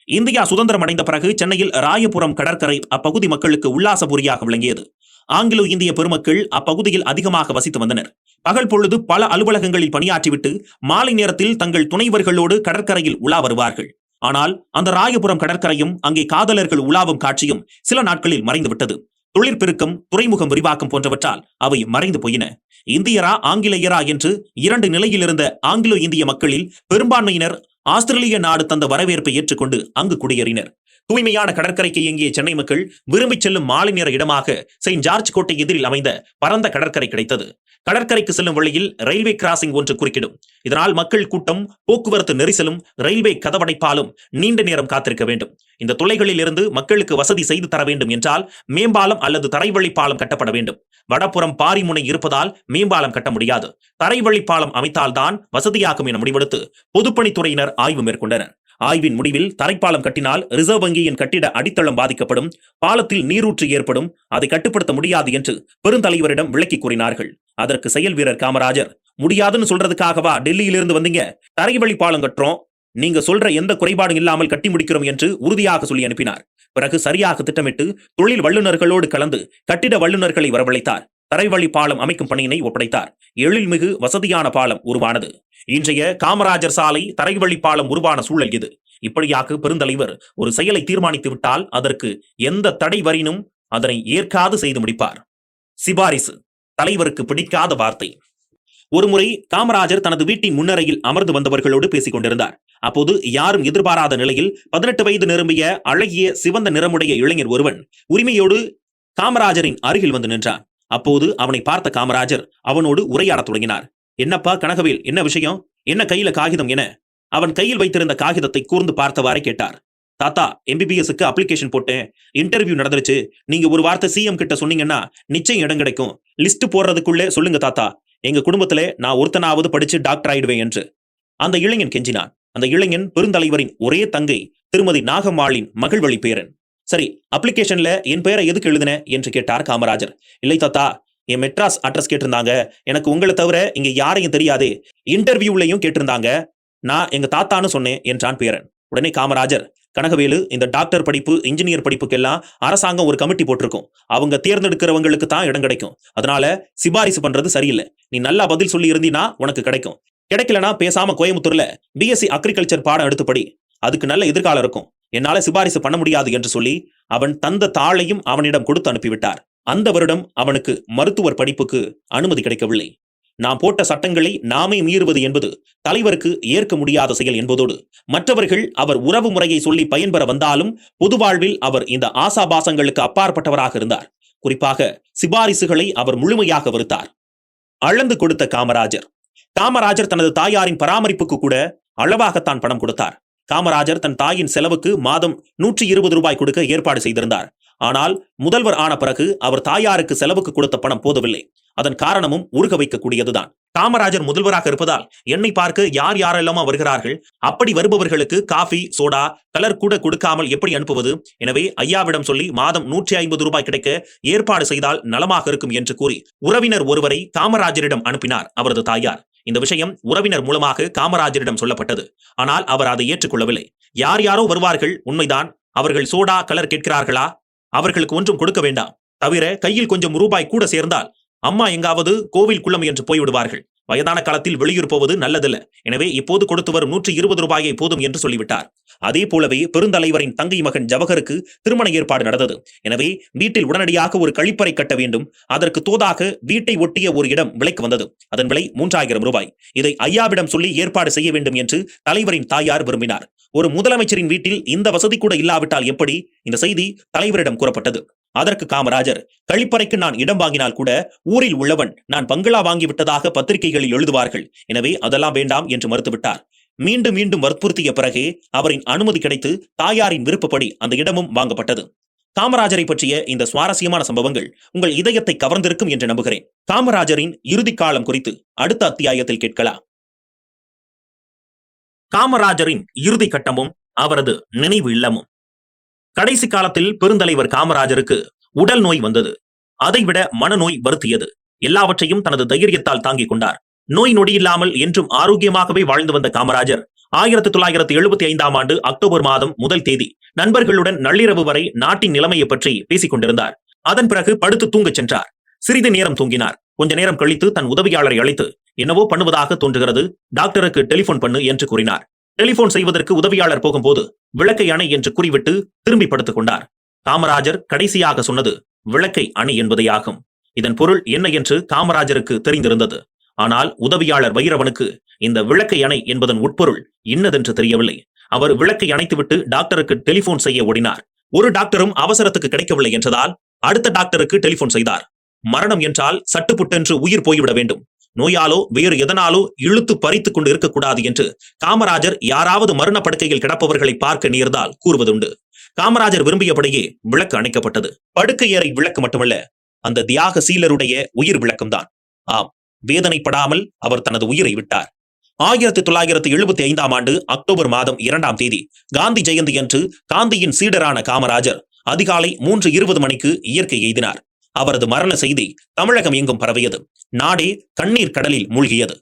இந்தியா சுதந்திரம் அடைந்த பிறகு சென்னையில் ராயபுரம் கடற்கரை அப்பகுதி மக்களுக்கு உல்லாசபுரியாக விளங்கியது. ஆங்கிலோ இந்திய பெருமக்கள் அப்பகுதியில் அதிகமாக வசித்து வந்தனர். பகல் பொழுது பல அலுவலகங்களில் பணியாற்றிவிட்டு மாலை நேரத்தில் தங்கள் துணைவர்களோடு கடற்கரையில் உலா வருவார்கள். ஆனால் அந்த ராயபுரம் கடற்கரையும் அங்கே காதலர்கள் உலாவும் காட்சியும் சில நாட்களில் மறைந்துவிட்டது. தொழிற்பெருக்கம், துறைமுகம் விரிவாக்கம் போன்றவற்றால் அவை மறைந்து போயின. இந்தியரா ஆங்கிலேயரா என்று 2 நிலையில் இருந்த ஆங்கிலோ இந்திய மக்களில் பெரும்பான்மையினர் ஆஸ்திரேலிய நாடு தந்த வரவேற்பை ஏற்றுக்கொண்டு அங்கு குடியேறினர். தூய்மையான கடற்கரைக்கு இயங்கிய சென்னை மக்கள் விரும்பி செல்லும் மாலை நேர இடமாக செயின்ட் ஜார்ஜ் கோட்டை எதிரில் அமைந்த பரந்த கடற்கரை கிடைத்தது. கடற்கரைக்கு செல்லும் வழியில் ரயில்வே கிராசிங் ஒன்று குறுக்கிடும். இதனால் மக்கள் கூட்டம், போக்குவரத்து நெரிசலும், ரயில்வே கதவடைப்பாலும் நீண்ட நேரம் காத்திருக்க வேண்டும். இந்த தொலைகளில் இருந்து மக்களுக்கு வசதி செய்து தர வேண்டும் என்றால் மேம்பாலம் அல்லது தரைவழி பாலம் கட்டப்பட வேண்டும். வடபுறம் பாரிமுனை இருப்பதால் மேம்பாலம் கட்ட முடியாது. தரைவழி பாலம் அமைத்தால்தான் வசதியாகும் என முடிவெடுத்து பொதுப்பணித்துறையினர் ஆய்வு மேற்கொண்டனர். ஆய்வின் முடிவில் தரைப்பாலம் கட்டினால் ரிசர்வ் வங்கியின் கட்டிட அடித்தளம் பாதிக்கப்படும், பாலத்தில் நீரூற்று ஏற்படும், அதை கட்டுப்படுத்த முடியாது என்று பெருந்தலைவரிடம் விளக்கி கூறினார்கள். அதற்கு செயல் வீரர் காமராஜர், முடியாதுன்னு சொல்றதுக்காகவா டெல்லியிலிருந்து வந்தீங்க? தரைவழி பாலம் கட்டுறோம், நீங்க சொல்ற எந்த குறைபாடும் இல்லாமல் கட்டி முடிக்கிறோம் என்று உறுதியாக சொல்லி அனுப்பினார். பிறகு சரியாக திட்டமிட்டு தொழில் வல்லுநர்களோடு கலந்து கட்டிட வல்லுநர்களை வரவழைத்தார். தரைவழி பாலம் அமைக்கும் பணியினை ஒப்படைத்தார். எழில்மிகு வசதியான பாலம் உருவானது. இன்றைய காமராஜர் சாலை தரைவழி பாலம் உருவான சூழல் இது. இப்படியாக பெருந்தலைவர் ஒரு செயலை தீர்மானித்து விட்டால் அதற்கு எந்த தடை வரினும் அதனை ஏற்காது செய்து முடிப்பார். சிபாரிசு தலைவருக்கு பிடிக்காத வார்த்தை. ஒருமுறை காமராஜர் தனது வீட்டின் முன்னரையில் அமர்ந்து வந்தவர்களோடு பேசிக் கொண்டிருந்தார். அப்போது யாரும் எதிர்பாராத நிலையில் 18 வயது நிரம்பிய அழகிய சிவந்த நிறமுடைய இளைஞர் ஒருவன் உரிமையோடு காமராஜரின் அருகில் வந்து நின்றான். அப்போது அவனை பார்த்த காமராஜர் அவனோடு உரையாடத் தொடங்கினார். என்னப்பா கனகவேல், என்ன விஷயம்? என்ன கையில காகிதம் என அவன் கையில் வைத்திருந்த காகிதத்தை கூர்ந்து பார்த்தவாறே கேட்டார். தாத்தா, MBBS-க்கு அப்ளிகேஷன் போட்டேன், இன்டர்வியூ நடந்துருச்சு. நீங்க ஒரு வார்த்தை சிஎம் கிட்ட சொன்னீங்கன்னா நிச்சயம் இடம் கிடைக்கும். லிஸ்ட் போடுறதுக்குள்ளே சொல்லுங்க தாத்தா, எங்க குடும்பத்திலே நான் ஒருத்தனாவது படிச்சு டாக்டர் ஆயிடுவேன் என்று அந்த இளைஞன் கெஞ்சினான். அந்த இளைஞன் பெருந்தலைவரின் ஒரே தங்கை திருமதி நாகம்மாளின் மகள் வழி பேரன். சரி, அப்ளிகேஷன்ல என் பெயரை எதுக்கு எழுதின என்று கேட்டார் காமராஜர். இல்லை தாத்தா, என் மெட்ராஸ் அட்ரஸ் கேட்டிருந்தாங்க. எனக்கு உங்களை தவிர இங்க யாரையும் தெரியாதே. இன்டர்வியூலையும் கேட்டிருந்தாங்க. நான் எங்க தாத்தான்னு சொன்னேன் என்றான் பேரன். உடனே காமராஜர், கனகவேலு, இந்த டாக்டர் படிப்பு, இன்ஜினியர் படிப்புக்கெல்லாம் அரசாங்கம் ஒரு கமிட்டி போட்டிருக்கும். அவங்க தேர்ந்தெடுக்கிறவங்களுக்கு தான் இடம் கிடைக்கும். அதனால சிபாரிசு பண்றது சரியில்லை. நீ நல்லா பதில் சொல்லி இருந்தீனா உனக்கு கிடைக்கும். கிடைக்கலனா பேசாம கோயம்புத்தூர்ல BSc அக்ரிகல்ச்சர் பாடம் எடுத்துப்படி, அதுக்கு நல்ல எதிர்காலம் இருக்கும். என்னால சிபாரிசு பண்ண முடியாது என்று சொல்லி அவன் தந்த தாளையும் அவனிடம் கொடுத்து அனுப்பிவிட்டார். அந்த வருடம் அவனுக்கு மருத்துவர் படிப்புக்கு அனுமதி கிடைக்கவில்லை. நாம் போட்ட சட்டங்களை நாமே மீறுவது என்பது தலைவருக்கு ஏற்க முடியாத செயல் என்பதோடு மற்றவர்கள் அவர் உறவு முறையை சொல்லி பயன்பெற வந்தாலும் பொது வாழ்வில் அவர் இந்த ஆசாபாசங்களுக்கு அப்பாற்பட்டவராக இருந்தார். குறிப்பாக சிபாரிசுகளை அவர் முழுமையாக வெறுத்தார். அளந்து கொடுத்த காமராஜர் தனது தாயாரின் பராமரிப்புக்கு கூட அளவாகத்தான் பணம் கொடுத்தார். காமராஜர் தன் தாயின் செலவுக்கு மாதம் 120 ரூபாய் கொடுக்க ஏற்பாடு செய்திருந்தார். ஆனால் முதல்வர் ஆன பிறகு அவர் தாயாருக்கு செலவுக்கு கொடுத்த பணம் போதவில்லை. அதன் காரணமும் உருக வைக்கக்கூடியதுதான். காமராஜர் முதல்வராக இருப்பதால் என்னை பார்க்க யார் யாரெல்லாமோ வருகிறார்கள், அப்படி வருபவர்களுக்கு காஃபி, சோடா, கலர் கூட கொடுக்காமல் எப்படி அனுப்புவது? எனவே ஐயாவிடம் சொல்லி மாதம் 150 ரூபாய் கிடைக்க ஏற்பாடு செய்தால் நலமாக இருக்கும் என்று கூறி உறவினர் ஒருவரை காமராஜரிடம் அனுப்பினார் அவரது தாயார். இந்த விஷயம் உறவினர் மூலமாக காமராஜரிடம் சொல்லப்பட்டது. ஆனால் அவர் அதை ஏற்றுக்கொள்ளவில்லை. யார் யாரோ வருவார்கள், உண்மைதான். அவர்கள் சோடா, கலர் கேட்கிறார்களா? அவர்களுக்கு ஒன்றும் கொடுக்க வேண்டாம். தவிர கையில் கொஞ்சம் ரூபாய் கூட சேர்ந்தால் அம்மா எங்காவது கோவில் குளம் என்று போய்விடுவார்கள். வயதான காலத்தில் வெளியூர் போவது நல்லதில்ல. எனவே இப்போது கொடுத்து வரும் 120 ரூபாயை போதும் என்று சொல்லிவிட்டார். அதே போலவே பெருந்தலைவரின் தங்கை மகன் ஜவஹருக்கு திருமண ஏற்பாடு நடந்தது. எனவே வீட்டில் உடனடியாக ஒரு கழிப்பறை கட்ட வேண்டும். அதற்கு தோதாக வீட்டை ஒட்டிய ஒரு இடம் விலைக்கு வந்தது. அதன் விலை 3000 ரூபாய். இதை ஐயாவிடம் சொல்லி ஏற்பாடு செய்ய வேண்டும் என்று தலைவரின் தாயார் விரும்பினார். ஒரு முதலமைச்சரின் வீட்டில் இந்த வசதி கூட இல்லாவிட்டால் எப்படி? இந்த செய்தி தலைவரிடம் கூறப்பட்டது. அதற்கு காமராஜர், கழிப்பறைக்கு நான் இடம் வாங்கினால் கூட ஊரில் உள்ளவன் நான் பங்களா வாங்கிவிட்டதாக பத்திரிகைகளில் எழுதுவார்கள். எனவே அதெல்லாம் வேண்டாம் என்று மறுத்துவிட்டார். மீண்டும் மீண்டும் வற்புறுத்திய பிறகே அவரின் அனுமதி கிடைத்து தாயாரின் விருப்பப்படி அந்த இடமும் வாங்கப்பட்டது. காமராஜரை பற்றிய இந்த சுவாரஸ்யமான சம்பவங்கள் உங்கள் இதயத்தை கவர்ந்திருக்கும் என்று நம்புகிறேன். காமராஜரின் இறுதி காலம் குறித்து அடுத்த அத்தியாயத்தில் கேட்கலாம். காமராஜரின் இறுதி கட்டமும் அவரது நினைவு இல்லமும். கடைசி காலத்தில் பெருந்தலைவர் காமராஜருக்கு உடல் நோய் வந்தது. அதைவிட மனநோய் வருத்தியது. எல்லாவற்றையும் தனது தைரியத்தால் தாங்கிக் கொண்டார். நோய் நொடியில்லாமல் என்றும் ஆரோக்கியமாகவே வாழ்ந்து வந்த காமராஜர் 1975ஆம் ஆண்டு அக்டோபர் மாதம் 1 தேதி நண்பர்களுடன் நள்ளிரவு வரை நாட்டின் நிலைமையை பற்றி பேசிக் கொண்டிருந்தார். அதன் பிறகு படுத்து தூங்கச் சென்றார். சிறிது நேரம் தூங்கினார். கொஞ்ச நேரம் கழித்து தன் உதவியாளரை அழைத்து, என்னவோ பண்ணுவதாக தோன்றுகிறது, டாக்டருக்கு டெலிபோன் பண்ணு என்று கூறினார். டெலிபோன் செய்வதற்கு உதவியாளர் போகும்போது விளக்கை அணை என்று கூறிவிட்டு திரும்பி படுத்துக் கொண்டார். காமராஜர் கடைசியாக சொன்னது விளக்கை அணை என்பதையாகும். இதன் பொருள் என்ன என்று காமராஜருக்கு தெரிந்திருந்தது. ஆனால் உதவியாளர் வைரவனுக்கு இந்த விளக்கை அணை என்பதன் உட்பொருள் இன்னதென்று தெரியவில்லை. அவர் விளக்கை அணைத்துவிட்டு டாக்டருக்கு டெலிபோன் செய்ய ஓடினார். ஒரு டாக்டரும் அவசரத்துக்கு கிடைக்கவில்லை என்றதால் அடுத்த டாக்டருக்கு டெலிபோன் செய்தார். மரணம் என்றால் சட்டுப்புட்டென்று உயிர் போய்விட வேண்டும். நோயாலோ வேறு எதனாலோ இழுத்து பறித்துக் கொண்டு இருக்கக்கூடாது என்று காமராஜர் யாராவது மரண படுக்கையில் கிடப்பவர்களை பார்க்க நேர்ந்தால் கூறுவதுண்டு. காமராஜர் விரும்பியபடியே விளக்கு அணைக்கப்பட்டது. படுக்கையறை விளக்கு மட்டுமல்ல, அந்த தியாக சீலருடைய உயிர் விளக்கம்தான். ஆம், வேதனைப்படாமல் அவர் தனது உயிரை விட்டார். 1975ஆம் ஆண்டு அக்டோபர் மாதம் 2ஆம் தேதி காந்தி ஜெயந்தி அன்று காந்தியின் சீடரான காமராஜர் அதிகாலை 3:20 மணிக்கு இயற்கை எய்தினார். அவரது மரண செய்தி தமிழகம் எங்கும் பரவியது. நாடே கண்ணீர் கடலில் மூழ்கியது.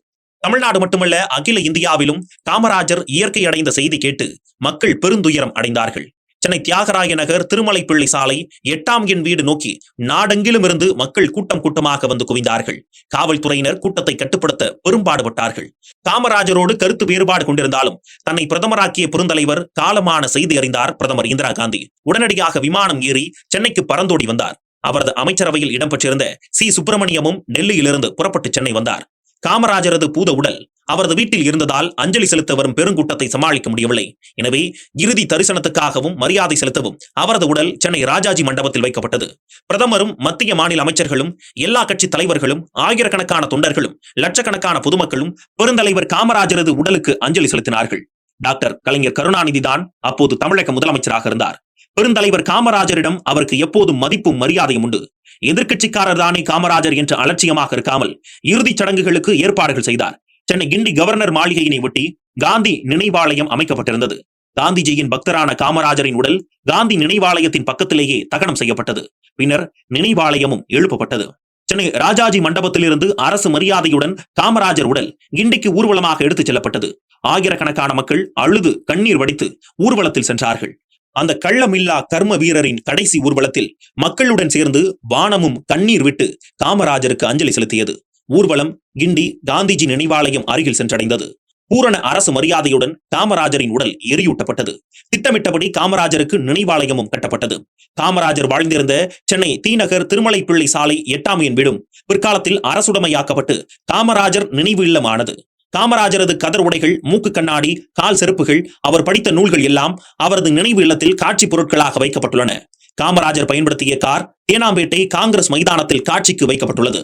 தமிழ்நாடு மட்டுமல்ல, அகில இந்தியாவிலும் காமராஜர் இயற்கை அடைந்த செய்தி கேட்டு மக்கள் பெருந்துயரம் அடைந்தார்கள். சென்னை தியாகராய நகர் திருமலைப்பிள்ளை சாலை 8ஆம் எண் வீடு நோக்கி நாடெங்கிலும் இருந்து மக்கள் கூட்டம் கூட்டமாக வந்து குவிந்தார்கள். காவல்துறையினர் கூட்டத்தை கட்டுப்படுத்த பெரும்பாடுபட்டார்கள். காமராஜரோடு கருத்து வேறுபாடு கொண்டிருந்தாலும் தன்னை பிரதமராக்கிய பெருந்தலைவர் காலமான செய்தி அறிந்தார் பிரதமர் இந்திரா காந்தி. உடனடியாக விமானம் ஏறி சென்னைக்கு பறந்தோடி வந்தார். அவரது அமைச்சரவையில் இடம்பெற்றிருந்த சி. சுப்பிரமணியமும் டெல்லியிலிருந்து புறப்பட்டு சென்னை வந்தார். காமராஜரது பூத உடல் அவரது வீட்டில் இருந்ததால் அஞ்சலி செலுத்த வரும் பெருங்கூட்டத்தை சமாளிக்க முடியவில்லை. எனவே இறுதி தரிசனத்துக்காகவும் மரியாதை செலுத்தவும் அவரது உடல் சென்னை ராஜாஜி மண்டபத்தில் வைக்கப்பட்டது. பிரதமரும் மத்திய மாநில அமைச்சர்களும் எல்லா கட்சி தலைவர்களும் ஆயிரக்கணக்கான தொண்டர்களும் லட்சக்கணக்கான பொதுமக்களும் பெருந்தலைவர் காமராஜரது உடலுக்கு அஞ்சலி செலுத்தினார்கள். டாக்டர் கலைஞர் கருணாநிதி தான் அப்போது தமிழக முதலமைச்சராக இருந்தார். பெருந்தலைவர் காமராஜரிடம் அவருக்கு எப்போதும் மதிப்பும் மரியாதையும் உண்டு. எதிர்க்கட்சிக்காரர் தானே காமராஜர் என்று அலட்சியமாக இருக்காமல் இறுதிச் சடங்குகளுக்கு ஏற்பாடுகள் செய்தார். சென்னை கிண்டி கவர்னர் மாளிகையினை ஒட்டி காந்தி நினைவாலயம் அமைக்கப்பட்டிருந்தது. காந்திஜியின் பக்தரான காமராஜரின் உடல் காந்தி நினைவாலயத்தின் பக்கத்திலேயே தகனம் செய்யப்பட்டது. பின்னர் நினைவாலயமும் எழுப்பப்பட்டது. சென்னை ராஜாஜி மண்டபத்திலிருந்து அரசு மரியாதையுடன் காமராஜர் உடல் கிண்டிக்கு ஊர்வலமாக எடுத்துச் செல்லப்பட்டது. ஆயிரக்கணக்கான மக்கள் அழுது கண்ணீர் வடித்து ஊர்வலத்தில் சென்றார்கள். அந்த கள்ளமில்லா கர்ம வீரரின் கடைசி ஊர்வலத்தில் மக்களுடன் சேர்ந்து வானமும் கண்ணீர் விட்டு காமராஜருக்கு அஞ்சலி செலுத்தியது. ஊர்வலம் கிண்டி காந்திஜி நினைவாலயம் அருகில் சென்றடைந்தது. பூரண அரசு மரியாதையுடன் காமராஜரின் உடல் எரியூட்டப்பட்டது. திட்டமிட்டபடி காமராஜருக்கு நினைவாலயமும் கட்டப்பட்டது. காமராஜர் வாழ்ந்திருந்த சென்னை தீநகர் திருமலைப்பிள்ளை சாலை 8ஆம் எண் வீடும் பிற்காலத்தில் அரசுடைமையாக்கப்பட்டு காமராஜர் நினைவு இல்லமானது. காமராஜரது கதர் உடைகள், மூக்கு கண்ணாடி, கால் செருப்புகள், அவர் படித்த நூல்கள் எல்லாம் அவரது நினைவு இல்லத்தில் காட்சி பொருட்களாக வைக்கப்பட்டுள்ளன. காமராஜர் பயன்படுத்திய கார் தேனாம்பேட்டை காங்கிரஸ் மைதானத்தில் காட்சிக்கு வைக்கப்பட்டுள்ளது.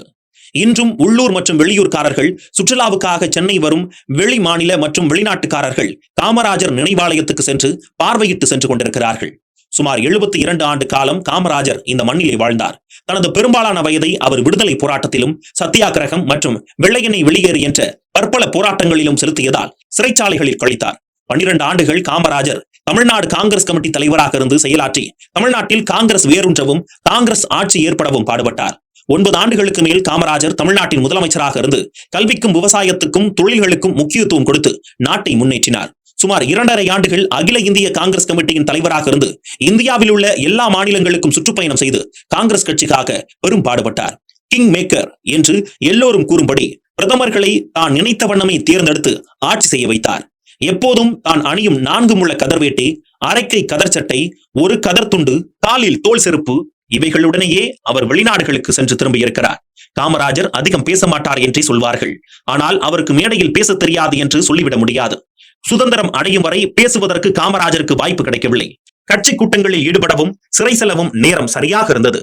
இன்றும் உள்ளூர் மற்றும் வெளியூர்காரர்கள், சுற்றுலாவுக்காக சென்னை வரும் வெளி மாநில மற்றும் வெளிநாட்டுக்காரர்கள் காமராஜர் நினைவாலயத்துக்கு சென்று பார்வையிட்டு சென்று கொண்டிருக்கிறார்கள். சுமார் 72 ஆண்டு காலம் காமராஜர் இந்த மண்ணிலே வாழ்ந்தார். தனது பெரும்பாலான வயதை அவர் விடுதலை போராட்டத்திலும் சத்தியாகிரகம் மற்றும் வெள்ளையனை வெளியேறு என்ற பற்பல போராட்டங்களிலும் செலுத்தியதால் சிறைச்சாலைகளில் கழித்தார். 12 ஆண்டுகள் காமராஜர் தமிழ்நாடு காங்கிரஸ் கமிட்டி தலைவராக இருந்து செயலாற்றி தமிழ்நாட்டில் காங்கிரஸ் வேரூன்றவும் காங்கிரஸ் ஆட்சி ஏற்படவும் பாடுபட்டார். 9 ஆண்டுகளுக்கு மேல் காமராஜர் தமிழ்நாட்டின் முதலமைச்சராக இருந்து கல்விக்கும் விவசாயத்துக்கும் தொழில்களுக்கும் முக்கியத்துவம் கொடுத்து நாட்டை முன்னேற்றினார். சுமார் 2.5 ஆண்டுகள் அகில இந்திய காங்கிரஸ் கமிட்டியின் தலைவராக இருந்து இந்தியாவில் உள்ள எல்லா மாநிலங்களுக்கும் சுற்றுப்பயணம் செய்து காங்கிரஸ் கட்சிக்காக பெரும் பாடுபட்டார். கிங் மேக்கர் என்று எல்லோரும் கூறும்படி பிரதமர்களை தான் நினைத்த வண்ணமே தேர்ந்தெடுத்து ஆட்சி செய்ய வைத்தார். எப்போதும் தான் அணியும் 4 முழ கதர்வேட்டை, அரைக்கை கதர் சட்டை, ஒரு கதர் துண்டு, காலில் தோல் செருப்பு இவைகளுடனேயே அவர் வெளிநாடுகளுக்கு சென்று திரும்பியிருக்கிறார். காமராஜர் அதிகம் பேச மாட்டார் என்றே சொல்வார்கள். ஆனால் அவருக்கு மேடையில் பேச தெரியாது என்று சொல்லிவிட முடியாது. சுதந்திரம் அடையும் வரை பேசுவதற்கு காமராஜருக்கு வாய்ப்பு கிடைக்கவில்லை. கட்சி கூட்டங்களில் ஈடுபடவும் சிறை செல்லவும் நேரம் சரியாக இருந்தது.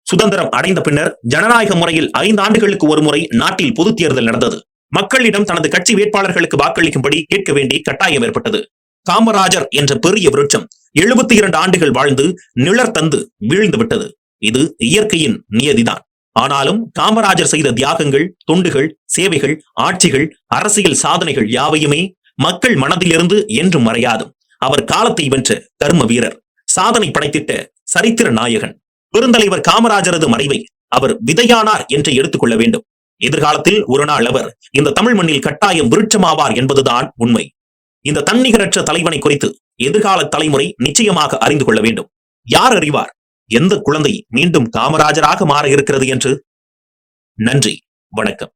சுதந்திரம் அடைந்த பின்னர் ஜனநாயக முறையில் 5 ஆண்டுகளுக்கு ஒரு முறை நாட்டில் பொது தேர்தல் நடந்தது. மக்களிடம் தனது கட்சி வேட்பாளர்களுக்கு வாக்களிக்கும்படி கேட்க வேண்டிய கட்டாயம் ஏற்பட்டது. காமராஜர் என்ற பெரிய விருட்சம் 72 ஆண்டுகள் வாழ்ந்து நிழற் தந்து வீழ்ந்து விட்டது. இது இயற்கையின் நியதிதான். ஆனாலும் காமராஜர் செய்த தியாகங்கள், தொண்டுகள், சேவைகள், ஆட்சிகள், அரசியல் சாதனைகள் யாவையுமே மக்கள் மனதிலிருந்து என்றும் மறையாது. அவர் காலத்தை வென்ற கர்ம வீரர், சாதனை படைத்திட்ட சரித்திர நாயகன். பெருந்தலைவர் காமராஜரது மறைவை அவர் விதையானார் என்று எடுத்துக்கொள்ள வேண்டும். எதிர்காலத்தில் ஒரு நாள் அவர் இந்த தமிழ் மண்ணில் கட்டாயம் விருட்சமாவார் என்பதுதான் உண்மை. இந்த தன்னிகரற்ற தலைவனை குறித்து எதிர்கால தலைமுறை நிச்சயமாக அறிந்து கொள்ள வேண்டும். யார் அறிவார், எந்த குழந்தை மீண்டும் காமராஜராக மாற இருக்கிறது என்று. நன்றி, வணக்கம்.